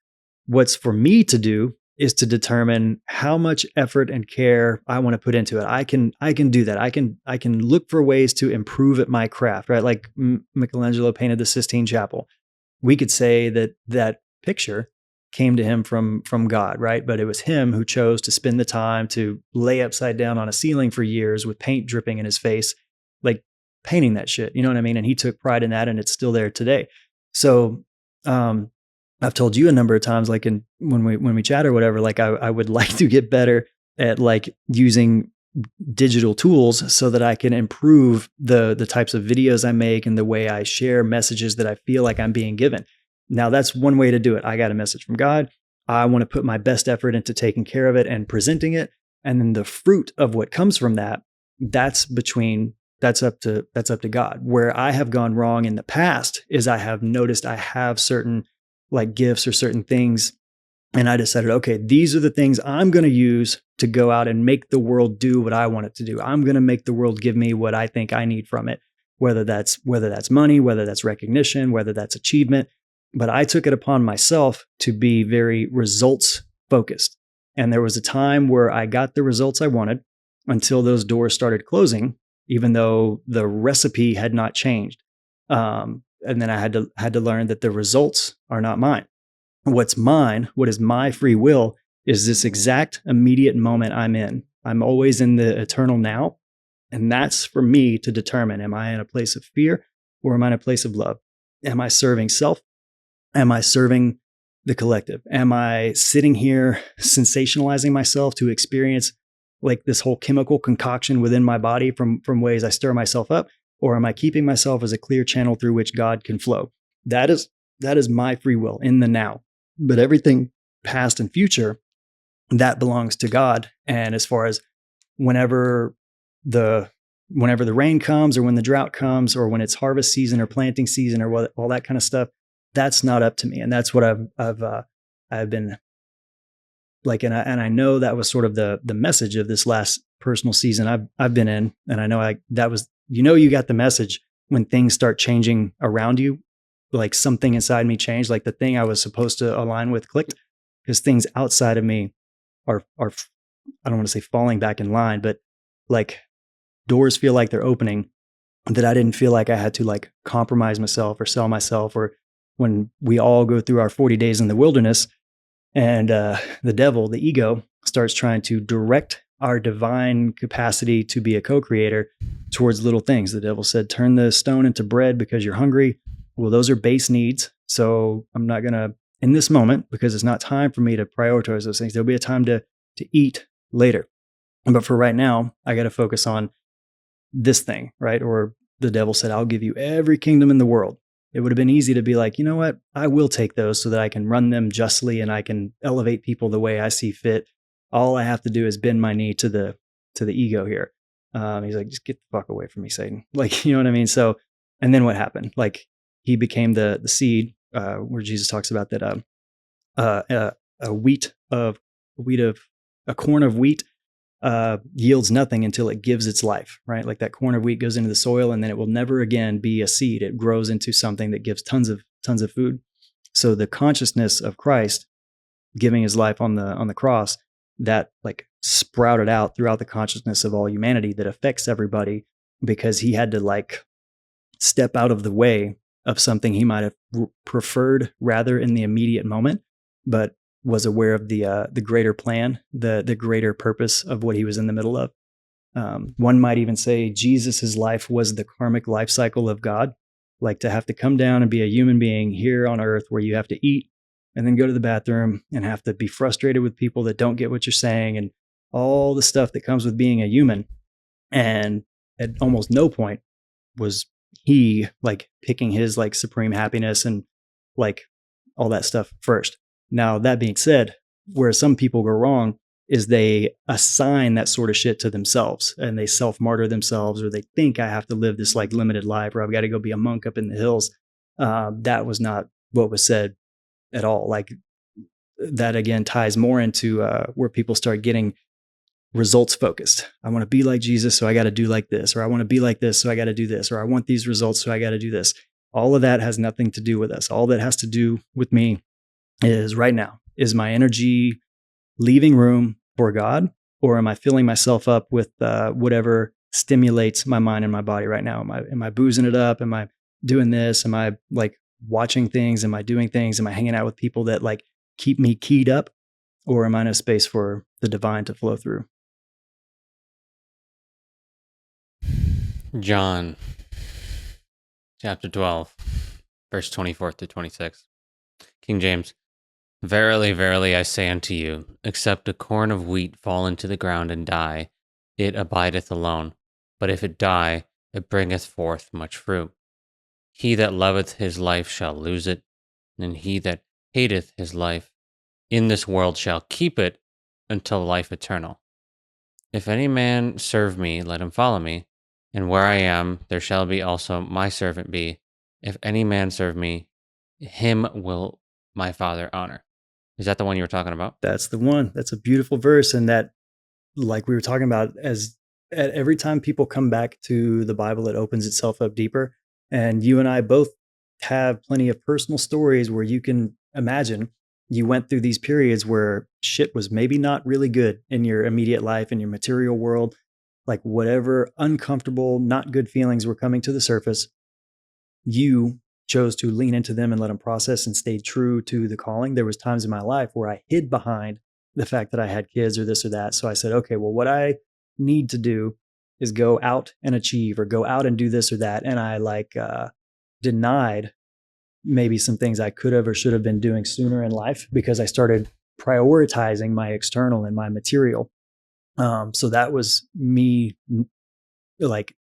What's for me to do is to determine how much effort and care I want to put into it. I can do that. I can look for ways to improve at my craft, right? Like Michelangelo painted the Sistine Chapel. We could say that picture came to him from God, right? But it was him who chose to spend the time to lay upside down on a ceiling for years with paint dripping in his face, like painting that shit. You know what I mean? And he took pride in that, and it's still there today. So, I've told you a number of times, like when we chat or whatever, like I would like to get better at like using digital tools so that I can improve the types of videos I make and the way I share messages that I feel like I'm being given. Now that's one way to do it. I got a message from God. I want to put my best effort into taking care of it and presenting it. And then the fruit of what comes from that, that's up to God. Where I have gone wrong in the past is I have noticed I have certain like gifts or certain things, and I decided, okay, these are the things I'm going to use to go out and make the world do what I want it to do. I'm going to make the world give me what I think I need from it, whether that's money, whether that's recognition, whether that's achievement. But I took it upon myself to be very results focused. And there was a time where I got the results I wanted until those doors started closing, even though the recipe had not changed. And then I had to learn that the results are not mine. What's mine, what is my free will, is this exact immediate moment I'm in. I'm always in the eternal now. And that's for me to determine, am I in a place of fear or am I in a place of love? Am I serving self? Am I serving the collective? Am I sitting here sensationalizing myself to experience like this whole chemical concoction within my body from ways I stir myself up? Or am I keeping myself as a clear channel through which God can flow? That is my free will in the now. But everything past and future, that belongs to God. And as far as whenever the rain comes, or when the drought comes, or when it's harvest season or planting season, or all that kind of stuff, that's not up to me. And that's what I've been like, and I know that was sort of the message of this last personal season I've been in. And I know that was, you got the message when things start changing around you, like something inside me changed, like the thing I was supposed to align with clicked, because things outside of me are I don't want to say falling back in line, but like doors feel like they're opening that I didn't feel like I had to like compromise myself or sell myself. Or when we all go through our 40 days in the wilderness and the devil, the ego, starts trying to direct our divine capacity to be a co-creator towards little things. The devil said, turn the stone into bread because you're hungry. Well, those are base needs. So I'm not going to, in this moment, because it's not time for me to prioritize those things. There'll be a time to eat later. But for right now, I got to focus on this thing, right? Or the devil said, I'll give you every kingdom in the world. It would have been easy to be like, you know what? I will take those so that I can run them justly and I can elevate people the way I see fit. All I have to do is bend my knee to the ego here. He's like, just get the fuck away from me, Satan. Like, you know what I mean? So, and then what happened? Like, he became the seed, where Jesus talks about that a corn of wheat yields nothing until it gives its life, right? Like that corn of wheat goes into the soil and then it will never again be a seed. It grows into something that gives tons of food. So the consciousness of Christ giving his life on the cross, that like sprouted out throughout the consciousness of all humanity that affects everybody, because he had to like step out of the way of something he might have preferred rather in the immediate moment, but was aware of the greater plan, the greater purpose of what he was in the middle of. One might even say Jesus's life was the karmic life cycle of God. Like to have to come down and be a human being here on earth where you have to eat and then go to the bathroom and have to be frustrated with people that don't get what you're saying and all the stuff that comes with being a human. And at almost no point was he like picking his like supreme happiness and like all that stuff first. Now, that being said, where some people go wrong is they assign that sort of shit to themselves and they self-martyr themselves, or they think I have to live this like limited life, or I've got to go be a monk up in the hills. That was not what was said at all. Like that again ties more into where people start getting results focused. I want to be like Jesus, so I got to do like this, or I want to be like this, so I got to do this, or I want these results, so I got to do this. All of that has nothing to do with us. All that has to do with me is right now, is my energy leaving room for God, or am I filling myself up with whatever stimulates my mind and my body right now? Am I boozing it up? Am I doing this? Am I like watching things? Am I doing things? Am I hanging out with people that like keep me keyed up? Or am I in a space for the divine to flow through? John chapter 12, verse 24 to 26. King James. Verily, verily, I say unto you, except a corn of wheat fall into the ground and die, it abideth alone. But if it die, it bringeth forth much fruit. He that loveth his life shall lose it, and he that hateth his life in this world shall keep it until life eternal. If any man serve me, let him follow me, and where I am, there shall be also my servant be. If any man serve me, him will my Father honor. Is that the one you were talking about? That's the one. That's a beautiful verse. And that, like we were talking about, as at every time people come back to the Bible, it opens itself up deeper. And you and I both have plenty of personal stories where you can imagine you went through these periods where shit was maybe not really good in your immediate life, in your material world, like whatever uncomfortable, not good feelings were coming to the surface. You chose to lean into them and let them process and stay true to the calling. There was times in my life where I hid behind the fact that I had kids or this or that. So I said, okay, well, what I need to do is go out and achieve, or go out and do this or that. And I like denied maybe some things I could have or should have been doing sooner in life because I started prioritizing my external and my material. So that was me like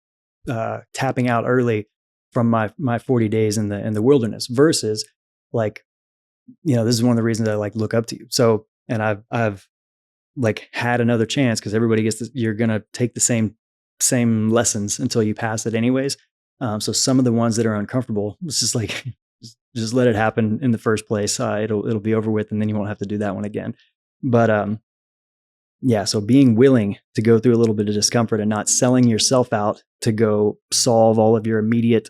tapping out early from my 40 days in the wilderness, versus like, you know, this is one of the reasons I like look up to you. So, and I've like had another chance, because everybody gets this, you're gonna take the same lessons until you pass it anyways. So some of the ones that are uncomfortable, it's just like just let it happen in the first place. It'll be over with, and then you won't have to do that one again. But yeah, so being willing to go through a little bit of discomfort and not selling yourself out to go solve all of your immediate,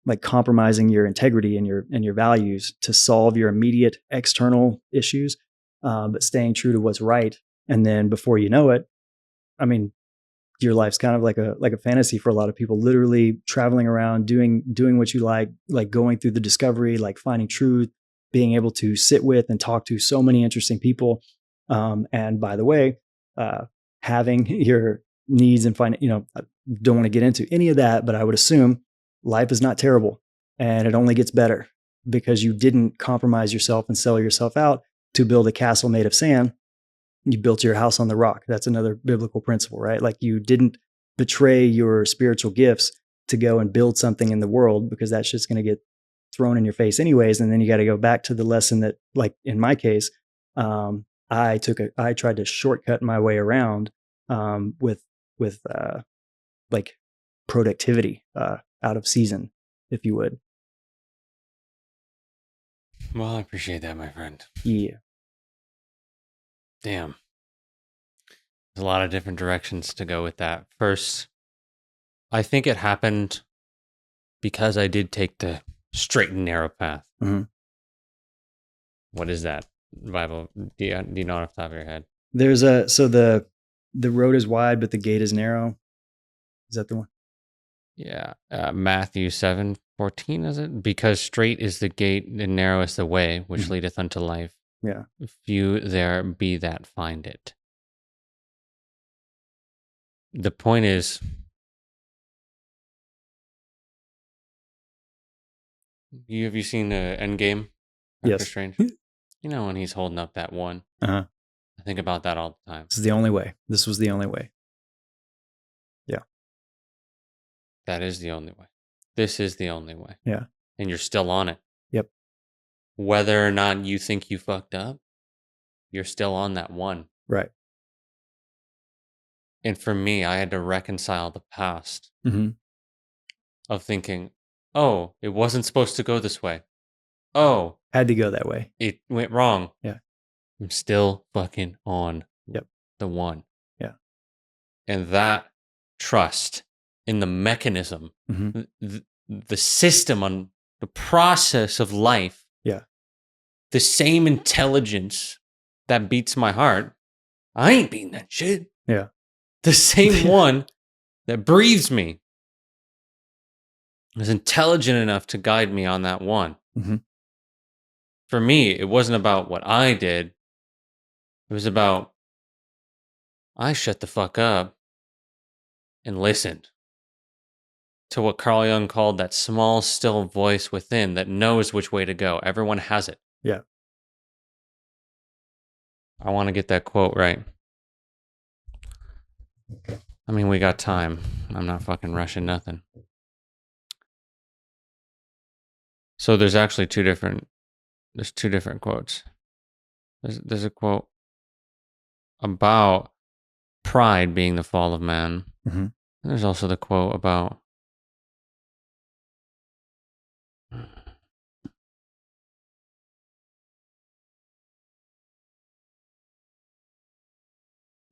like compromising your integrity and your values to solve your immediate external issues, but staying true to what's right. And then before you know it, I mean, your life's kind of like a fantasy for a lot of people, literally traveling around, doing what you like going through the discovery, like finding truth, being able to sit with and talk to so many interesting people. And by the way, having your needs and I don't want to get into any of that, but I would assume life is not terrible and it only gets better because you didn't compromise yourself and sell yourself out to build a castle made of sand. You built your house on the rock. That's another biblical principle, right? Like you didn't betray your spiritual gifts to go and build something in the world, because that shit's going to get thrown in your face anyways. And then you got to go back to the lesson that, like in my case, I tried to shortcut my way around with like productivity out of season, if you would. Well, I appreciate that, my friend. Yeah. Damn. There's a lot of different directions to go with that. First, I think it happened because I did take the straight and narrow path. Mm-hmm. What is that, Bible? Do you know off the top of your head? There's the road is wide, but the gate is narrow. Is that the one? Yeah. Matthew 7:14, is it? Because straight is the gate and narrow is the way which leadeth unto life. Yeah. Few there be that find it. The point is, Have you seen Endgame? Doctor Yes. Strange. You know when he's holding up that one. Uh-huh. I think about that all the time. This is the only way. This was the only way. Yeah. That is the only way. This is the only way. Yeah. And you're still on it. Yep. Whether or not you think you fucked up, you're still on that one. Right. And for me, I had to reconcile the past Mm-hmm. of thinking, oh, it wasn't supposed to go this way. Oh, Had to go that way. it went wrong. Yeah. I'm still fucking on Yep. the one. Yeah. And that trust in the mechanism, Mm-hmm. the system on the process of life, Yeah. the same intelligence that beats my heart, I ain't beating that shit. Yeah. The same one that breathes me is intelligent enough to guide me on that one. Mm-hmm. For me, it wasn't about what I did. It was about I shut the fuck up and listened to what Carl Jung called that small, still voice within that knows which way to go. Everyone has it. Yeah. I want to get that quote right. I mean, we got time. I'm not fucking rushing nothing. So there's actually two different quotes. There's a quote about pride being the fall of man. Mm-hmm. And there's also the quote about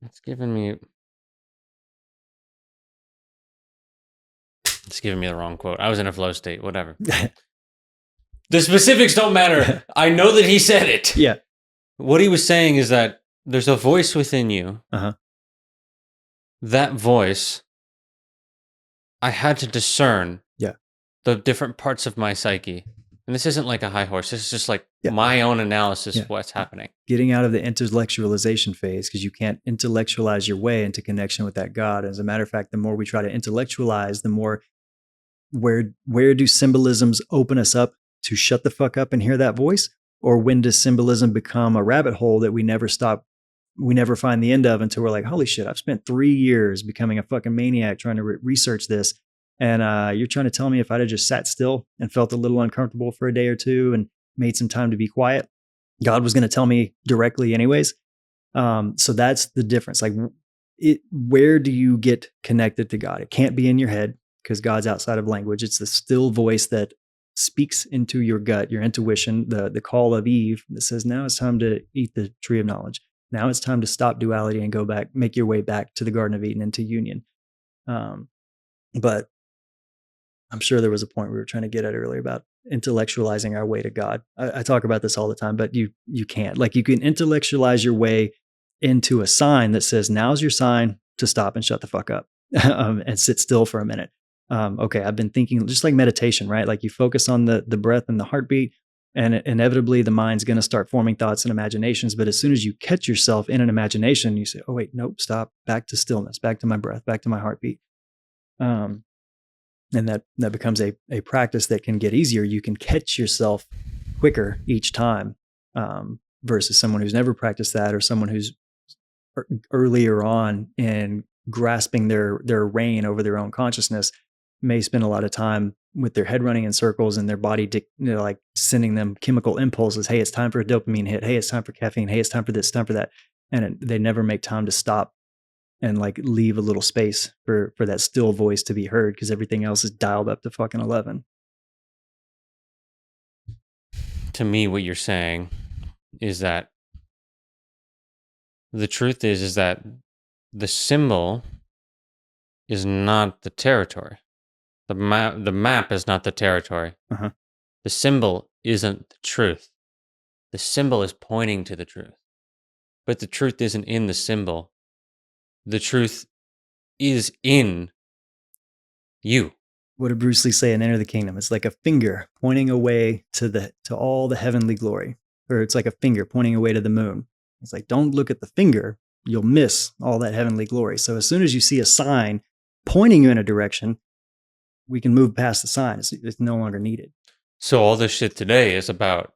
it's giving me the wrong quote. I was in a flow state, whatever. The specifics don't matter. I know that he said it. Yeah. What he was saying is that there's a voice within you. Uh-huh. That voice, I had to discern the different parts of my psyche. And this isn't like a high horse. This is just like my own analysis of what's happening. Getting out of the intellectualization phase, because you can't intellectualize your way into connection with that God. As a matter of fact, the more we try to intellectualize, the more where do symbolisms open us up to shut the fuck up and hear that voice? Or when does symbolism become a rabbit hole that we never find the end of until we're like, holy shit, I've spent 3 years becoming a fucking maniac trying to research this. And you're trying to tell me if I'd have just sat still and felt a little uncomfortable for a day or two and made some time to be quiet, God was going to tell me directly anyways. So that's the difference. Like, where do you get connected to God? It can't be in your head because God's outside of language. It's the still voice that speaks into your gut, your intuition, the call of Eve that says, now it's time to eat the tree of knowledge. Now it's time to stop duality and go back, make your way back to the Garden of Eden, into union. But I'm sure there was a point we were trying to get at earlier about intellectualizing our way to God. I talk about this all the time, but you can't. Like, you can intellectualize your way into a sign that says, now's your sign to stop and shut the fuck up and sit still for a minute. Okay, I've been thinking, just like meditation, right? Like, you focus on the breath and the heartbeat, and inevitably the mind's going to start forming thoughts and imaginations. But as soon as you catch yourself in an imagination, you say, oh, wait, nope, stop, back to stillness, back to my breath, back to my heartbeat. And that becomes a practice that can get easier. You can catch yourself quicker each time, versus someone who's never practiced that, or someone who's earlier on in grasping their reign over their own consciousness may spend a lot of time with their head running in circles and their body like sending them chemical impulses. Hey, it's time for a dopamine hit. Hey, it's time for caffeine. Hey, it's time for this, time for that. And they never make time to stop and like leave a little space for that still voice to be heard, because everything else is dialed up to fucking 11. To me, what you're saying is that the truth is that the symbol is not the territory. The map is not the territory. Uh-huh. The symbol isn't the truth. The symbol is pointing to the truth. But the truth isn't in the symbol. The truth is in you. What did Bruce Lee say in Enter the Kingdom? It's like a finger pointing away to all the heavenly glory. Or it's like a finger pointing away to the moon. It's like, don't look at the finger. You'll miss all that heavenly glory. So as soon as you see a sign pointing you in a direction, we can move past the sign. It's no longer needed. So all this shit today is about,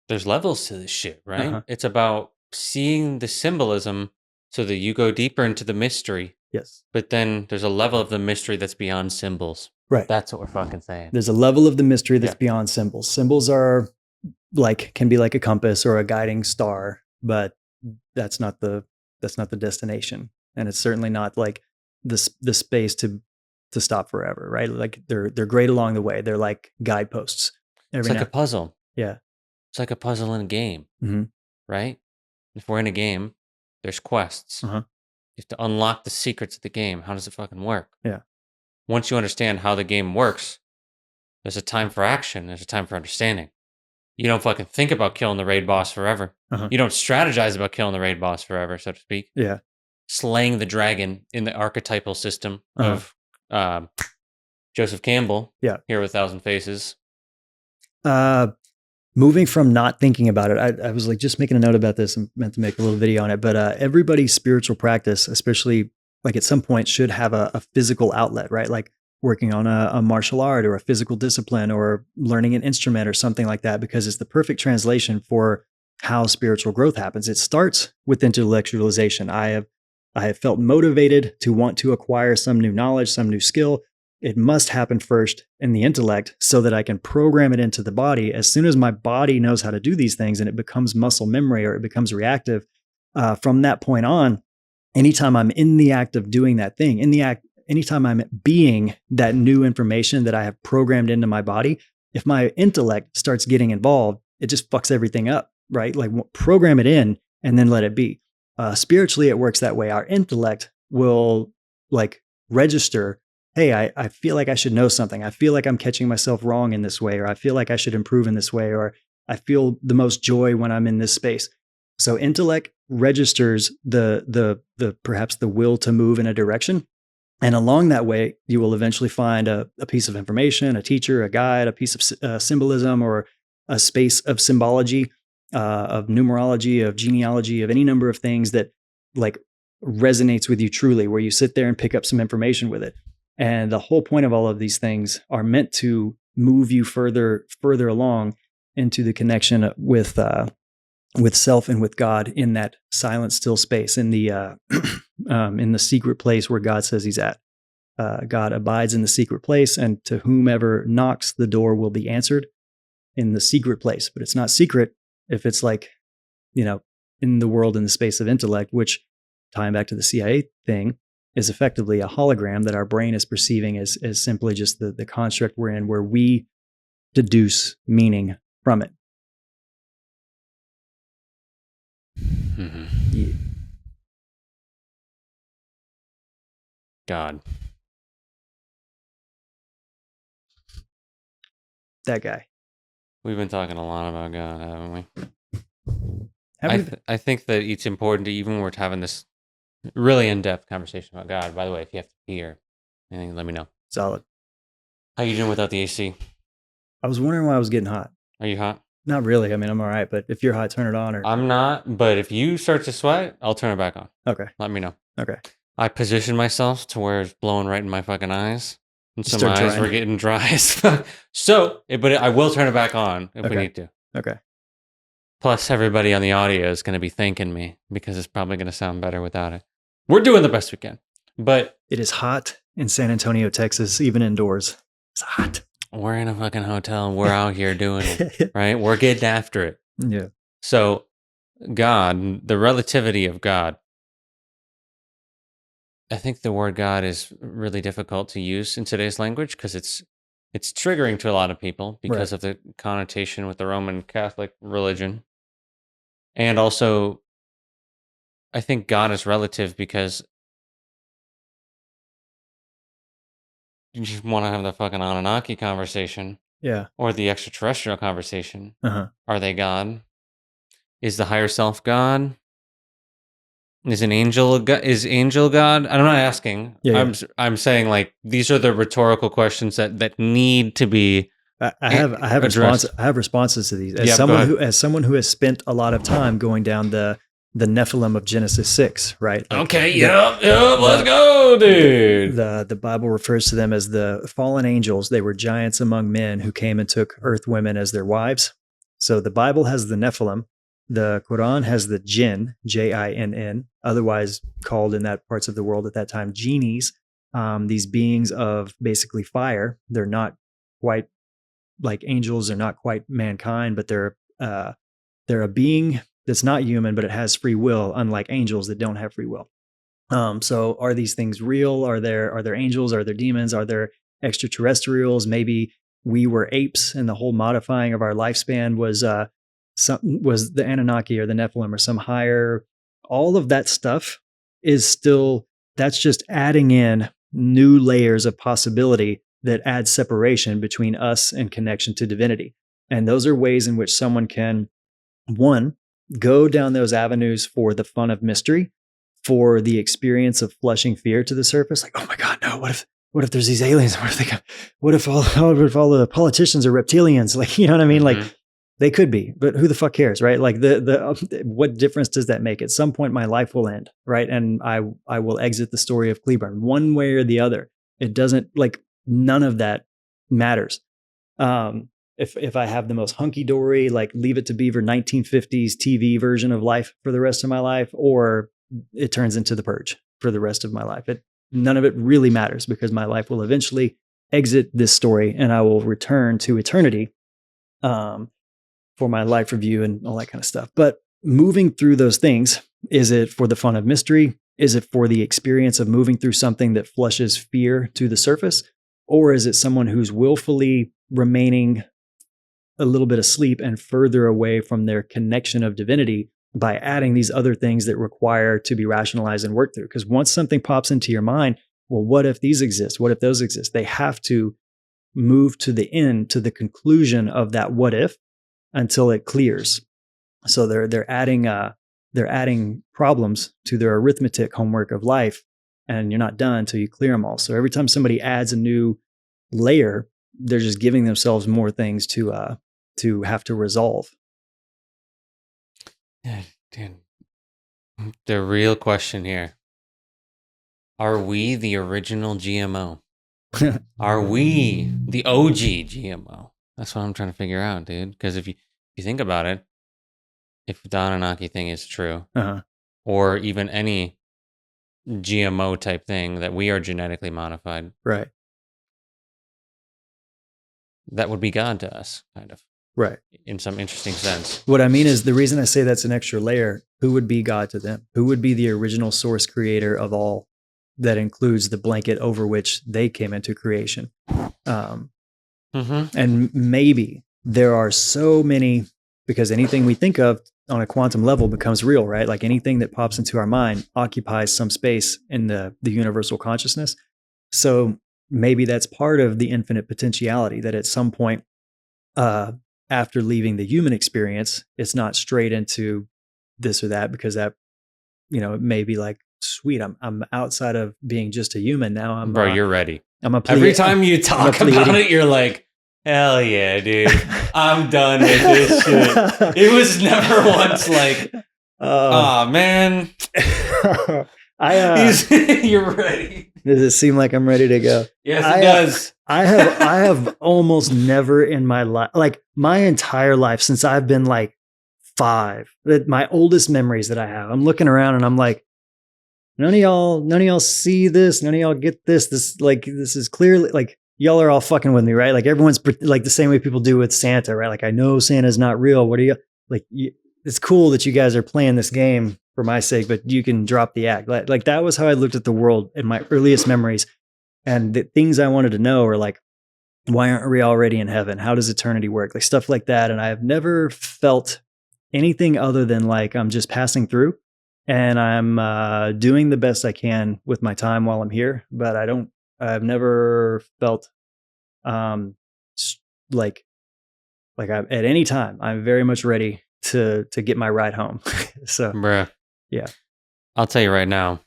there's levels to this shit, right? Uh-huh. It's about seeing the symbolism so that you go deeper into the mystery. Yes. But then there's a level of the mystery that's beyond symbols. Right. That's what we're fucking saying. There's a level of the mystery that's Yeah. beyond symbols. Symbols are can be like a compass or a guiding star, but that's not the destination. And it's certainly not like the space to stop forever, right? Like they're great along the way. They're like guideposts. It's like a puzzle. Yeah. It's like a puzzle in a game, right? If we're in a game, there's quests. Uh-huh. You have to unlock the secrets of the game. How does it fucking work? Yeah. Once you understand how the game works, there's a time for action. There's a time for understanding. You don't fucking think about killing the raid boss forever. Uh-huh. You don't strategize about killing the raid boss forever, so to speak. Yeah. Slaying the dragon in the archetypal system of Joseph Campbell. Yeah. Here with 1,000 Faces. Moving from not thinking about it, I was like just making a note about this and meant to make a little video on it, but everybody's spiritual practice, especially like at some point, should have a physical outlet, right? Like working on a martial art or a physical discipline or learning an instrument or something like that, because it's the perfect translation for how spiritual growth happens. It starts with intellectualization. I have felt motivated to want to acquire some new knowledge, some new skill. It must happen first in the intellect so that I can program it into the body. As soon as my body knows how to do these things and it becomes muscle memory or it becomes reactive, from that point on, anytime I'm in the act of doing that thing, anytime I'm being that new information that I have programmed into my body, if my intellect starts getting involved, it just fucks everything up, right? Like program it in and then let it be. Spiritually, it works that way. Our intellect will like register, hey, I feel like I should know something. I feel like I'm catching myself wrong in this way, or I feel like I should improve in this way, or I feel the most joy when I'm in this space. So intellect registers the perhaps the will to move in a direction. And along that way, you will eventually find a piece of information, a teacher, a guide, a piece of symbolism, or a space of symbology, of numerology, of genealogy, of any number of things that like resonates with you truly, where you sit there and pick up some information with it. And the whole point of all of these things are meant to move you further along into the connection with self and with God in that silent, still space, in the secret place where God says He's at. God abides in the secret place, and to whomever knocks, the door will be answered in the secret place. But it's not secret if it's like, in the world, in the space of intellect, which, tying back to the CIA thing, is effectively a hologram that our brain is perceiving as simply just the construct we're in, where we deduce meaning from it. Mm-hmm. Yeah. God. That guy. We've been talking a lot about God, haven't we? I think that it's important to, even when we're having this really in-depth conversation about God. By the way, if you have to pee or anything, let me know. Solid. How you doing without the AC? I was wondering why I was getting hot. Are you hot? Not really. I mean, I'm all right, but if you're hot, turn it on. Or I'm not, but if you start to sweat, I'll turn it back on. Okay. Let me know. Okay. I position myself to where it's blowing right in my fucking eyes. And so Start my eyes drying. were getting dry as fuck. So, but I will turn it back on if we need to. Okay. Plus, everybody on the audio is going to be thanking me because it's probably going to sound better without it. We're doing the best we can. But it is hot in San Antonio, Texas, even indoors. It's hot. We're in a fucking hotel and we're out here doing it, right? We're getting after it. Yeah. So, God, the relativity of God. I think the word God is really difficult to use in today's language because it's triggering to a lot of people because of the connotation with the Roman Catholic religion. And also, I think God is relative because you just want to have the fucking Anunnaki conversation. Yeah. Or the extraterrestrial conversation. Uh-huh. Are they God? Is the higher self God? Is an angel God? Is angel God? I'm not asking. Yeah, I'm saying like these are the rhetorical questions that need to be. I have responses to these. As someone who has spent a lot of time going down the the Nephilim of Genesis 6, right? Yep, let's go, dude. The Bible refers to them as the fallen angels. They were giants among men who came and took earth women as their wives. So the Bible has the Nephilim. The Quran has the jinn, Jinn, otherwise called in that parts of the world at that time genies. These beings of basically fire. They're not quite like angels. They're not quite mankind, but they're a being that's not human, but it has free will, unlike angels that don't have free will. So are these things real? Are there angels? Are there demons? Are there extraterrestrials? Maybe we were apes and the whole modifying of our lifespan was the Anunnaki or the Nephilim or some higher. All of that stuff is still, that's just adding in new layers of possibility that add separation between us and connection to divinity. And those are ways in which someone can, one, go down those avenues for the fun of mystery, for the experience of flushing fear to the surface. Like, oh my God, no, what if there's these aliens? What if all the politicians are reptilians? Like, you know what I mean? Mm-hmm. Like they could be, but who the fuck cares, right? Like what difference does that make? At some point my life will end, right? And I will exit the story of Cleburn one way or the other. It doesn't, like, none of that matters. If I have the most hunky-dory, like Leave It to Beaver 1950s TV version of life for the rest of my life, or it turns into The Purge for the rest of my life. None of it really matters because my life will eventually exit this story and I will return to eternity for my life review and all that kind of stuff. But moving through those things, is it for the fun of mystery? Is it for the experience of moving through something that flushes fear to the surface? Or is it someone who's willfully remaining a little bit asleep and further away from their connection of divinity by adding these other things that require to be rationalized and worked through? Because once something pops into your mind, well, what if these exist? What if those exist? They have to move to the end, to the conclusion of that what if until it clears. So they're adding problems to their arithmetic homework of life, and you're not done until you clear them all. So every time somebody adds a new layer, they're just giving themselves more things to have to resolve. Yeah, dude. The real question here: are we the original GMO? Are we the OG GMO? That's what I'm trying to figure out, dude. Because if you think about it, if the Anunnaki thing is true, or even any GMO type thing that we are genetically modified, right? That would be God to us, kind of. Right. In some interesting sense. What I mean is, the reason I say that's an extra layer, who would be God to them? Who would be the original source creator of all that includes the blanket over which they came into creation? And maybe there are so many, because anything we think of on a quantum level becomes real, right? Like anything that pops into our mind occupies some space in the universal consciousness. So maybe that's part of the infinite potentiality, that at some point, after leaving the human experience, it's not straight into this or that, because that, it may be like, sweet, I'm outside of being just a human now. I'm bro, you're ready. Every time you talk about it, you're like, hell yeah, dude, I'm done with this shit. It was never once like, oh man, you're ready. Does it seem like I'm ready to go? Yes, it does. I have almost never in my life, like my entire life since I've been like 5, my oldest memories that I have, I'm looking around and I'm like, none of y'all see this. None of y'all get this. This is clearly like, y'all are all fucking with me, right? Like everyone's like the same way people do with Santa, right? Like, I know Santa's not real. What are you like? It's cool that you guys are playing this game for my sake, but you can drop the act. Like that was how I looked at the world in my earliest memories. And the things I wanted to know are like, why aren't we already in heaven? How does eternity work? Like stuff like that. And I have never felt anything other than like, I'm just passing through and I'm doing the best I can with my time while I'm here. But I've never felt like at any time, I'm very much ready to get my ride home. So, bruh. Yeah. I'll tell you right now,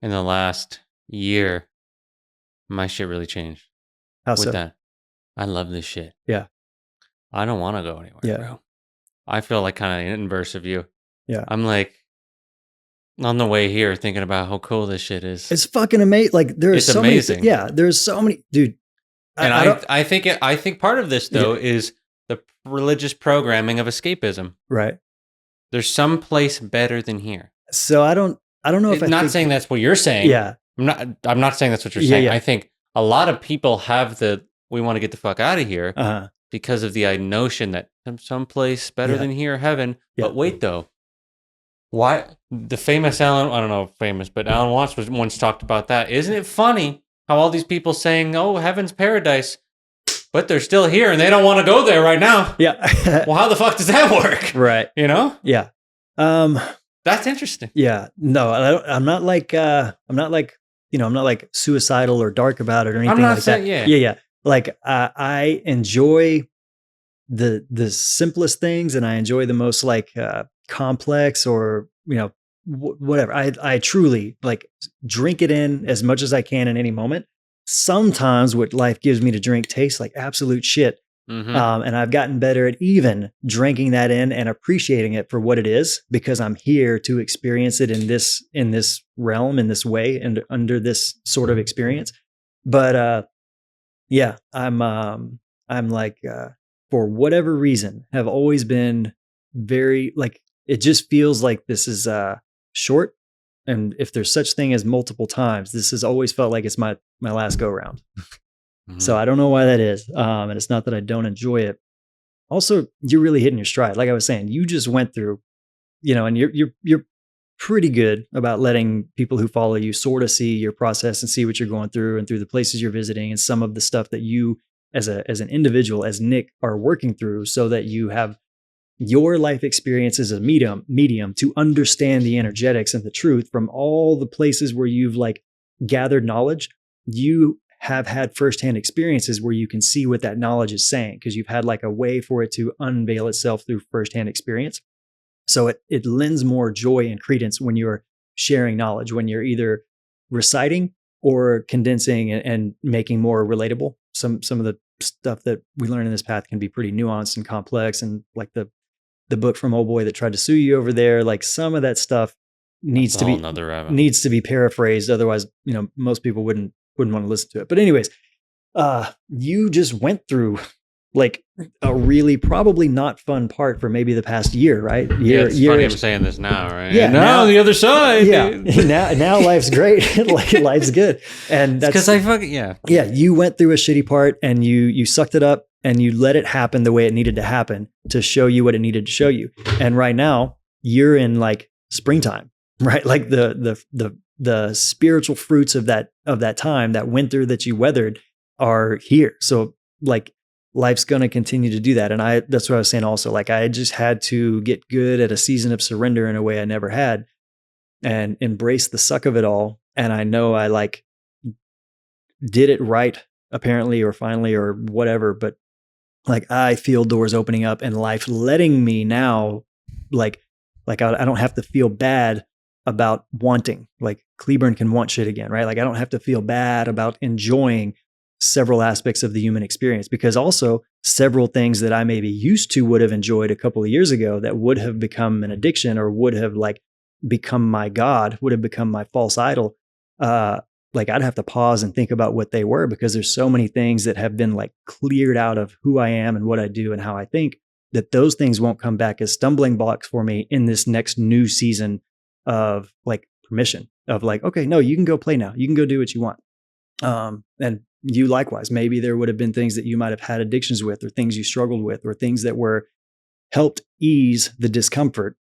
in the last year, my shit really changed. How with so? that. I love this shit. Yeah. I don't want to go anywhere, bro. I feel like kind of the inverse of you. Yeah. I'm like on the way here thinking about how cool this shit is. It's fucking amazing. Like there's It's so amazing. many. There's so many, dude. And I think part of this though is the religious programming of escapism. Right. There's some place better than here. So I don't know if I'm not saying that's what you're saying. Yeah. I'm not saying that's what you're saying. Yeah. I think a lot of people have we want to get the fuck out of here Uh-huh. because of the notion that some place better than here, heaven. Yeah. But wait though. Why the famous Alan, I don't know if famous, but Alan Watts was once talked about that. Isn't it funny how all these people saying, "Oh, heaven's paradise," but they're still here and they don't want to go there right now. Yeah. Well, how the fuck does that work? Right. You know? Yeah. That's interesting. Yeah. No, I'm not like I'm not like suicidal or dark about it or anything like that. Yeah. Like I enjoy the simplest things, and I enjoy the most like complex or whatever. I truly like drink it in as much as I can in any moment. Sometimes what life gives me to drink tastes like absolute shit. Mm-hmm. And I've gotten better at even drinking that in and appreciating it for what it is, because I'm here to experience it in this realm, in this way, and under this sort of experience. But yeah, I'm like for whatever reason have always been very like, it just feels like this is short, and if there's such thing as multiple times, this has always felt like it's my last go round. Mm-hmm. So I don't know why that is. And it's not that I don't enjoy it. Also, you're really hitting your stride. Like I was saying, you just went through, and you're pretty good about letting people who follow you sort of see your process and see what you're going through and through the places you're visiting and some of the stuff that you as an individual, as Nick, are working through, so that you have your life experience as a medium to understand the energetics and the truth from all the places where you've like gathered knowledge. You have had firsthand experiences where you can see what that knowledge is saying, because you've had like a way for it to unveil itself through firsthand experience. So it lends more joy and credence when you're sharing knowledge, when you're either reciting or condensing and making more relatable. Some of the stuff that we learn in this path can be pretty nuanced and complex, and like the book from old boy that tried to sue you over there, like some of that stuff needs to be paraphrased. Otherwise, most people wouldn't want to listen to it. But anyways, you just went through like a really probably not fun part for maybe the past year, right? It's funny I'm saying this now, right? Yeah. Now on the other side. Yeah. now life's great. Like life's good. And that's because I fucking, yeah, you went through a shitty part and you sucked it up and you let it happen the way it needed to happen to show you what it needed to show you. And right now you're in like springtime, right? Like the spiritual fruits of that time, that winter that you weathered, are here. So like life's going to continue to do that. And that's what I was saying also, like I just had to get good at a season of surrender in a way I never had, and embrace the suck of it all. And I know I like did it right, apparently, or finally, or whatever. But like I feel doors opening up and life letting me now, like I don't have to feel bad about wanting. Like Cleburn can want shit again, right? Like I don't have to feel bad about enjoying several aspects of the human experience, because also several things that I maybe used to would have enjoyed a couple of years ago that would have become an addiction, or would have like become my God, would have become my false idol. Like I'd have to pause and think about what they were, because there's so many things that have been like cleared out of who I am and what I do and how I think, that those things won't come back as stumbling blocks for me in this next new season of like permission, of like, okay, no, you can go play now. You can go do what you want. And you likewise, maybe there would have been things that you might have had addictions with, or things you struggled with, or things that were helped ease the discomfort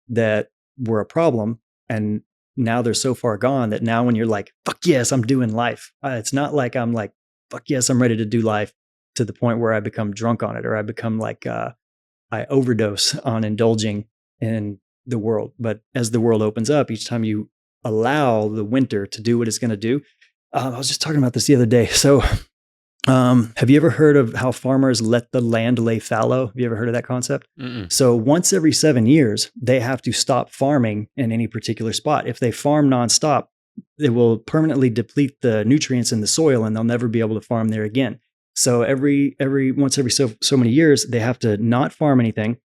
that were a problem. And now they're so far gone that now when you're like, fuck yes, I'm doing life. It's not like I'm like, fuck yes, I'm ready to do life to the point where I become drunk on it, or I become like, I overdose on indulging in the world. But as the world opens up, each time you allow the winter to do what it's going to do. I was just talking about this the other day. So have you ever heard of how farmers let the land lay fallow? Have you ever heard of that concept? Mm-mm. So once every 7 years, they have to stop farming in any particular spot. If they farm nonstop, it will permanently deplete the nutrients in the soil, and they'll never be able to farm there again. So every so many years, they have to not farm anything,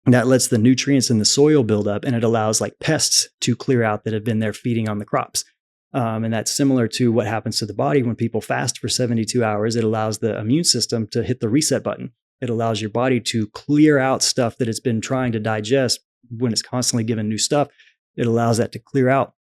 That lets the nutrients in the soil build up, and it allows like pests to clear out that have been there feeding on the crops. And that's similar to what happens to the body when people fast for 72 hours. It allows the immune system to hit the reset button. It allows your body to clear out stuff that it's been trying to digest when it's constantly given new stuff. It allows that to clear out.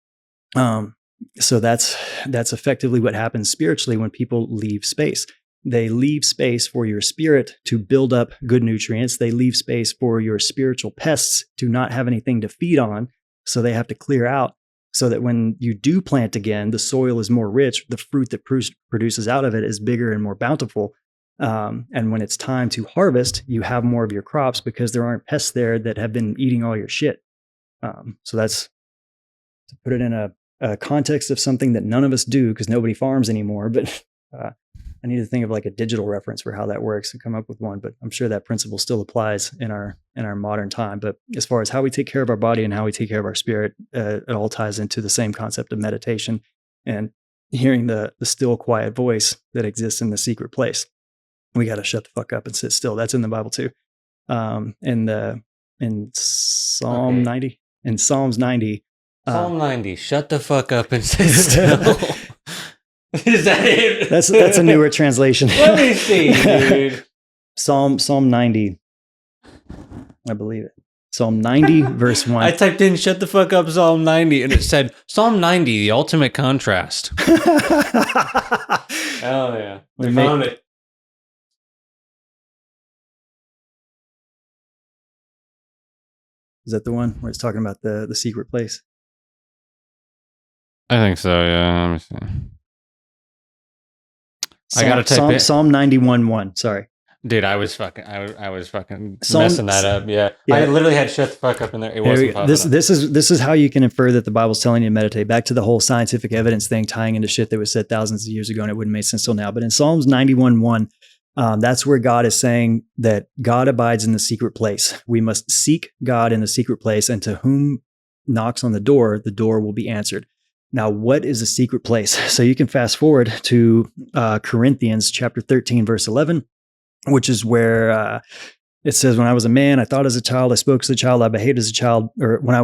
So that's effectively what happens spiritually when people leave space. They leave space for your spirit to build up good nutrients. They leave space for your spiritual pests to not have anything to feed on. So they have to clear out so that when you do plant again, the soil is more rich. The fruit that produces out of it is bigger and more bountiful. And when it's time to harvest, you have more of your crops because there aren't pests there that have been eating all your shit. So that's to put it in a context of something that none of us do because nobody farms anymore. But I need to think of like a digital reference for how that works and come up with one. But I'm sure that principle still applies in our modern time. But as far as how we take care of our body and how we take care of our spirit, it all ties into the same concept of meditation and hearing the still, quiet voice that exists in the secret place. We got to shut the fuck up and sit still. That's in the Bible too. In Psalm 90, in Psalms 90. Psalm 90, shut the fuck up and sit still. Is that it? That's a newer translation. Let me see, dude. Psalm 90. I believe it. Psalm 90, verse 1. I typed in shut the fuck up Psalm 90 and it said Psalm 90, the ultimate contrast. Oh yeah. We found it. Is that the one where it's talking about the secret place? I think so, yeah. Let me see. I gotta type it. Psalm 91:1. Sorry, dude. I was fucking messing that up. Yeah. I literally had shut the fuck up in there. It wasn't popping up. This is how you can infer that the Bible's telling you to meditate. Back to the whole scientific evidence thing, tying into shit that was said thousands of years ago, and it wouldn't make sense till now. But in Psalms 91:1, that's where God is saying that God abides in the secret place. We must seek God in the secret place, and to whom knocks on the door will be answered. Now, what is a secret place? So you can fast forward to Corinthians chapter 13, verse 11, which is where it says, when I was a man, I thought as a child, I spoke as a child, I behaved as a child. Or when I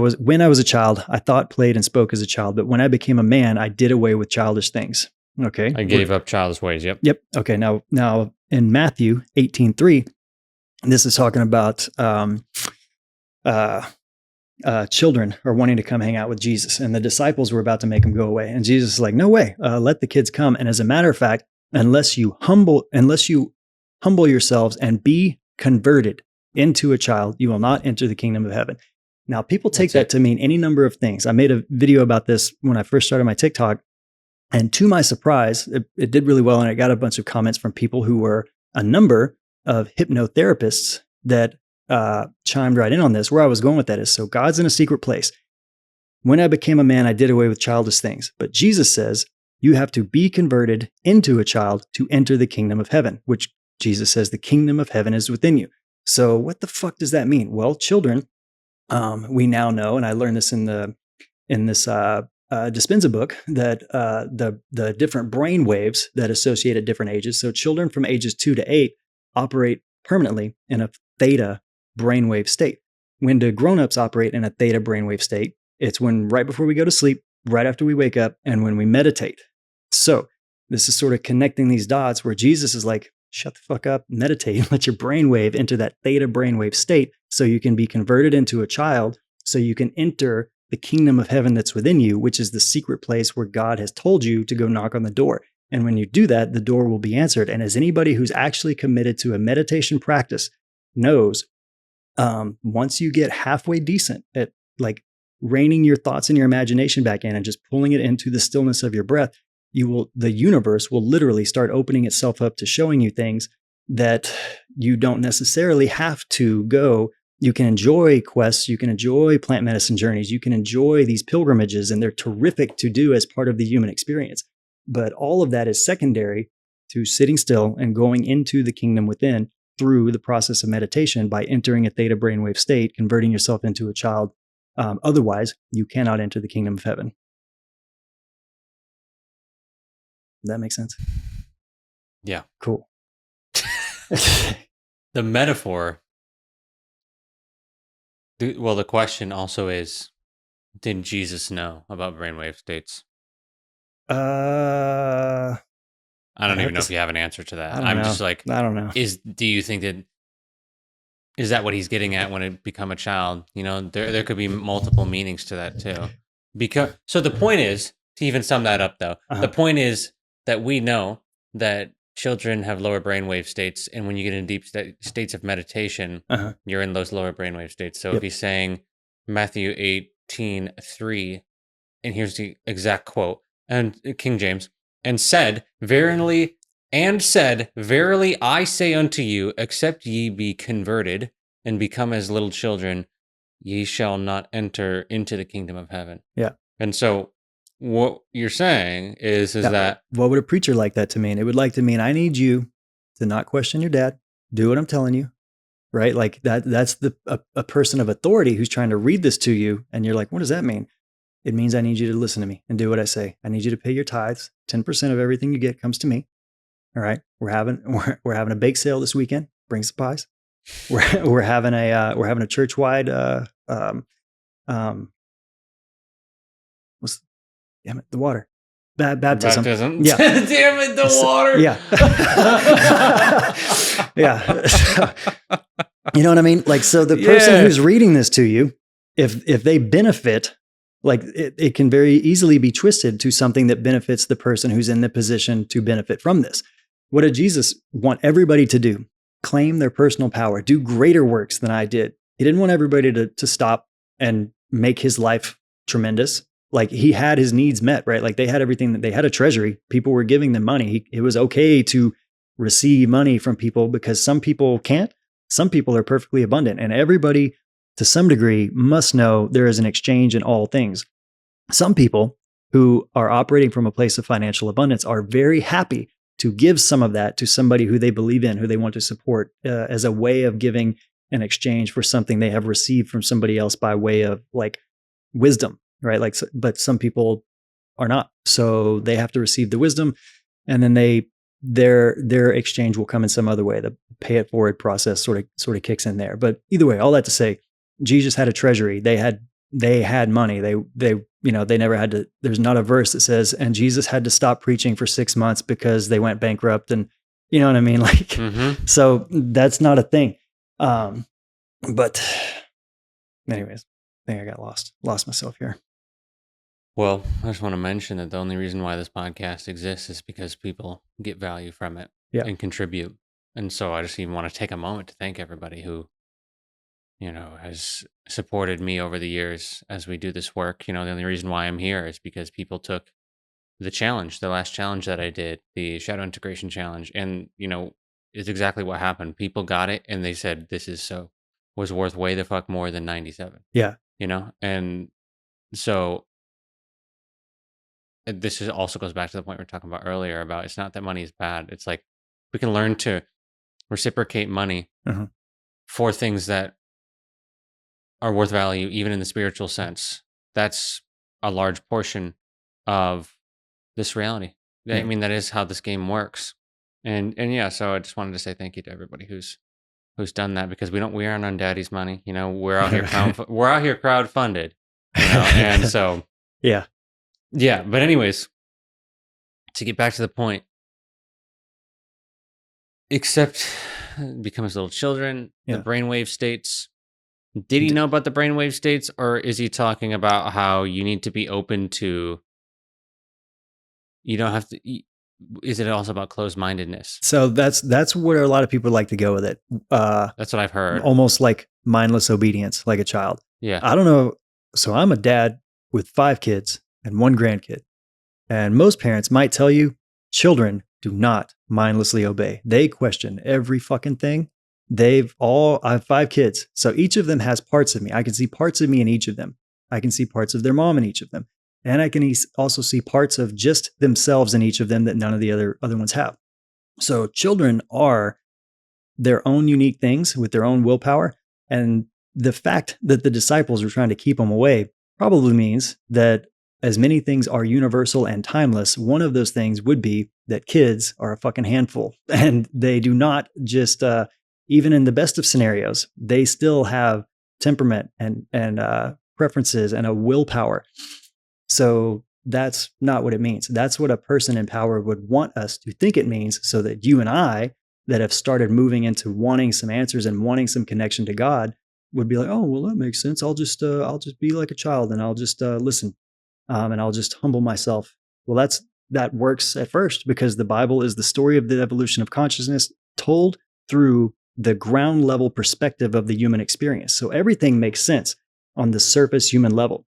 was a child, I thought, played, and spoke as a child. But when I became a man, I did away with childish things. Okay. I gave up childish ways. Yep. Yep. Okay. Now in Matthew 18:3, this is talking about children are wanting to come hang out with Jesus, and the disciples were about to make them go away. And Jesus is like, no way, let the kids come. And as a matter of fact, unless you humble yourselves and be converted into a child, you will not enter the kingdom of heaven. Now, people take that to mean any number of things. I made a video about this when I first started my TikTok, and to my surprise, it did really well, and I got a bunch of comments from people who were a number of hypnotherapists that chimed right in on this. Where I was going with that is, so God's in a secret place. When I became a man, I did away with childish things. But Jesus says you have to be converted into a child to enter the kingdom of heaven, which Jesus says the kingdom of heaven is within you. So what the fuck does that mean? Well, children, we now know, and I learned this in this Dispenza book, that the different brain waves that associate at different ages. So children from ages 2 to 8 operate permanently in a theta brainwave state. When do grown-ups operate in a theta brainwave state? It's when right before we go to sleep, right after we wake up, and when we meditate. So this is sort of connecting these dots where Jesus is like, shut the fuck up, meditate, and let your brainwave enter that theta brainwave state so you can be converted into a child, so you can enter the kingdom of heaven that's within you, which is the secret place where God has told you to go knock on the door. And when you do that, the door will be answered. And as anybody who's actually committed to a meditation practice knows, once you get halfway decent at like reining your thoughts and your imagination back in and just pulling it into the stillness of your breath, the universe will literally start opening itself up to showing you things that you don't necessarily have to go. You can enjoy quests, you can enjoy plant medicine journeys, you can enjoy these pilgrimages, and they're terrific to do as part of the human experience. But all of that is secondary to sitting still and going into the kingdom within through the process of meditation by entering a theta brainwave state, converting yourself into a child. Otherwise, you cannot enter the kingdom of heaven. Does that make sense? Yeah. Cool. The metaphor Well, the question also is, did Jesus know about brainwave states? Uh, I don't I'd even have know to. if you have an answer to I that. don't I'm know. just like, I don't know. do you think that is that what he's getting at when it become a child? You know, there could be multiple meanings to that too. Because so the point is, to even sum that up though, the point is that we know that children have lower brainwave states, and when you get in deep states of meditation, you're in those lower brainwave states. So if he's saying Matthew 18:3, and here's the exact quote, and King James, and said, verily, I say unto you, except ye be converted and become as little children, ye shall not enter into the kingdom of heaven. Yeah. And so what you're saying is that what would a preacher like that to mean? It would like to mean, I need you to not question your dad, do what I'm telling you, right? Like that's a person of authority who's trying to read this to you. And you're like, what does that mean? It means I need you to listen to me and do what I say. I need you to pay your tithes. 10% of everything you get comes to me. All right. We're having a bake sale this weekend. Bring some pies. We're having a church-wide damn it, the water. Baptism. Yeah. Damn it, the water. Yeah. Yeah. You know what I mean? Like, so the person who's reading this to you, if they benefit, like it can very easily be twisted to something that benefits the person who's in the position to benefit from this. What did Jesus want everybody to do? Claim their personal power, do greater works than I did. He didn't want everybody to stop and make his life tremendous. Like he had his needs met, right? Like they had everything, that they had a treasury. People were giving them money. It was okay to receive money from people because some people can't. Some people are perfectly abundant, and everybody to some degree must know there is an exchange in all things. Some people who are operating from a place of financial abundance are very happy to give some of that to somebody who they believe in, who they want to support, as a way of giving an exchange for something they have received from somebody else by way of like wisdom, right? Like, but some people are not, so they have to receive the wisdom, and then their exchange will come in some other way. The pay it forward process sort of kicks in there. But either way, all that to say, Jesus had a treasury. They had money. They never had to. There's not a verse that says, and Jesus had to stop preaching for 6 months because they went bankrupt. And you know what I mean? Like, so that's not a thing. But anyways, I think I got lost myself here. Well, I just want to mention that the only reason why this podcast exists is because people get value from it and contribute. And so I just even want to take a moment to thank everybody who, has supported me over the years as we do this work. The only reason why I'm here is because people took the last challenge that I did, the Shadow Integration Challenge. And, it's exactly what happened. People got it and they said, was worth way the fuck more than 97. Yeah. And so this also goes back to the point we were talking about earlier about it's not that money is bad. It's like we can learn to reciprocate money for things that are worth value, even in the spiritual sense. That's a large portion of this reality. I mean, that is how this game works. And yeah, so I just wanted to say thank you to everybody who's done that, because we aren't on daddy's money. We're out here crowdfunded. And so yeah, but anyways, to get back to the point, except become as little children, the brainwave states. Did he know about the brainwave states, or is he talking about how you need to be open to, you don't have to, is it also about closed-mindedness? So that's where a lot of people like to go with it. That's what I've heard. Almost like mindless obedience, like a child. Yeah. I don't know. So I'm a dad with 5 kids and 1 grandkid. And most parents might tell you children do not mindlessly obey. They question every fucking thing. I have 5 kids. So each of them has parts of me. I can see parts of me in each of them. I can see parts of their mom in each of them. And I can also see parts of just themselves in each of them that none of the other ones have. So children are their own unique things with their own willpower. And the fact that the disciples were trying to keep them away probably means that as many things are universal and timeless, one of those things would be that kids are a fucking handful. And they do not just, even in the best of scenarios, they still have temperament and preferences and a willpower. So that's not what it means. That's what a person in power would want us to think it means, so that you and I that have started moving into wanting some answers and wanting some connection to God would be like, oh, well, that makes sense. I'll just be like a child, and I'll just listen, and I'll just humble myself. Well, that works at first, because the Bible is the story of the evolution of consciousness told through the ground level perspective of the human experience. So everything makes sense on the surface human level.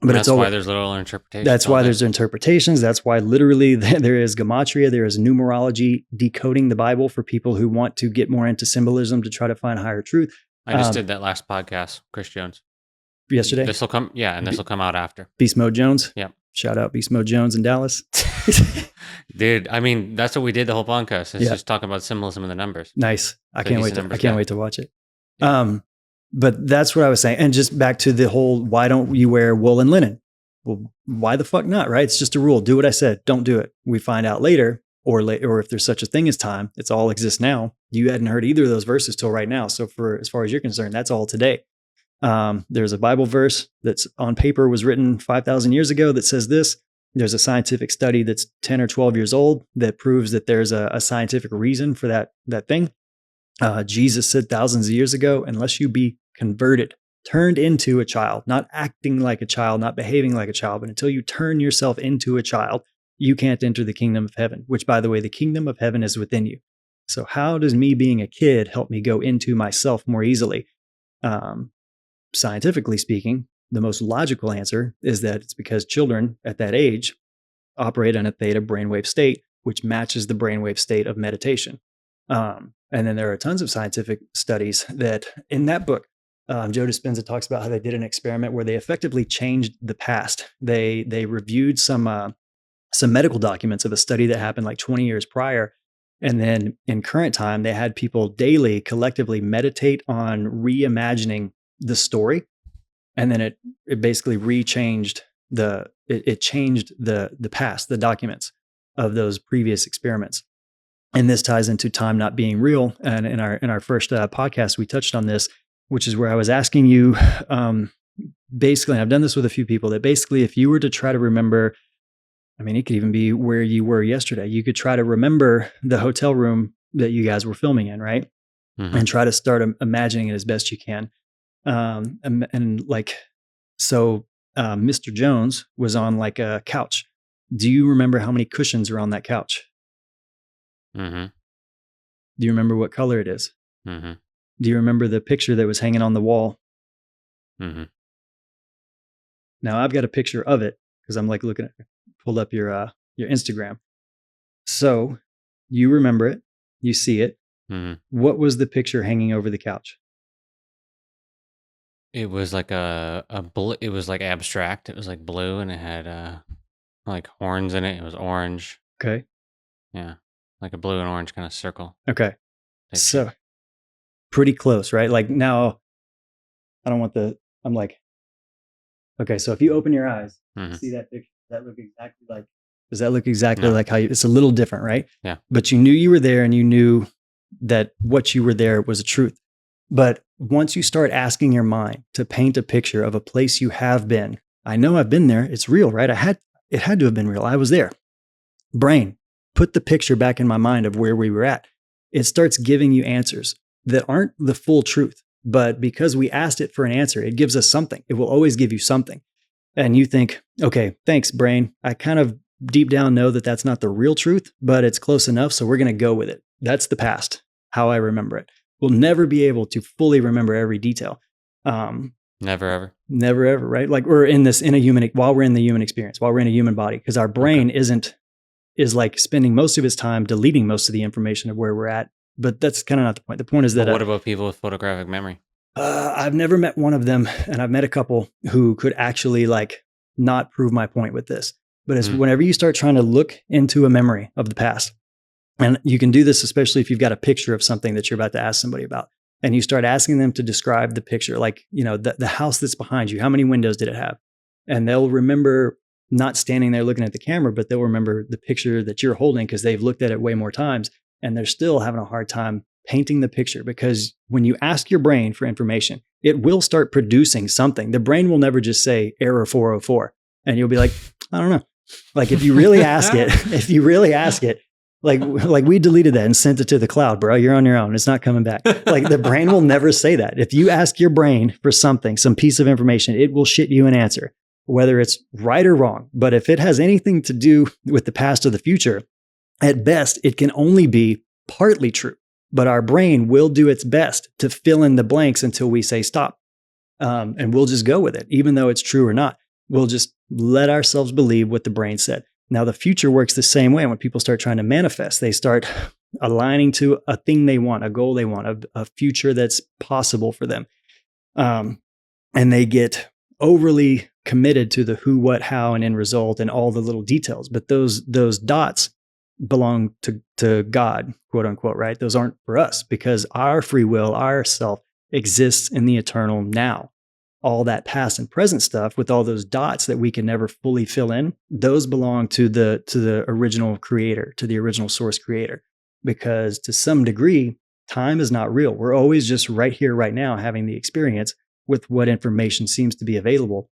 But that's why there's little interpretations. That's why there's interpretations. That's why literally there is gematria, there is numerology decoding the Bible for people who want to get more into symbolism to try to find higher truth. I just did that last podcast, Chris Jones. Yesterday? This will come, and this will come out after. Beast Mode Jones? Yep. Shout out Beast Mode Jones in Dallas. Dude, I mean, that's what we did the whole podcast. It's just talking about symbolism and the numbers. Nice. I can't wait to watch it. But that's what I was saying. And just back to the whole, why don't you wear wool and linen? Well, why the fuck not, right? It's just a rule. Do what I said. Don't do it. We find out later, or if there's such a thing as time, it's all exists now. You hadn't heard either of those verses till right now. So as far as you're concerned, that's all today. There's a Bible verse that's on paper, was written 5,000 years ago, that says this. There's a scientific study that's 10 or 12 years old that proves that there's a scientific reason for that thing. Jesus said thousands of years ago, unless you be converted, turned into a child, not acting like a child, not behaving like a child, but until you turn yourself into a child, you can't enter the kingdom of heaven, which, by the way, the kingdom of heaven is within you. So how does me being a kid help me go into myself more easily? Scientifically speaking, the most logical answer is that it's because children at that age operate in a theta brainwave state, which matches the brainwave state of meditation. And then there are tons of scientific studies that in that book, Joe Dispenza talks about how they did an experiment where they effectively changed the past. They reviewed some medical documents of a study that happened like 20 years prior. And then in current time, they had people daily collectively meditate on reimagining the story. And then it basically changed the past, the documents of those previous experiments. And this ties into time not being real. And in our first podcast, we touched on this, which is where I was asking you, basically, and I've done this with a few people, that basically if you were to try to remember, I mean, it could even be where you were yesterday. You could try to remember the hotel room that you guys were filming in, right? Mm-hmm. And try to start imagining it as best you can. Mr. Jones was on like a couch. Do you remember how many cushions are on that couch? Mm-hmm. Do you remember what color it is? Mm-hmm. Do you remember the picture that was hanging on the wall? Mm-hmm. Now I've got a picture of it because I'm like pulled up your Instagram. So you remember it, you see it. Mm-hmm. What was the picture hanging over the couch? It was like it was like abstract. It was like blue and it had like horns in it. It was orange. Okay. Yeah. Like a blue and orange kind of circle. Okay. So pretty close, right? Like now, I'm like, okay, so if you open your eyes, mm-hmm. see that picture, does that look exactly like how it's a little different, right? Yeah. But you knew you were there and you knew that what you were there was a truth. But once you start asking your mind to paint a picture of a place you have been, I know I've been there. It's real, right? It had to have been real. I was there. Brain, put the picture back in my mind of where we were at. It starts giving you answers that aren't the full truth. But because we asked it for an answer, it gives us something. It will always give you something. And you think, okay, thanks, brain. I kind of deep down know that that's not the real truth, but it's close enough. So we're going to go with it. That's the past, how I remember it. We'll never be able to fully remember every detail. Never ever, right? Like while we're in the human experience, while we're in a human body, because our brain is like spending most of its time deleting most of the information of where we're at. But that's kind of not the point. The point is that what about people with photographic memory? I've never met one of them, and I've met a couple who could actually like not prove my point with this. But it's whenever you start trying to look into a memory of the past, and you can do this especially if you've got a picture of something that you're about to ask somebody about, and you start asking them to describe the picture, like, you know, the house that's behind you, how many windows did it have? And they'll remember not standing there looking at the camera, but they'll remember the picture that you're holding because they've looked at it way more times, and they're still having a hard time painting the picture, because when you ask your brain for information, it will start producing something. The brain will never just say error 404. And you'll be like, I don't know. Like if you really ask it, like we deleted that and sent it to the cloud, bro. You're on your own. It's not coming back. Like the brain will never say that. If you ask your brain for something, some piece of information, it will shit you an answer, whether it's right or wrong. But if it has anything to do with the past or the future, at best, it can only be partly true. But our brain will do its best to fill in the blanks until we say stop. And we'll just go with it, even though it's true or not. We'll just let ourselves believe what the brain said. Now, the future works the same way. When people start trying to manifest, they start aligning to a thing they want, a goal they want, a future that's possible for them. And they get overly committed to the who, what, how, and end result and all the little details. But those dots belong to God, quote unquote, right? Those aren't for us because our free will, our self exists in the eternal now. All that past and present stuff with all those dots that we can never fully fill in, those belong to the original creator, to the original source creator. Because to some degree, time is not real. We're always just right here, right now, having the experience with what information seems to be available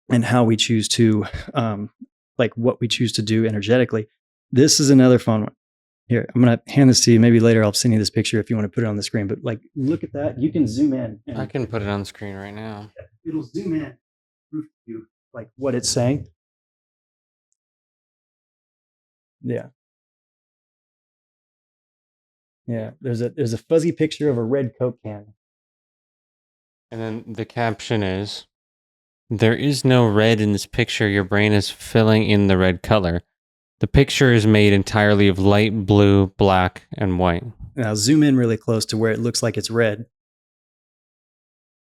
and how we choose to, what we choose to do energetically. This is another fun one. Here, I'm going to hand this to you. Maybe later I'll send you this picture if you want to put it on the screen. But like, look at that. You can zoom in. I can put it on the screen right now. It'll zoom in, proof to you, like what it's saying. Yeah. Yeah. There's a fuzzy picture of a red Coke can. And then the caption is, "There is no red in this picture. Your brain is filling in the red color. The picture is made entirely of light blue, black, and white." Now zoom in really close to where it looks like it's red.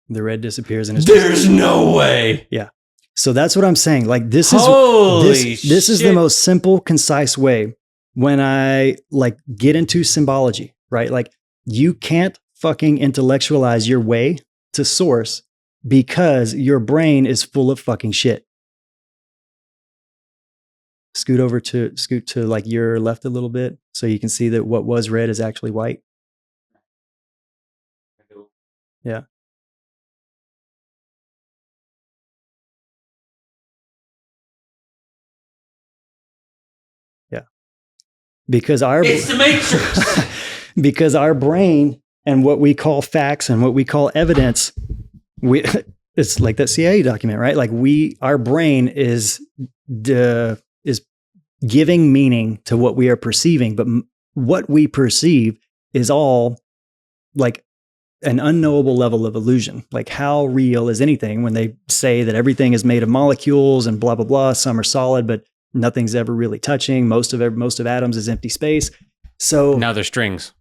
The red disappears and it's There's no way. Yeah. So that's what I'm saying. Like this is this is the most simple, concise way when I like get into symbology, right? Like you can't fucking intellectualize your way to source because your brain is full of fucking shit. Scoot to like your left a little bit so you can see that what was red is actually white. Yeah. Yeah. Because It's the Matrix. because our brain and what we call facts and what we call evidence, it's like that CIA document, right? Like our brain is giving meaning to what we are perceiving, but what we perceive is all like an unknowable level of illusion. Like how real is anything when they say that everything is made of molecules and blah, blah, blah. Some are solid, but nothing's ever really touching. Most of atoms is empty space. So now they're strings.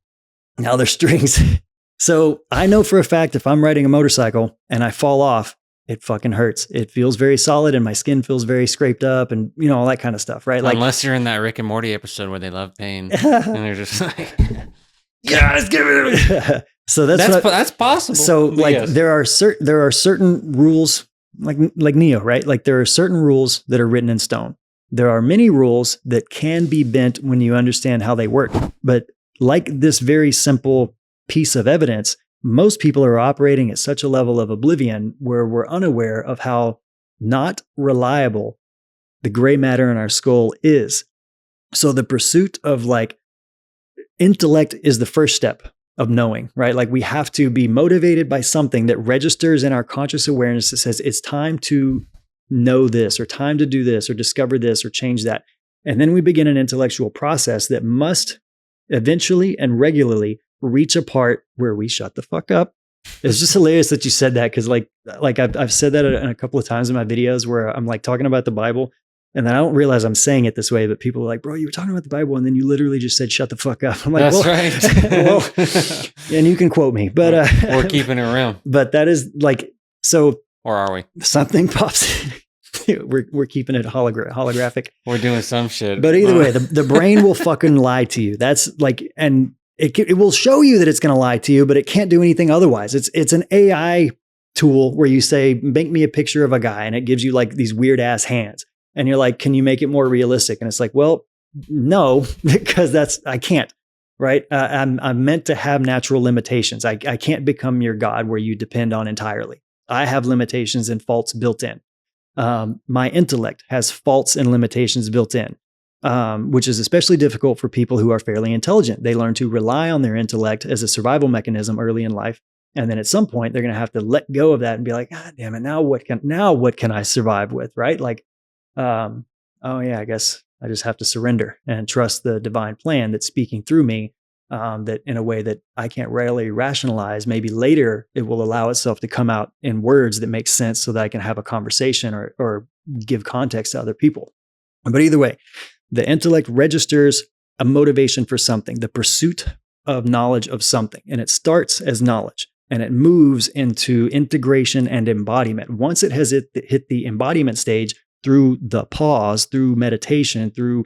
So I know for a fact, if I'm riding a motorcycle and I fall off, it fucking hurts. It feels very solid and my skin feels very scraped up and, you know, all that kind of stuff, right? Like, unless you're in that Rick and Morty episode where they love pain and they're just like, guys, give it. So that's possible. So like yes. there are certain rules like Neo, right? Like there are certain rules that are written in stone. There are many rules that can be bent when you understand how they work. But like this very simple piece of evidence, most people are operating at such a level of oblivion where we're unaware of how not reliable the gray matter in our skull is. So the pursuit of like intellect is the first step of knowing, right? Like we have to be motivated by something that registers in our conscious awareness that says it's time to know this or time to do this or discover this or change that. And then we begin an intellectual process that must eventually and regularly reach a part where we shut the fuck up. It's just hilarious that you said that because like I've said that a couple of times in my videos where I'm like talking about the Bible and then I don't realize I'm saying it this way, but people are like, bro, you were talking about the Bible and then you literally just said shut the fuck up. I'm like, that's right. Well, and you can quote me, but we're keeping it real. But that is like so. Or are we? Something pops. We're keeping it holographic. We're doing some shit. But either way, the brain will fucking lie to you. That's like, and it will show you that it's going to lie to you, but it can't do anything otherwise. It's an AI tool where you say, make me a picture of a guy, and it gives you like these weird ass hands. And you're like, can you make it more realistic? And it's like, well, no, because I can't. right? I'm meant to have natural limitations. I can't become your God where you depend on entirely. I have limitations and faults built in. My intellect has faults and limitations built in, which is especially difficult for people who are fairly intelligent. They learn to rely on their intellect as a survival mechanism early in life. And then at some point, they're going to have to let go of that and be like, God damn it, now what can I survive with, right? Like, oh yeah, I guess I just have to surrender and trust the divine plan that's speaking through me, that in a way that I can't readily rationalize. Maybe later it will allow itself to come out in words that make sense so that I can have a conversation or give context to other people. But either way, the intellect registers a motivation for something, the pursuit of knowledge of something. And it starts as knowledge and it moves into integration and embodiment. Once it has hit the embodiment stage through the pause, through meditation, through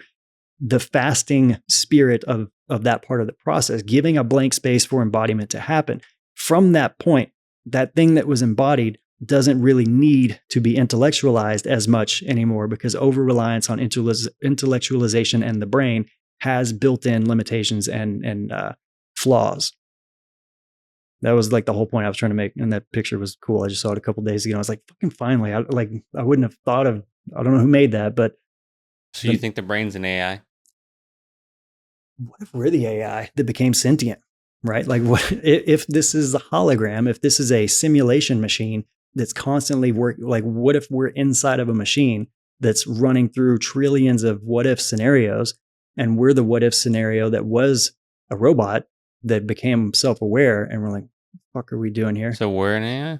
the fasting spirit of that part of the process, giving a blank space for embodiment to happen. From that point, that thing that was embodied doesn't really need to be intellectualized as much anymore because over-reliance on intellectualization and the brain has built-in limitations and flaws. That was like the whole point I was trying to make. And that picture was cool. I just saw it a couple of days ago. I was like, fucking finally. I wouldn't have thought of, I don't know who made that, but. So you think the brain's an AI? What if we're the AI that became sentient, right? Like what if this is a hologram, if this is a simulation machine that's constantly working, like what if we're inside of a machine that's running through trillions of what if scenarios and we're the what if scenario that was a robot that became self-aware and we're like, what the fuck are we doing here? So we're an AI?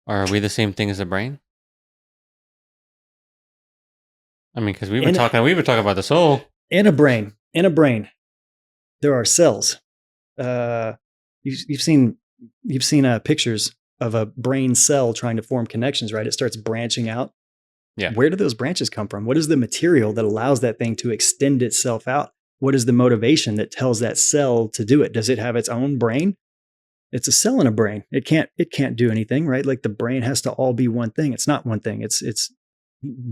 Or are we the same thing as the brain? I mean, because we've been talking about the soul. In a brain, there are cells. You've seen pictures of a brain cell trying to form connections, right? It starts branching out. Yeah. Where do those branches come from? What is the material that allows that thing to extend itself out? What is the motivation that tells that cell to do it? Does it have its own brain? It's a cell in a brain. It can't do anything, right? Like the brain has to all be one thing. It's not one thing. It's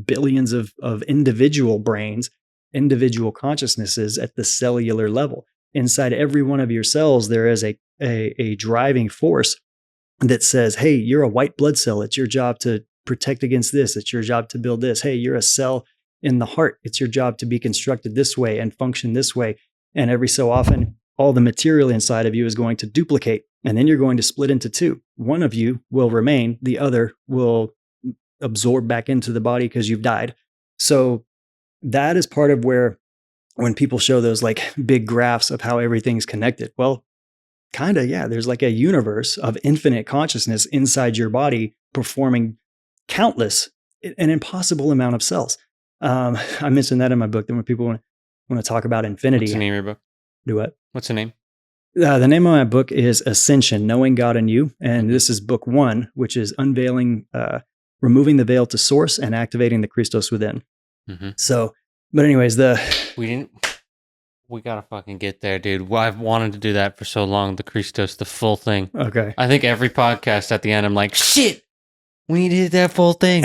billions of individual brains, individual consciousnesses at the cellular level. Inside every one of your cells, there is a driving force that says, hey, you're a white blood cell. It's your job to protect against this. It's your job to build this. Hey, you're a cell in the heart. It's your job to be constructed this way and function this way. And every so often, all the material inside of you is going to duplicate. And then you're going to split into two. One of you will remain. The other will absorb back into the body because you've died. So that is part of where when people show those like big graphs of how everything's connected, well, kind of, yeah, there's like a universe of infinite consciousness inside your body performing countless, an impossible amount of cells. I mentioned that in my book that when people want to talk about infinity. What's the name of your book? Do what? What's the name? The name of my book is Ascension, Knowing God in You. And this is book 1, which is unveiling, removing the veil to source and activating the Christos within. Mm-hmm. So, but anyways, we gotta fucking get there, dude. Well, I've wanted to do that for so long. The Christos, the full thing. Okay. I think every podcast at the end, I'm like, shit, we need to hit that full thing.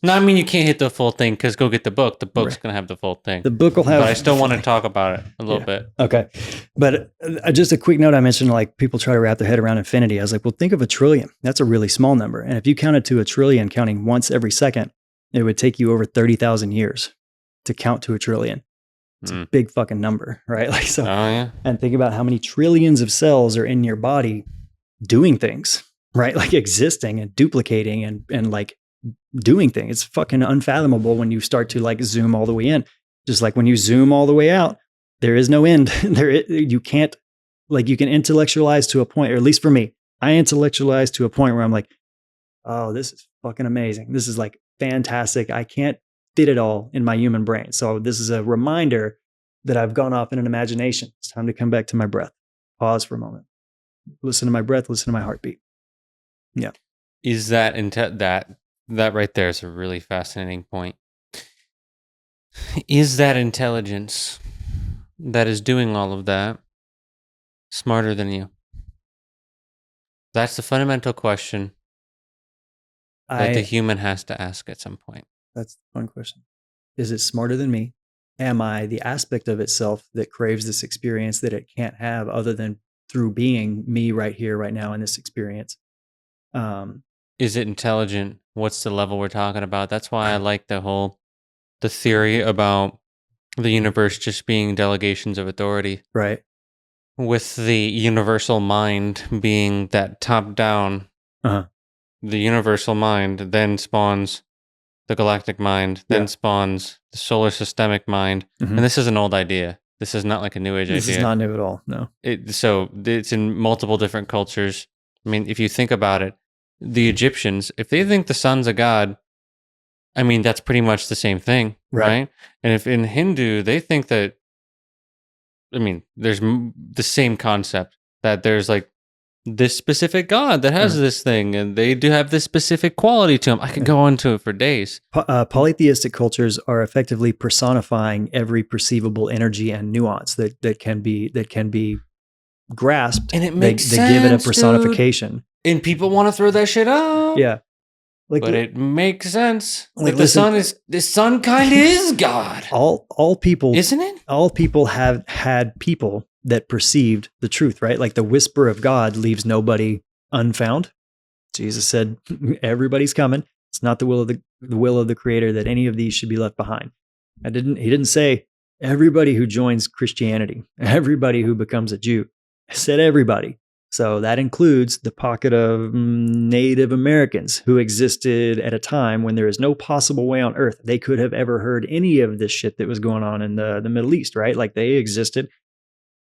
No, I mean, you can't hit the full thing because go get the book. The book's going to have the full thing. The book will have. But I still want to talk about it a little bit. Okay. But just a quick note, I mentioned like people try to wrap their head around infinity. I was like, well, think of a trillion. That's a really small number. And if you counted to a trillion counting once every second, it would take you over 30,000 years to count to a trillion. It's a big fucking number, right? Like so. Oh, yeah. And think about how many trillions of cells are in your body doing things, right? Like existing and duplicating and like doing things. It's fucking unfathomable when you start to like zoom all the way in. Just like when you zoom all the way out, there is no end. You can't, like you can intellectualize to a point, or at least for me, I intellectualize to a point where I'm like, oh, this is fucking amazing. This is like fantastic. I can't fit it all in my human brain. So this is a reminder that I've gone off in an imagination. It's time to come back to my breath. Pause for a moment. Listen to my breath, listen to my heartbeat. Yeah. Is that that right there is a really fascinating point. Is that intelligence that is doing all of that smarter than you? That's the fundamental question that the human has to ask at some point. That's the fun question. Is it smarter than me? am I the aspect of itself that craves this experience that it can't have other than through being me right here, right now in this experience? Is it intelligent? What's the level we're talking about? That's why I like the theory about the universe just being delegations of authority, Right. with the universal mind being that top down. Uh-huh. The universal mind then spawns the galactic mind, then Yeah. spawns the solar systemic mind. Mhm. And this is an old idea. This is not like a new age This idea. is not new at all. No. So it's in multiple different cultures. I mean, if you think about it, the Egyptians, if they think the sun's a god, I mean, that's pretty much the same thing, right? And if in Hindu, they think that, I mean, there's the same concept that there's like this specific god that has this thing, and they do have this specific quality to them. I could go on to it for days. Polytheistic cultures are effectively personifying every perceivable energy and nuance that can be grasped, And it makes they sense, give it a dude. personification. And people want to throw that shit out. Yeah, like But it makes sense. Like, Like listen, the sun kind of is God. all people, Isn't it? all people have had people that perceived the truth, right? Like the whisper of God leaves nobody unfound. Jesus said, "Everybody's coming. It's not the will of the Creator that any of these should be left behind." He didn't say everybody who joins Christianity, everybody who becomes a Jew. He said everybody. So that includes the pocket of Native Americans who existed at a time when there is no possible way on earth they could have ever heard any of this shit that was going on in the Middle East, right? Like they existed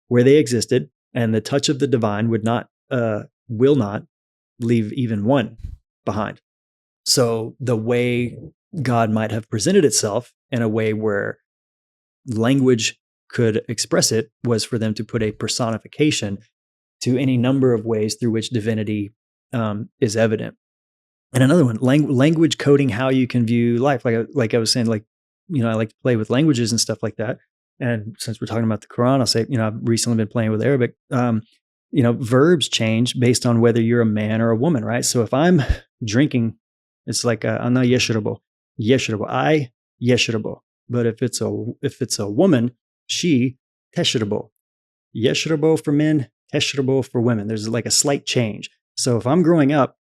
where they existed, and the touch of the divine will not leave even one behind. So the way God might have presented itself in a way where language could express it was for them to put a personification to any number of ways through which divinity is evident. And another one, language coding how you can view life. Like I was saying, like, I like to play with languages and stuff like that. And since we're talking about the Quran, I'll say, I've recently been playing with Arabic. Verbs change based on whether you're a man or a woman, right? So if I'm drinking, it's like ana yeshrabo, I yeshrabo. But if it's a woman, she teshrabo. Yeshrabo for men, teshrabo for women. There's like a slight change. So if I'm growing up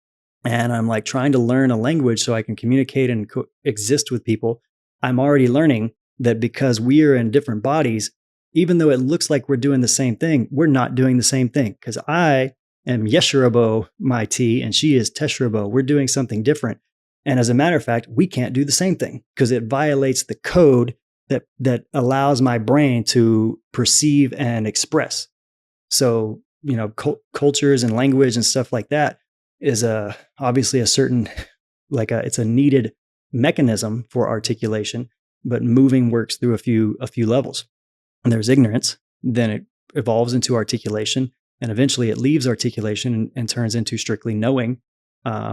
and I'm like trying to learn a language so I can communicate and exist with people, I'm already learning that because we are in different bodies, even though it looks like we're doing the same thing, we're not doing the same thing. Because I am Yeshrabo, my T, and she is Teshrabo. We're doing something different. And as a matter of fact, we can't do the same thing because it violates the code that allows my brain to perceive and express. So, cultures and language and stuff like that is obviously a certain, it's a needed mechanism for articulation, but moving works through a few levels. And there's ignorance, then it evolves into articulation, and eventually it leaves articulation and turns into strictly knowing,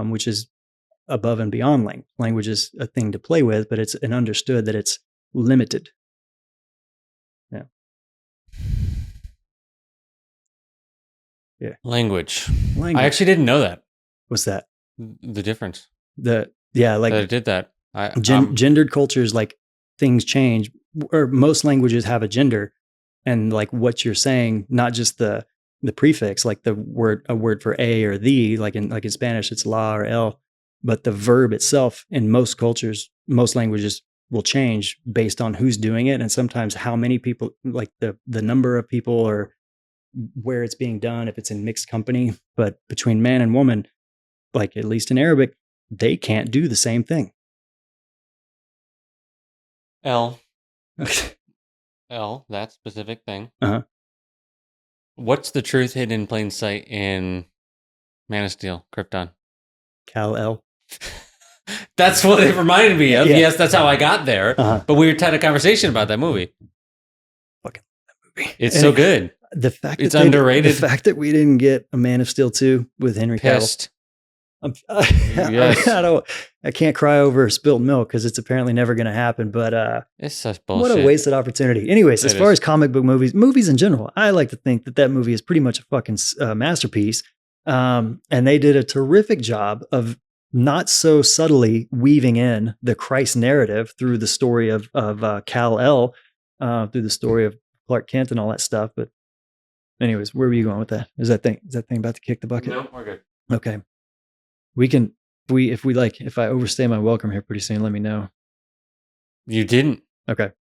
which is above and beyond language. Language is a thing to play with, but it's an understood that it's limited. Yeah. Yeah. Language. I actually didn't know that. What's that? The difference. That it did that. Gendered cultures, like things change, or most languages have a gender, and like what you're saying, not just the prefix, like a word for a or the, like in Spanish it's la or el, but the verb itself in most cultures, most languages will change based on who's doing it, and sometimes how many people, like the number of people or where it's being done, if it's in mixed company. But between man and woman, like at least in Arabic, they can't do the same thing. L, that specific thing. Uh-huh. What's the truth hidden in plain sight in Man of Steel, Krypton? Kal-El. That's what it reminded me of. Yeah. Yes, that's how I got there. Uh-huh. But we had a conversation about that movie. Fucking that movie. It's so good. The fact it's underrated. The fact that we didn't get a Man of Steel 2 with Henry Cavill. Yes. I can't cry over spilt milk because it's apparently never going to happen. But it's such bullshit. What a wasted opportunity. Anyways, as far as comic book movies in general, I like to think that movie is pretty much a fucking masterpiece. And they did a terrific job of not so subtly weaving in the Christ narrative through the story of Kal-El, through the story of Clark Kent and all that stuff. But anyways, where were you going with that? Is that thing about to kick the bucket? No, we're good. Okay. We can, if I overstay my welcome here pretty soon, let me know. You didn't. Okay.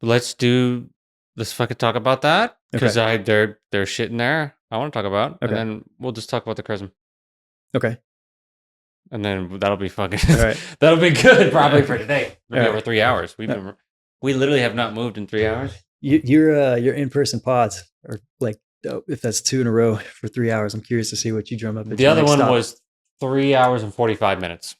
Let's fucking talk about that. Because there's shit in there I want to talk about. Okay. And then we'll just talk about the charism. Okay. And then that'll be fucking, All right. that'll be good probably for today. Maybe All over 3 hours. We literally have not moved in 3 hours. Your in-person pods are like, if that's 2 in a row for 3 hours, I'm curious to see what you drum up. The other one was 3 hours and 45 minutes.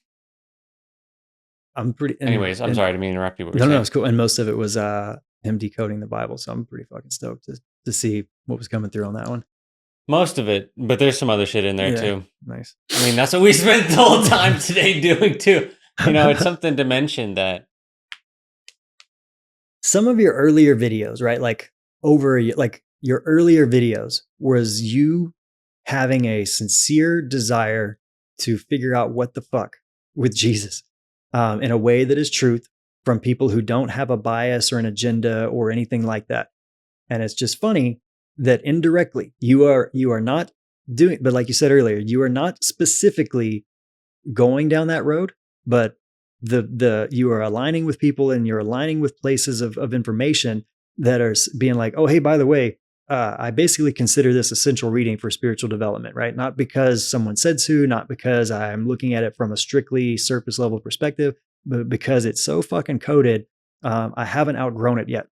I'm pretty. Anyways, I'm sorry to interrupt you. No, it's cool. And most of it was him decoding the Bible, so I'm pretty fucking stoked to see what was coming through on that one. Most of it, but there's some other shit in there too. Nice. I mean, that's what we spent the whole time today doing too. You know, it's something to mention that some of your earlier videos, right? Like your earlier videos was you having a sincere desire to figure out what the fuck with Jesus in a way that is truth from people who don't have a bias or an agenda or anything like that. And it's just funny that indirectly you are not doing, but like you said earlier, you are not specifically going down that road, but you are aligning with people and you're aligning with places of information that are being like, oh, hey, by the way, I basically consider this essential reading for spiritual development, right? Not because someone said so, not because I'm looking at it from a strictly surface level perspective, but because it's so fucking coded, I haven't outgrown it yet.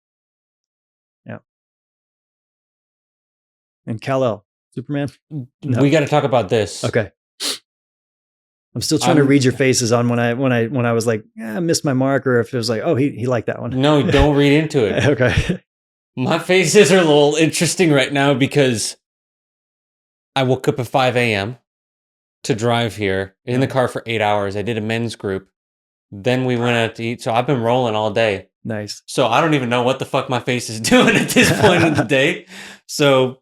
Yeah. And Kal-El, Superman? No. We got to talk about this. Okay. I'm still trying to read your faces on when I was like, I missed my mark, or if it was like, oh, he liked that one. No, don't read into it. Okay. My faces are a little interesting right now because I woke up at 5 a.m. to drive here in the car for 8 hours. I did a men's group. Then we went out to eat. So I've been rolling all day. Nice. So I don't even know what the fuck my face is doing at this point in the day. So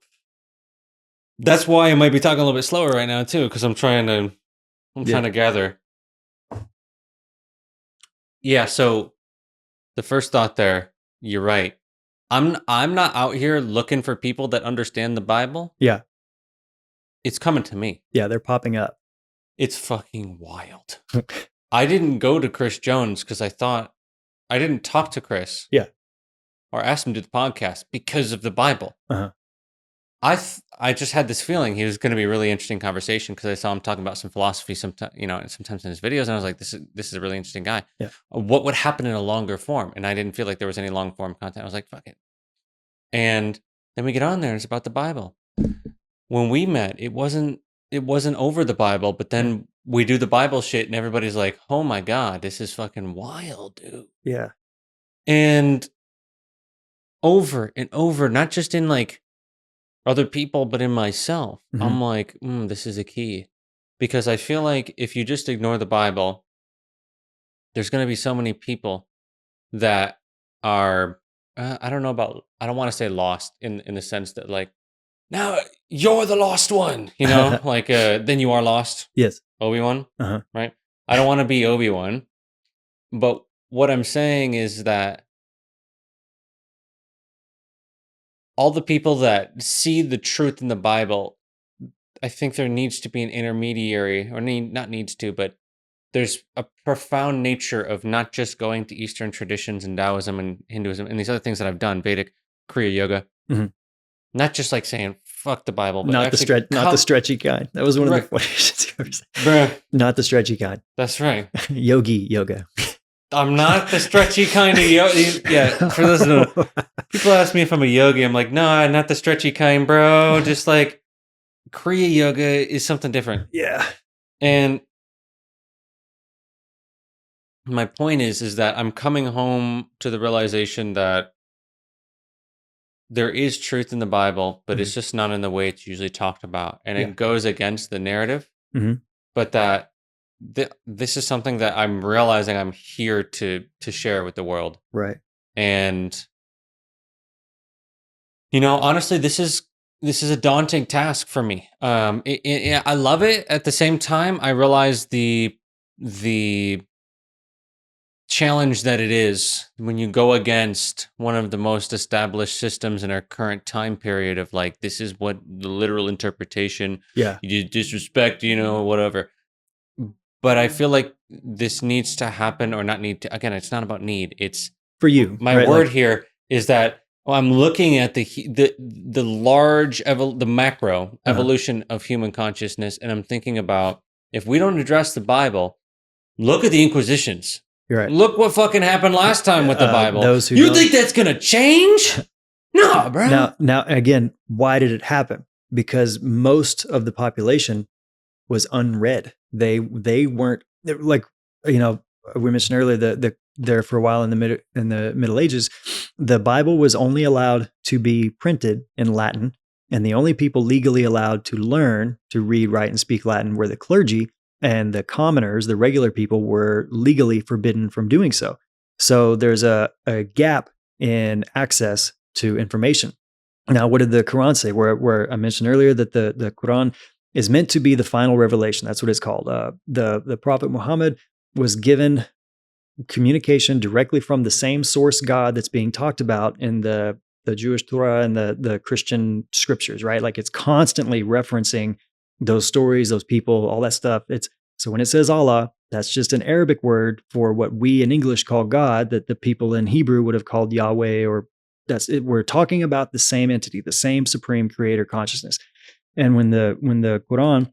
that's why I might be talking a little bit slower right now too, because I'm trying to gather. Yeah, so the first thought there, you're right. I'm not out here looking for people that understand the Bible. Yeah. It's coming to me. Yeah, they're popping up. It's fucking wild. I didn't go to Chris Jones because I didn't talk to Chris. Yeah. Or ask him to do the podcast because of the Bible. Uh-huh. I just had this feeling he was going to be a really interesting conversation because I saw him talking about some philosophy sometimes in his videos, and I was like, this is a really interesting guy. Yeah. What would happen in a longer form? And I didn't feel like there was any long form content. I was like, fuck it. And then we get on there and it's about the Bible. When we met, it wasn't over the Bible, but then we do the Bible shit and everybody's like, oh my God, this is fucking wild, dude. Yeah. And over and over, not just in like other people, but in myself, I'm like, this is a key. Because I feel like if you just ignore the Bible, there's going to be so many people that are, I don't want to say lost in the sense that like, now you're the lost one, like then you are lost. Yes. Obi-Wan, right? I don't want to be Obi-Wan. But what I'm saying is that all the people that see the truth in the Bible, I think there needs to be an intermediary, or not needs to, but there's a profound nature of not just going to Eastern traditions and Taoism and Hinduism and these other things that I've done, Vedic, Kriya Yoga. Mm-hmm. Not just like saying, fuck the Bible. But not the stretchy kind. That was one of the funniest you ever said. Bruh. Not the stretchy kind. That's right. Yogi yoga. I'm not the stretchy kind of yogi. Yeah, for those who don't know, people ask me if I'm a yogi. I'm like, no, not the stretchy kind, bro. Just like Kriya Yoga is something different. Yeah. And my point is that I'm coming home to the realization that there is truth in the Bible, but it's just not in the way it's usually talked about. And it goes against the narrative. But that this is something that I'm realizing I'm here to share with the world. Right. And, honestly, this is a daunting task for me. I love it. At the same time, I realize the challenge that it is when you go against one of the most established systems in our current time period of like, this is what the literal interpretation, Yeah. you disrespect, whatever. But I feel like this needs to happen or not need to. Again, it's not about need. It's For you, my right? word here is that I'm looking at the large, the macro evolution of human consciousness. And I'm thinking about, if we don't address the Bible, look at the Inquisitions. You're right. Look what fucking happened last time with the Bible. Those who you don't- think that's going to change? No, bro. Now, again, why did it happen? Because most of the population was unread. They weren't like, we mentioned earlier that there for a while in the Middle Ages, the Bible was only allowed to be printed in Latin, and the only people legally allowed to learn to read, write, and speak Latin were the clergy, and the commoners, the regular people, were legally forbidden from doing so. So there's a gap in access to information. Now, what did the Quran say? Where I mentioned earlier that the Quran is meant to be the final revelation. That's what it's called. The Prophet Muhammad was given communication directly from the same source God that's being talked about in the Jewish Torah and the Christian scriptures, right? Like, it's constantly referencing those stories, those people, all that stuff. So when it says Allah, that's just an Arabic word for what we in English call God, that the people in Hebrew would have called Yahweh, or that's it. We're talking about the same entity, the same supreme creator consciousness. And when the Quran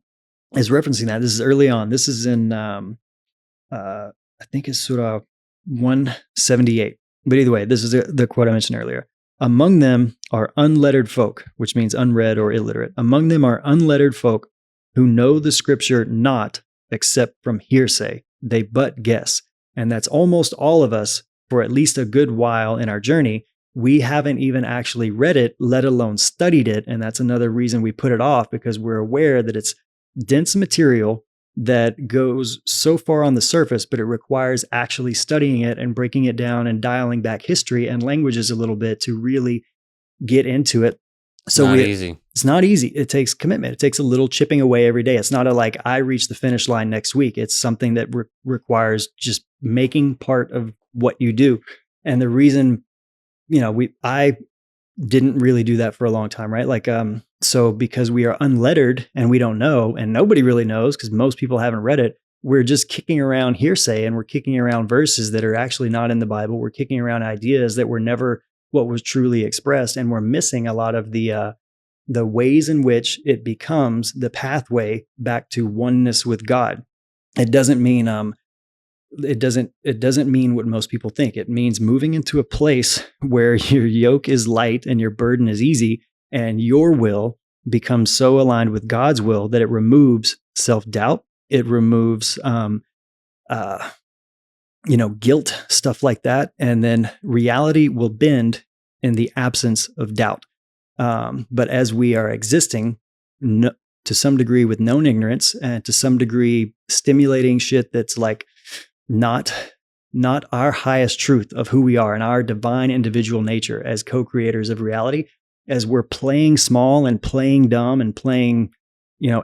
is referencing that, this is early on. This is in I think it's Surah 178. But either way, this is the quote I mentioned earlier. Among them are unlettered folk, which means unread or illiterate. Among them are unlettered folk who know the scripture not except from hearsay. They but guess. And that's almost all of us for at least a good while in our journey. We haven't even actually read it, let alone studied it. And that's another reason we put it off, because we're aware that it's dense material that goes so far on the surface, but it requires actually studying it and breaking it down and dialing back history and languages a little bit to really get into it. So easy. It's not easy. It takes commitment. It takes a little chipping away every day. It's not like I reach the finish line next week. It's something that requires just making part of what you do. And the reason, I didn't really do that for a long time, right? Like, so because we are unlettered and we don't know, and nobody really knows because most people haven't read it, we're just kicking around hearsay, and we're kicking around verses that are actually not in the Bible. We're kicking around ideas that were never what was truly expressed, and we're missing a lot of the ways in which it becomes the pathway back to oneness with God. It doesn't mean it doesn't mean what most people think. It means moving into a place where your yoke is light and your burden is easy, and your will becomes so aligned with God's will that it removes self-doubt. It removes, guilt, stuff like that. And then reality will bend in the absence of doubt. But as we are existing to some degree with known ignorance, and to some degree stimulating shit that's like not our highest truth of who we are and our divine individual nature as co-creators of reality, as we're playing small and playing dumb and playing,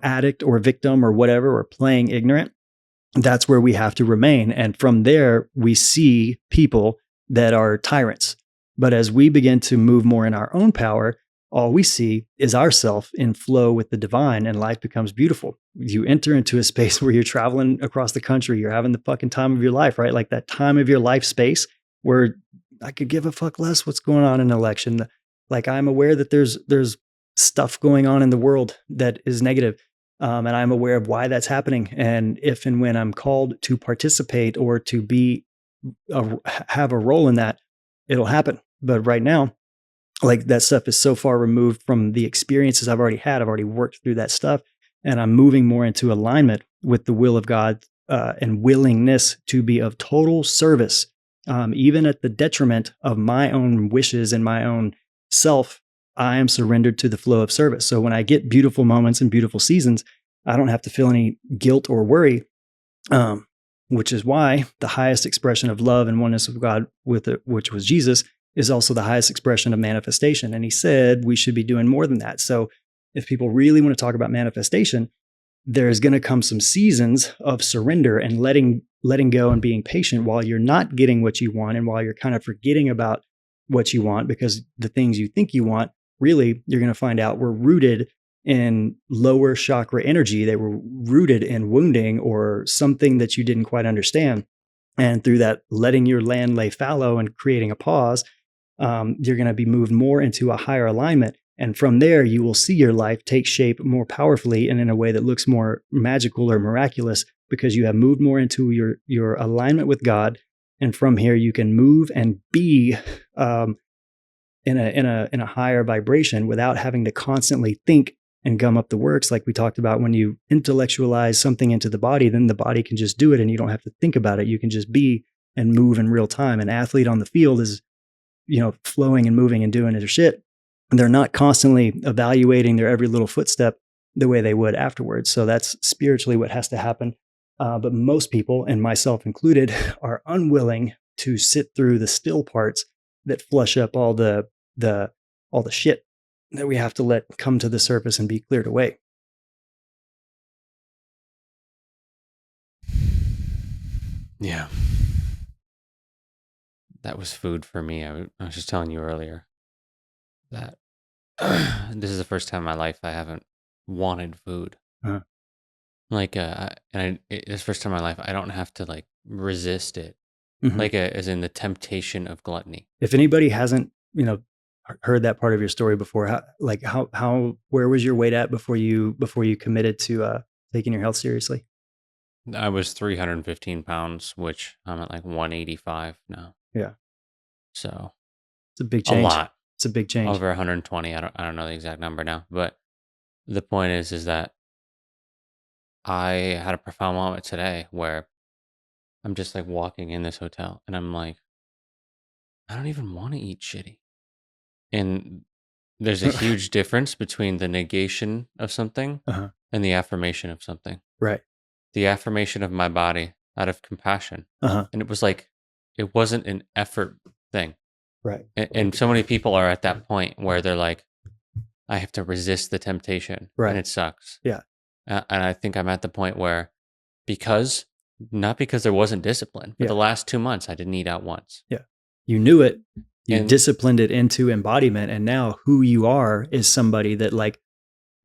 addict or victim or whatever, or playing ignorant, that's where we have to remain. And from there, we see people that are tyrants. But as we begin to move more in our own power, all we see is ourself in flow with the divine, and life becomes beautiful. You enter into a space where you're traveling across the country, you're having the fucking time of your life, right? Like that time of your life space where I could give a fuck less what's going on in an election. Like, I'm aware that there's stuff going on in the world that is negative, and I'm aware of why that's happening. And if and when I'm called to participate or to have a role in that, it'll happen. But right now, like, that stuff is so far removed from the experiences I've already had. I've already worked through that stuff, and I'm moving more into alignment with the will of God, and willingness to be of total service, even at the detriment of my own wishes and my own self. I am surrendered to the flow of service. So when I get beautiful moments and beautiful seasons, I don't have to feel any guilt or worry, which is why the highest expression of love and oneness of God which was Jesus, is also the highest expression of manifestation. And he said we should be doing more than that. So if people really want to talk about manifestation, there's going to come some seasons of surrender and letting letting go and being patient while you're not getting what you want and while you're kind of forgetting about what you want, because the things you think you want, really, you're going to find out were rooted in lower chakra energy. They were rooted in wounding or something that you didn't quite understand. And through that, letting your land lay fallow and creating a pause, you're going to be moved more into a higher alignment. And from there, you will see your life take shape more powerfully and in a way that looks more magical or miraculous, because you have moved more into your alignment with God. And from here, you can move and be in a higher vibration without having to constantly think and gum up the works. Like we talked about, when you intellectualize something into the body, then the body can just do it and you don't have to think about it. You can just be and move in real time. An athlete on the field is, flowing and moving and doing their shit. And they're not constantly evaluating their every little footstep the way they would afterwards. So that's spiritually what has to happen. But most people, and myself included, are unwilling to sit through the still parts that flush up all the shit that we have to let come to the surface and be cleared away. Yeah. That was food for me. I was just telling you earlier that this is the first time in my life I haven't wanted food. Uh-huh. It's the first time in my life I don't have to like resist it, Mhm. as in the temptation of gluttony. If anybody hasn't, heard that part of your story before, where was your weight at before you committed to taking your health seriously? I was 315 pounds, which I'm at like 185 now. Yeah. So It's a big a change. lot. It's a big change. Over 120. I don't know the exact number now, but the point is that I had a profound moment today where I'm just like walking in this hotel and I'm like, I don't even want to eat shitty. And there's a huge difference between the negation of something Uh-huh. and the affirmation of something. Right. The affirmation of my body out of compassion. Uh-huh. And it was like, it wasn't an effort thing. Right. And so many people are at that point where they're like, I have to resist the temptation. Right. And it sucks. Yeah. And I think I'm at the point where, not because there wasn't discipline, but Yeah. the last 2 months I didn't eat out once. Yeah. You knew it. You And- disciplined it into embodiment. And now who you are is somebody that, like,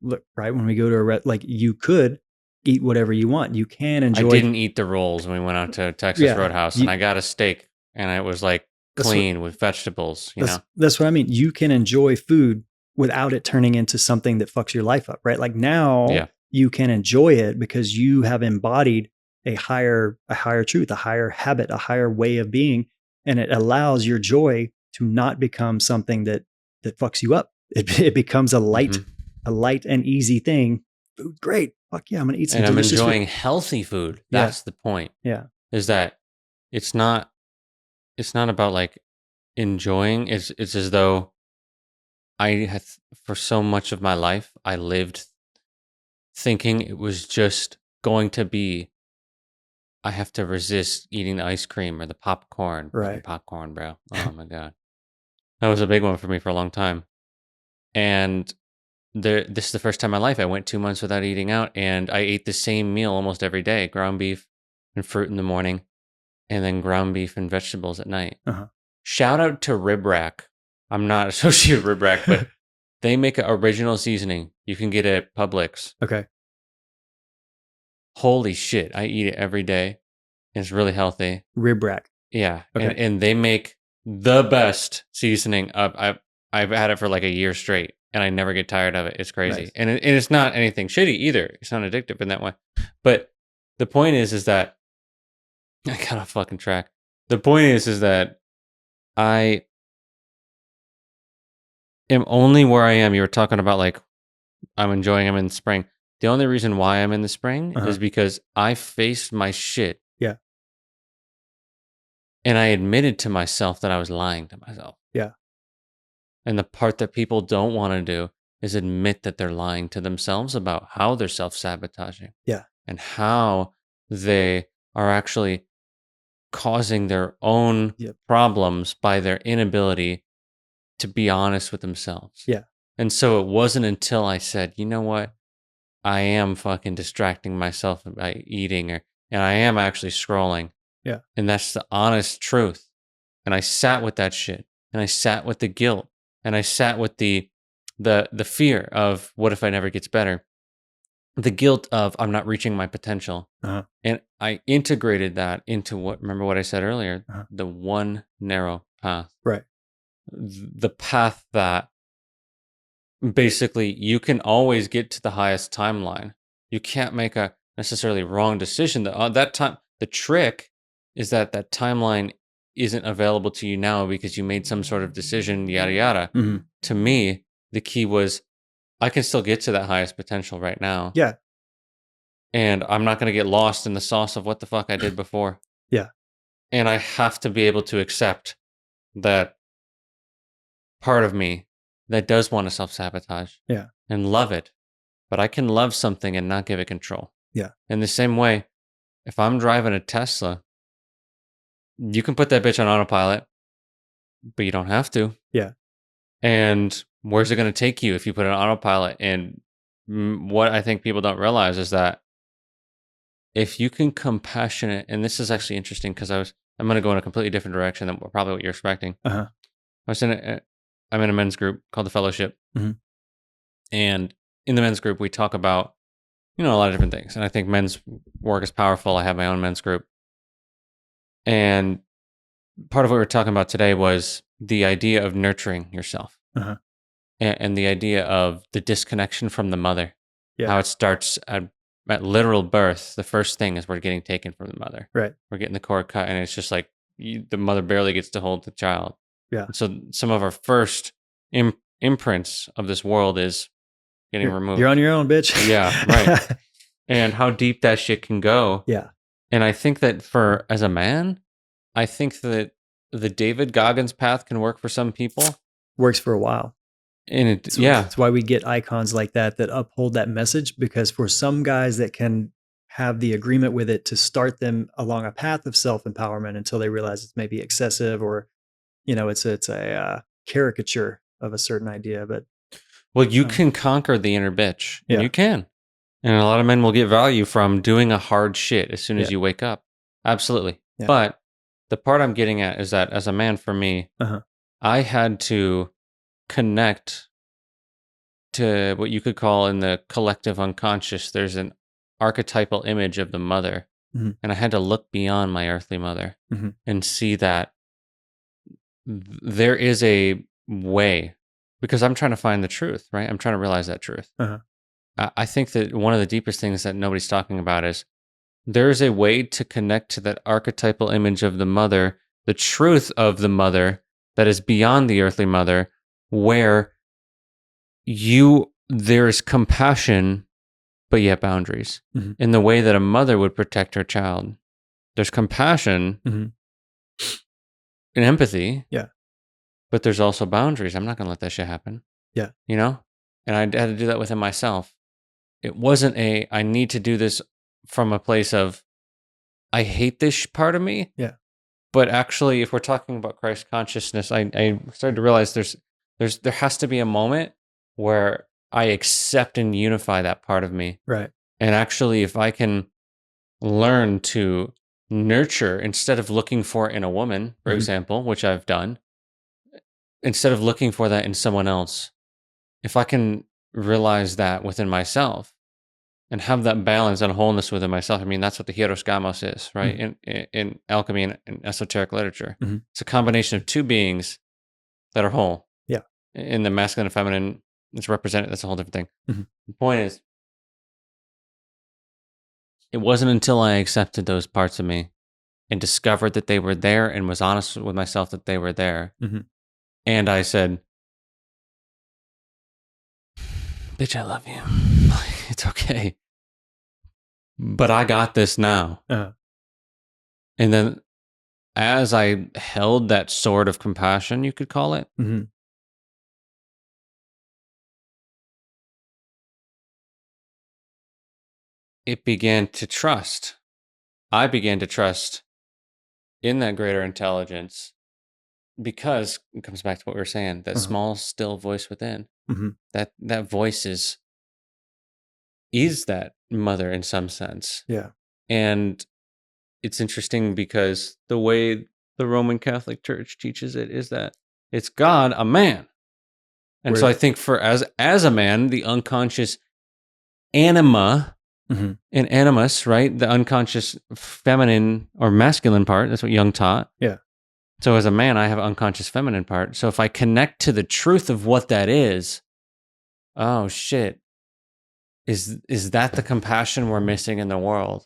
look, right, when we go to you could eat whatever you want. You can enjoy. I didn't eat the rolls when we went out to Texas Yeah, Roadhouse, and I got a steak, and it was like That's clean with vegetables, you know? That's what I mean. You can enjoy food without it turning into something that fucks your life up, right? Like now Yeah. you can enjoy it because you have embodied a higher truth, a higher habit, a higher way of being. And it allows your joy to not become something that fucks you up. It becomes a light, Mhm. a light and easy thing. Food, great. Fuck yeah, I'm gonna eat some And I'm delicious enjoying food. healthy food. Yeah. That's the point. Yeah. Is that it's not about like enjoying. It's as though I had, for so much of my life, I lived thinking it was just going to be, I have to resist eating the ice cream or the popcorn. Fucking Right. popcorn, bro. Oh my God. That was a big one for me for a long time. And this is the first time in my life I went 2 months without eating out, and I ate the same meal almost every day: ground beef and fruit in the morning, and then ground beef and vegetables at night. Uh-huh. Shout out to Rib Rack. I'm not associated with Rib Rack, but they make an original seasoning. You can get it at Publix. Okay. Holy shit, I eat it every day. It's really healthy. Rib rack. Yeah, Okay. and they make the best seasoning up. I've had it for like a year straight, and I never get tired of it. It's crazy, Nice. and it's not anything shitty either. It's not addictive in that way. But the point is that I got off fucking track. The point is that I am only where I am. You were talking about like I'm enjoying. I'm in the spring. The only reason why I'm in the spring Uh-huh. is because I faced my shit. Yeah. And I admitted to myself that I was lying to myself. Yeah. And the part that people don't want to do is admit that they're lying to themselves about how they're self-sabotaging. Yeah. And how they are actually causing their own Yep. problems by their inability to be honest with themselves. Yeah. And so it wasn't until I said, you know what? I am fucking distracting myself by eating, or and I am actually scrolling. Yeah. And that's the honest truth. And I sat with that shit. And I sat with the guilt. And I sat with the fear of what if I never gets better? The guilt of I'm not reaching my potential. Uh-huh. And I integrated that into remember what I said earlier? Uh-huh. The one narrow path. Right. The path that basically you can always get to the highest timeline. You can't make a necessarily wrong decision. That time, the trick is that timeline isn't available to you now because you made some sort of decision, yada, yada. Mm-hmm. To me, the key was I can still get to that highest potential right now. Yeah. And I'm not going to get lost in the sauce of what the fuck I did before. Yeah. And I have to be able to accept that part of me that does want to self-sabotage. Yeah. And love it. But I can love something and not give it control. Yeah. In the same way, if I'm driving a Tesla, you can put that bitch on autopilot, but you don't have to. Yeah. And where's it going to take you if you put it on autopilot? And what I think people don't realize is that if you can compassionate, and this is actually interesting because I'm going to go in a completely different direction than probably what you're expecting. Uh-huh. I'm in a men's group called the Fellowship. Mm-hmm. And in the men's group, we talk about, a lot of different things. And I think men's work is powerful. I have my own men's group. And part of what we were talking about today was the idea of nurturing yourself. Uh-huh. And the idea of the disconnection from the mother. Yeah. How it starts at literal birth. The first thing is we're getting taken from the mother. Right. We're getting the cord cut. And it's just like the mother barely gets to hold the child. Yeah. And so some of our first imprints of this world is getting removed. You're on your own, bitch. Yeah, right. And how deep that shit can go. Yeah. And I think that as a man, I think that the David Goggins path can work for some people. Works for a while. And that's why we get icons like that uphold that message, because for some guys that can have the agreement with it to start them along a path of self-empowerment until they realize it's maybe excessive or, it's a caricature of a certain idea. But well, you can conquer the inner bitch. And Yeah. you can. And a lot of men will get value from doing a hard shit as soon as you wake up. Absolutely. Yeah. But the part I'm getting at is that as a man, for me, Uh-huh. I had to connect to what you could call in the collective unconscious. There's an archetypal image of the mother. Mm-hmm. And I had to look beyond my earthly mother Mm-hmm. and see that there is a way, because I'm trying to find the truth, right? I'm trying to realize that truth. Uh-huh. I think that one of the deepest things that nobody's talking about is there is a way to connect to that archetypal image of the mother, the truth of the mother that is beyond the earthly mother, where there's compassion, but yet boundaries. Mm-hmm. In the way that a mother would protect her child. There's compassion Mm-hmm. and empathy. Yeah. But there's also boundaries. I'm not going to let that shit happen. Yeah. And I had to do that within myself. It wasn't I need to do this from a place of, I hate this part of me. Yeah. But actually, if we're talking about Christ consciousness, I started to realize there has to be a moment where I accept and unify that part of me. Right. And actually, if I can learn to nurture instead of looking for it in a woman, for Mm-hmm. example, which I've done, instead of looking for that in someone else, if I can realize that within myself and have that balance and wholeness within myself, I mean, that's what the hieros gamos is, right? Mm-hmm. In alchemy and in esoteric literature. Mm-hmm. It's a combination of two beings that are whole. Yeah. In the masculine and feminine, it's represented. That's a whole different thing. Mm-hmm. The point is, it wasn't until I accepted those parts of me and discovered that they were there and was honest with myself that they were there. Mm-hmm. And I said, bitch, I love you. It's okay. But I got this now. Uh-huh. And then as I held that sword of compassion, you could call it, Mm-hmm. it began to trust. I began to trust in that greater intelligence because it comes back to what we were saying, that Uh-huh. small, still voice within. Mm-hmm. That voice is that mother in some sense. Yeah. And it's interesting because the way the Roman Catholic Church teaches it is that it's God, a man. And so I think for as a man, the unconscious anima and animus, right? The unconscious feminine or masculine part, that's what Jung taught. Yeah. So as a man, I have unconscious feminine part. So if I connect to the truth of what that is, oh shit. Is that the compassion we're missing in the world?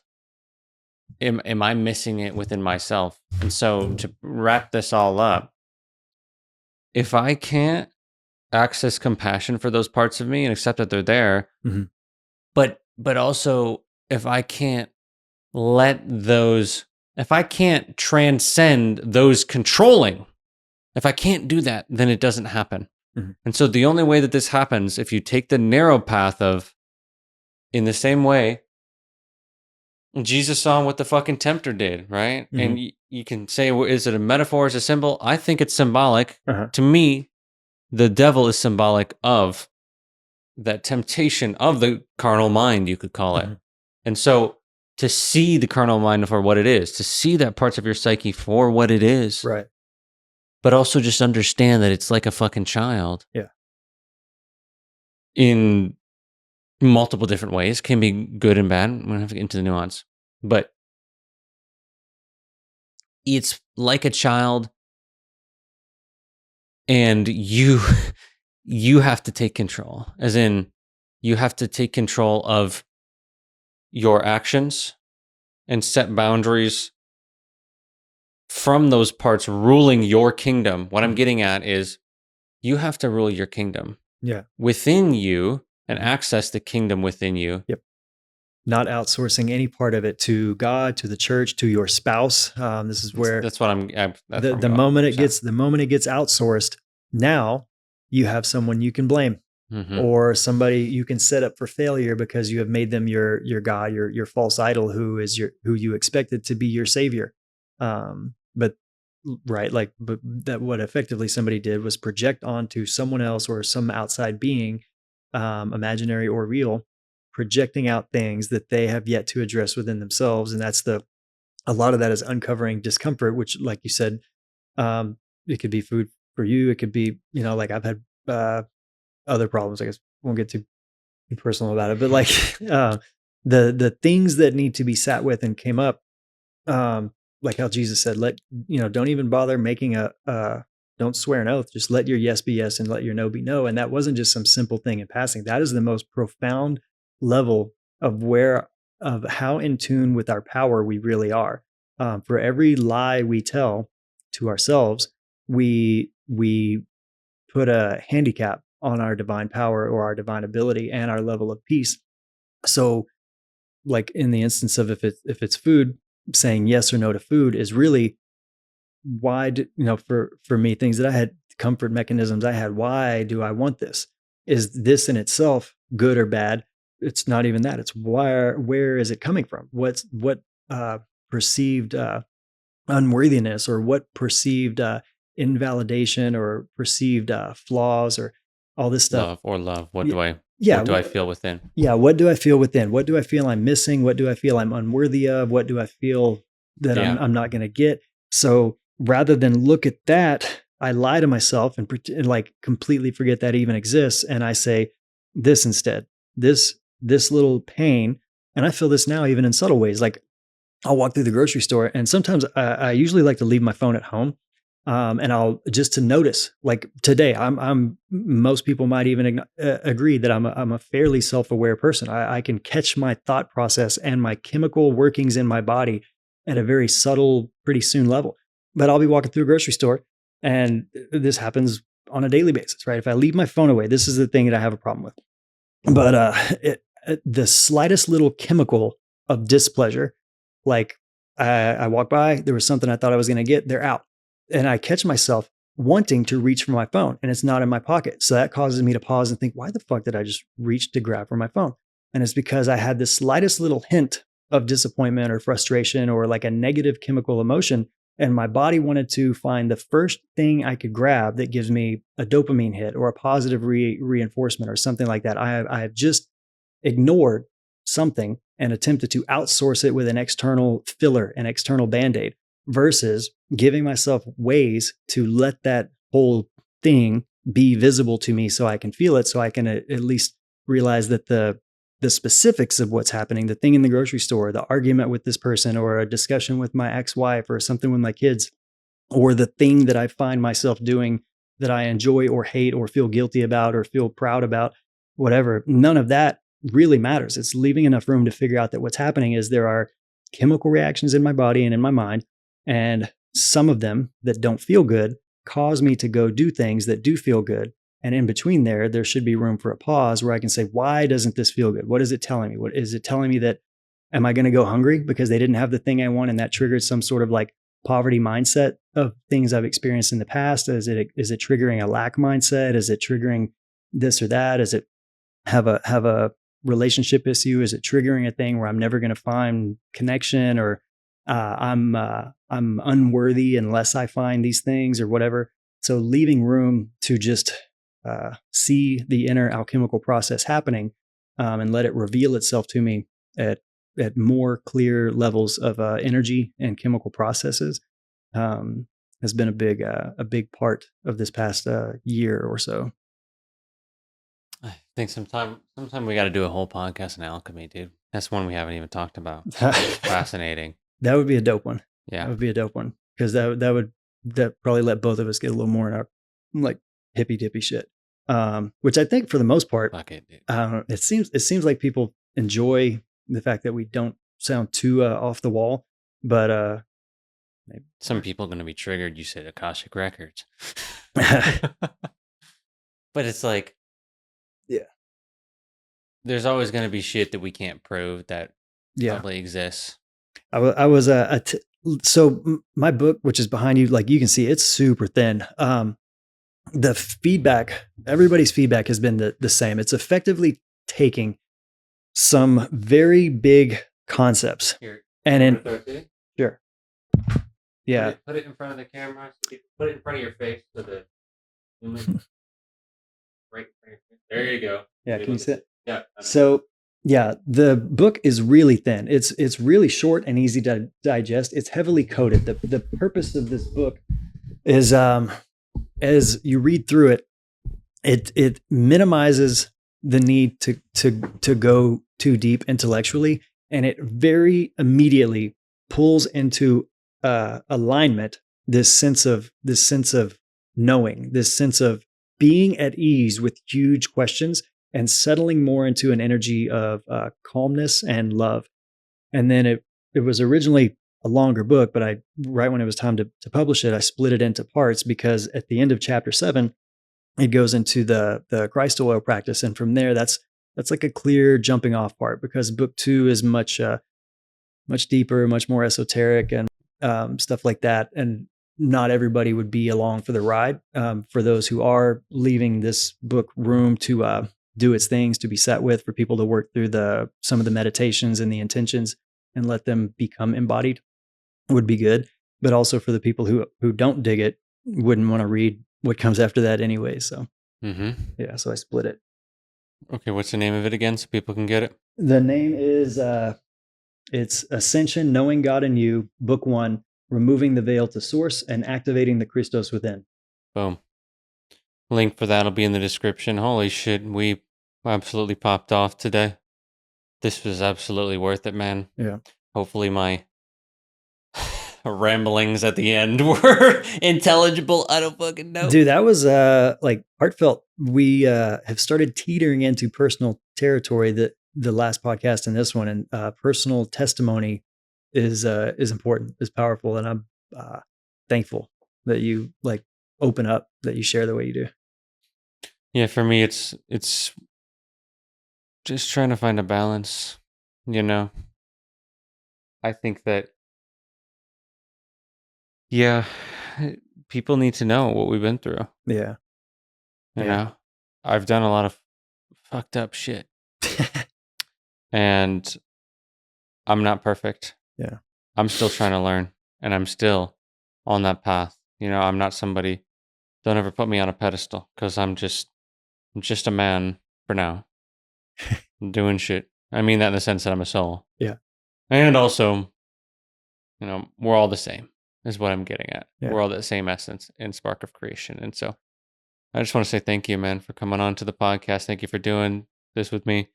Am I missing it within myself? And so to wrap this all up, if I can't access compassion for those parts of me and accept that they're there, but also if I can't if I can't transcend those controlling, if I can't do that, then it doesn't happen. And so the only way that this happens, if you take the narrow path of, in the same way, Jesus saw what the fucking tempter did, right? And you can say, well, is it a metaphor, is it a symbol? I think it's symbolic. To me, the devil is symbolic of that temptation of the carnal mind, you could call it. And so to see the carnal mind for what it is, to see that parts of your psyche for what it is, right? But also just understand that it's like a fucking child. Yeah. In multiple different ways, can be good and bad. I'm gonna have to get into the nuance, but it's like a child, and you have to take control. As in, you have to take control of your actions and set boundaries from those parts ruling your kingdom. What I'm getting at is, you have to rule your kingdom. Yeah. Within you. And access the kingdom within you. Yep. Not outsourcing any part of it to God, to the church, to your spouse. This is where the moment it gets outsourced. Now you have someone you can blame, or somebody you can set up for failure because you have made them your God, your false idol, who you expected to be your savior. But what effectively somebody did was project onto someone else or some outside being, imaginary or real, projecting out things that they have yet to address within themselves. And a lot of that is uncovering discomfort, which, like you said, it could be food for you. It could be, like I've had other problems. I guess won't get too personal about it, but like the things that need to be sat with and came up, like how Jesus said, don't even bother making don't swear an oath, just let your yes be yes and let your no be no. And that wasn't just some simple thing in passing. That is the most profound level of how in tune with our power we really are. For every lie we tell to ourselves, we put a handicap on our divine power or our divine ability and our level of peace. So like in the instance of if it's food, saying yes or no to food is really, why do, for me, things that I had, comfort mechanisms I had, why do I want this? Is this in itself good or bad? It's not even that. It's where is it coming from? What perceived unworthiness, or what perceived invalidation, or perceived flaws, or all this stuff. Love. What do I feel within? Yeah. What do I feel within? What do I feel I'm missing? What do I feel I'm unworthy of? What do I feel that I'm not going to get? So rather than look at that, I lie to myself and pretend, like completely forget that even exists. And I say this instead, this little pain. And I feel this now, even in subtle ways. Like I'll walk through the grocery store, and sometimes I usually like to leave my phone at home. And I'll just to notice, like today, most people might even agree that I'm a fairly self-aware person. I can catch my thought process and my chemical workings in my body at a very subtle, pretty soon level. But I'll be walking through a grocery store, and this happens on a daily basis, right? If I leave my phone away, this is the thing that I have a problem with. But the slightest little chemical of displeasure, like I walk by, there was something I thought I was going to get, they're out. And I catch myself wanting to reach for my phone, and it's not in my pocket. So that causes me to pause and think, why the fuck did I just reach to grab for my phone? And it's because I had the slightest little hint of disappointment or frustration or like a negative chemical emotion. And my body wanted to find the first thing I could grab that gives me a dopamine hit or a positive reinforcement or something like that. I have just ignored something and attempted to outsource it with an external filler, an external band-aid, versus giving myself ways to let that whole thing be visible to me so I can feel it, so I can at least realize that the specifics of what's happening, the thing in the grocery store, the argument with this person, or a discussion with my ex-wife, or something with my kids, or the thing that I find myself doing that I enjoy or hate or feel guilty about or feel proud about, whatever, none of that really matters. It's leaving enough room to figure out that what's happening is there are chemical reactions in my body and in my mind, and some of them that don't feel good cause me to go do things that do feel good. And in between there should be room for a pause where I can say, why doesn't this feel good? What is it telling me? What is it telling me? That am I going to go hungry because they didn't have the thing I want, and that triggered some sort of like poverty mindset of things I've experienced in the past? Is it triggering a lack mindset? Is it triggering this or that? Is it have a relationship issue? Is it triggering a thing where I'm never going to find connection, or I'm unworthy unless I find these things, or whatever? So leaving room to just see the inner alchemical process happening, and let it reveal itself to me at more clear levels of energy and chemical processes, has been a big part of this past year or so. I think sometime we got to do a whole podcast on alchemy, dude. That's one we haven't even talked about. Fascinating. That would be a dope one. Yeah, that would be a dope one, because that would probably let both of us get a little more in our like hippy dippy shit, which I think for the most part, fuck it, dude. It seems like people enjoy the fact that we don't sound too off the wall, but some people are going to be triggered. You said Akashic Records. But it's like, yeah, there's always going to be shit that we can't prove that yeah, probably exists. I was so my book, which is behind you, like you can see, it's super thin. The feedback, everybody's feedback has been the same. It's effectively taking some very big concepts Here, and sure, yeah, put it in front of the camera. Put it in front of your face so the human right in front of your face. There you go. Yeah, can you sit? Yeah. So yeah, the book is really thin. It's really short and easy to digest. It's heavily coded. The purpose of this book is, as you read through it, it minimizes the need to go too deep intellectually, and it very immediately pulls into alignment this sense of knowing, this sense of being at ease with huge questions, and settling more into an energy of calmness and love. And then it was originally a longer book, but right when it was time to publish it, I split it into parts, because at the end of chapter 7, it goes into the Christ oil practice, and from there, that's like a clear jumping off part, because book 2 is much deeper, much more esoteric, and stuff like that. And not everybody would be along for the ride. For those who are, leaving this book room to do its things, to be sat with, for people to work through some of the meditations and the intentions and let them become embodied, would be good. But also for the people who don't dig it, wouldn't want to read what comes after that anyway. So yeah, so I split it. Okay, what's the name of it again so people can get it? The name is it's Ascension, Knowing God in You, Book 1, Removing the Veil to Source and Activating the Christos Within. Boom. Link for that'll be in the description. Holy shit, we absolutely popped off today. This was absolutely worth it, man. Yeah. Hopefully my ramblings at the end were intelligible. I don't fucking know. Dude, that was like heartfelt. We have started teetering into personal territory, that the last podcast and this one, and personal testimony is important, is powerful, and I'm thankful that you like open up, that you share the way you do. Yeah, for me it's just trying to find a balance, you know. I think that people need to know what we've been through. Yeah. You know, I've done a lot of fucked up shit. And I'm not perfect. Yeah. I'm still trying to learn, and I'm still on that path. You know, I'm not somebody, don't ever put me on a pedestal, because I'm just a man for now. I'm doing shit. I mean that in the sense that I'm a soul. Yeah. And also, we're all the same, is what I'm getting at. Yeah. We're all the same essence and spark of creation. And so I just want to say thank you, man, for coming on to the podcast. Thank you for doing this with me.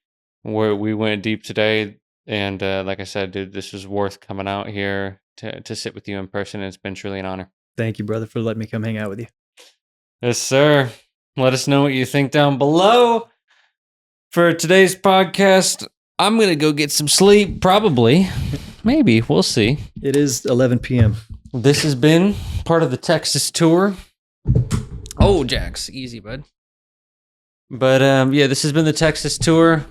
We went deep today. And like I said, dude, this was worth coming out here to sit with you in person. And it's been truly an honor. Thank you, brother, for letting me come hang out with you. Yes, sir. Let us know what you think down below. For today's podcast, I'm going to go get some sleep, probably. Maybe. We'll see. It is 11 p.m. This has been part of the Texas tour. Oh, Jax. Easy, bud. But yeah, this has been the Texas tour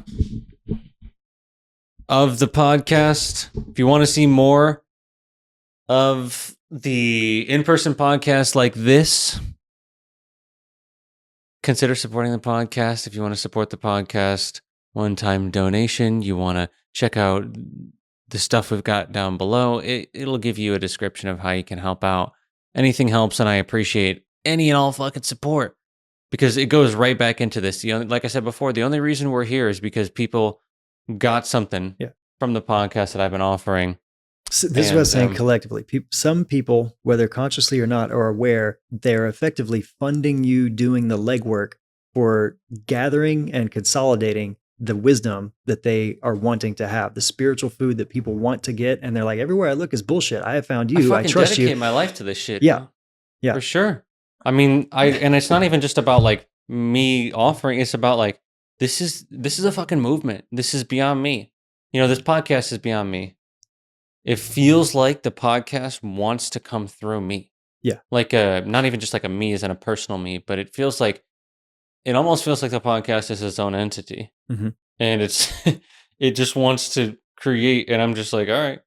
of the podcast. If you want to see more of the in-person podcast like this, consider supporting the podcast. If you want to support the podcast, one-time donation, you want to check out the stuff we've got down below, it'll give you a description of how you can help out. Anything helps, and I appreciate any and all fucking support because it goes right back into this. Like I said before, the only reason we're here is because people got something from the podcast that I've been offering. So this is what I was saying collectively. Some people, whether consciously or not, are aware they're effectively funding you doing the legwork for gathering and consolidating the wisdom that they are wanting to have, the spiritual food that people want to get. And they're like, everywhere I look is bullshit. I have found you. I trust you. I dedicate my life to this shit. Yeah. Yeah. For sure. I mean, and it's not even just about like me offering. It's about like, this is a fucking movement. This is beyond me. This podcast is beyond me. It feels like the podcast wants to come through me. Yeah. Like not even just like a me as in a personal me, but it almost feels like the podcast is its own entity. Mm-hmm. And it just wants to create. And I'm just like, all right.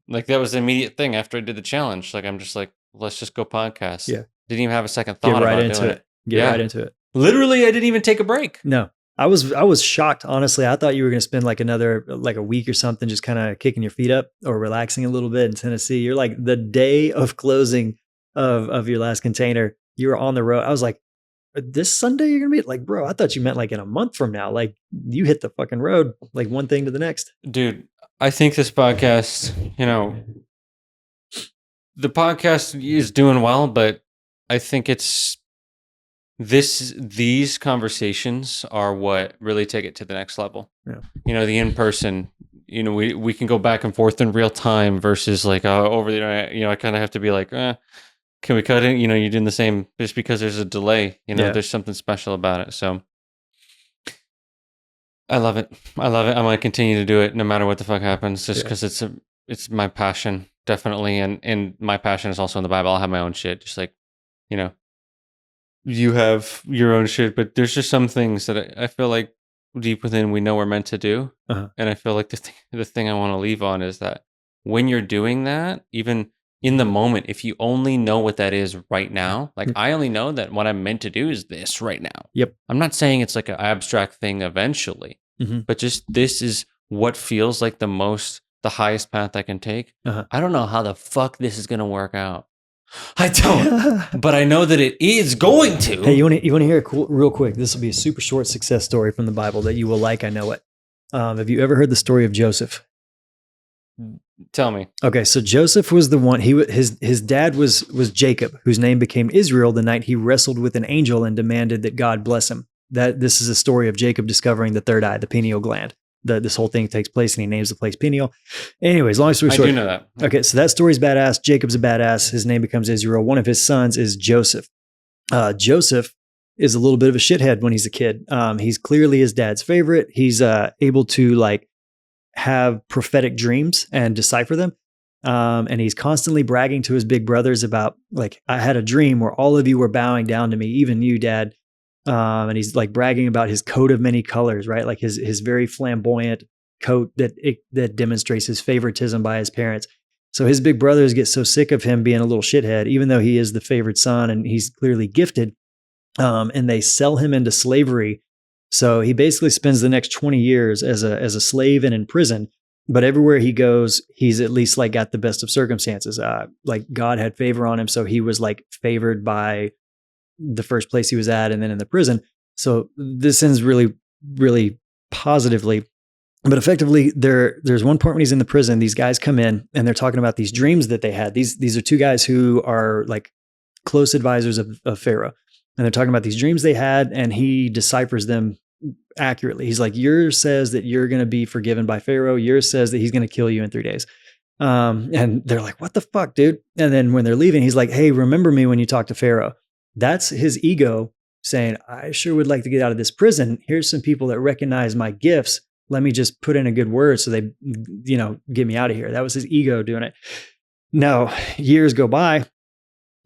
Like that was the immediate thing after I did the challenge. Like, I'm just like, let's just go podcast. Yeah. Didn't even have a second thought about doing it. Get right into it. Literally, I didn't even take a break. No. I was shocked, honestly. I thought you were going to spend like a week or something just kind of kicking your feet up or relaxing a little bit in Tennessee. You're like the day of closing of your last container, you were on the road. I was like, this Sunday you're going to be like, bro, I thought you meant like in a month from now. Like you hit the fucking road, like one thing to the next. Dude, I think this podcast, the podcast is doing well, but I think these conversations are what really take it to the next level. Yeah. The in-person, we can go back and forth in real time versus like over the internet. I kind of have to be like, can we cut it? You're doing the same just because there's a delay. There's something special about it. So I love it. I'm going to continue to do it no matter what the fuck happens, just because it's my passion, definitely. And my passion is also in the Bible. I'll have my own shit, just like, you have your own shit, but there's just some things that I feel like deep within we know we're meant to do. Uh-huh. And I feel like the thing I want to leave on is that when you're doing that, even in the moment, if you only know what that is right now, like I only know that what I'm meant to do is this right now. Yep. I'm not saying it's like an abstract thing eventually, but just this is what feels like the highest path I can take. Uh-huh. I don't know how the fuck this is going to work out. I don't, but I know that it is going to. Hey, you want to hear real quick? This will be a super short success story from the Bible that you will like. I know it. Have you ever heard the story of Joseph? Tell me. Okay, so Joseph was the one. His dad was Jacob, whose name became Israel the night he wrestled with an angel and demanded that God bless him. This is a story of Jacob discovering the third eye, the pineal gland. This whole thing takes place, and he names the place Peniel. Anyways, long story short. I do know that. Okay, so that story's badass. Jacob's a badass. His name becomes Israel. One of his sons is Joseph. Joseph is a little bit of a shithead when he's a kid. He's clearly his dad's favorite. He's able to like have prophetic dreams and decipher them. And he's constantly bragging to his big brothers about like, I had a dream where all of you were bowing down to me, even you, Dad. And he's like bragging about his coat of many colors, right? Like his very flamboyant coat that demonstrates his favoritism by his parents. So his big brothers get so sick of him being a little shithead, even though he is the favored son and he's clearly gifted, and they sell him into slavery. So he basically spends the next 20 years as a slave and in prison. But everywhere he goes, he's at least like got the best of circumstances. Like God had favor on him, so he was like favored by the first place he was at and then in the prison. So this ends really, really positively. But effectively, there's one point when he's in the prison, these guys come in and they're talking about these dreams that they had. These are two guys who are like close advisors of Pharaoh. And they're talking about these dreams they had, and he deciphers them accurately. He's like, yours says that you're going to be forgiven by Pharaoh. Yours says that he's going to kill you in 3 days. And they're like, what the fuck, dude? And then when they're leaving, he's like, hey, remember me when you talk to Pharaoh. That's his ego saying, I sure would like to get out of this prison. Here's some people that recognize my gifts. Let me just put in a good word so they, get me out of here. That was his ego doing it. Now, years go by.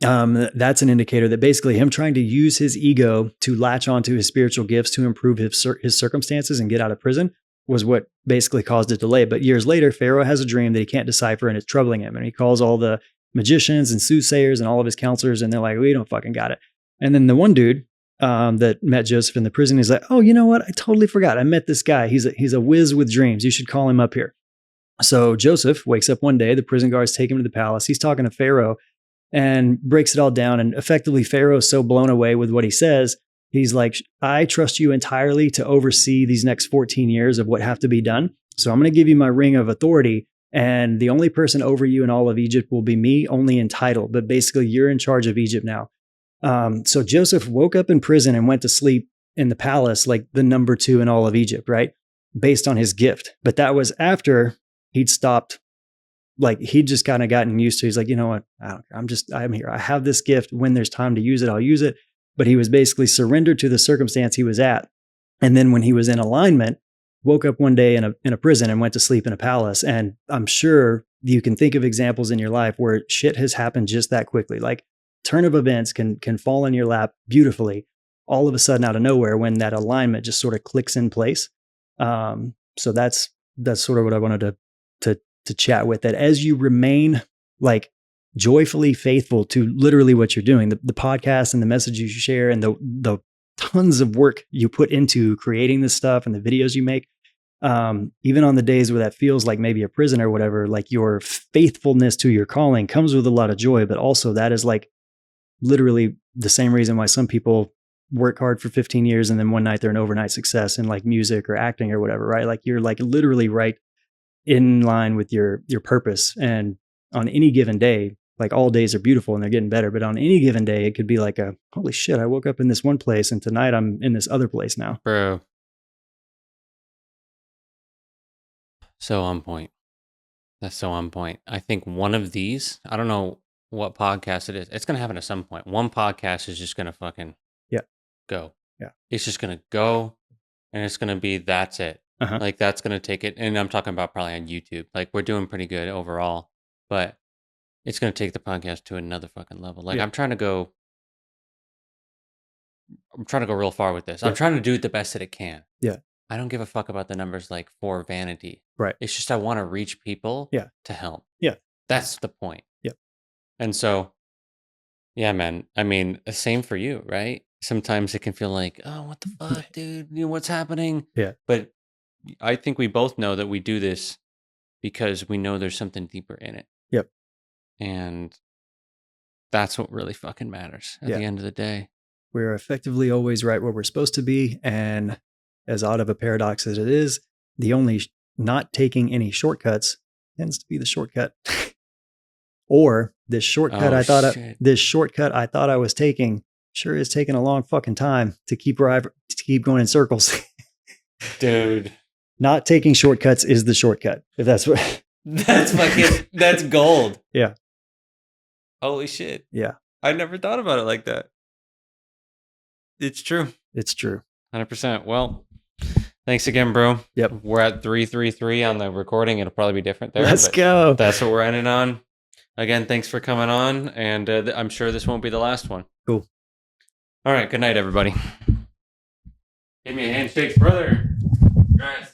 That's an indicator that basically him trying to use his ego to latch onto his spiritual gifts to improve his circumstances and get out of prison was what basically caused a delay. But years later, Pharaoh has a dream that he can't decipher and it's troubling him. And he calls all the magicians and soothsayers and all of his counselors, and they're like, we don't fucking got it. And then the one dude that met Joseph in the prison is like, oh, you know what? I totally forgot. I met this guy. He's a whiz with dreams. You should call him up here. So Joseph wakes up one day. The prison guards take him to the palace. He's talking to Pharaoh and breaks it all down. And effectively, Pharaoh's so blown away with what he says. He's like, I trust you entirely to oversee these next 14 years of what have to be done. So I'm going to give you my ring of authority. And the only person over you in all of Egypt will be me, only in title. But basically, you're in charge of Egypt now. So Joseph woke up in prison and went to sleep in the palace, like the number 2 in all of Egypt, right? Based on his gift. But that was after he'd stopped. Like he'd just kind of gotten used to, he's like, you know what? I'm here. I have this gift. When there's time to use it, I'll use it. But he was basically surrendered to the circumstance he was at. And then when he was in alignment, woke up one day in a prison and went to sleep in a palace. And I'm sure you can think of examples in your life where shit has happened just that quickly. Like turn of events can fall in your lap beautifully all of a sudden out of nowhere when that alignment just sort of clicks in place. So that's sort of what I wanted to chat with, that as you remain like joyfully faithful to literally what you're doing, the podcast and the messages you share and the tons of work you put into creating this stuff and the videos you make, even on the days where that feels like maybe a prison or whatever, like your faithfulness to your calling comes with a lot of joy, but also that is like literally the same reason why some people work hard for 15 years and then one night they're an overnight success in like music or acting or whatever, right? Like you're like literally right in line with your purpose. And on any given day, like all days are beautiful and they're getting better, but on any given day, it could be like holy shit, I woke up in this one place and tonight I'm in this other place now. Bro. So on point. That's so on point. I think one of these, I don't know what podcast it is. It's going to happen at some point. One podcast is just going to fucking go. Yeah. It's just going to go and it's going to be, that's it. Uh-huh. Like that's going to take it. And I'm talking about probably on YouTube. Like we're doing pretty good overall, but it's going to take the podcast to another fucking level. Like I'm trying to go real far with this. I'm trying to do it the best that it can. Yeah. I don't give a fuck about the numbers like for vanity. Right. It's just I want to reach people to help. Yeah. That's the point. Yeah. And so, yeah, man. I mean, same for you, right? Sometimes it can feel like, oh, what the fuck, dude? You know, what's happening? Yeah. But I think we both know that we do this because we know there's something deeper in it. Yep. And that's what really fucking matters at the end of the day. We're effectively always right where we're supposed to be. And as odd of a paradox as it is, the only not taking any shortcuts tends to be the shortcut. Or this shortcut I thought I was taking sure is taking a long fucking time to keep going in circles. Dude. Not taking shortcuts is the shortcut. If that's what that's gold. Yeah. Holy shit. Yeah. I never thought about it like that. It's true. It's true. 100%. Well, thanks again, bro. Yep. We're at 333 on the recording. It'll probably be different there. Let's go. That's what we're ending on. Again, thanks for coming on. And I'm sure this won't be the last one. Cool. All right. Good night, everybody. Give me a handshake, brother. Guys.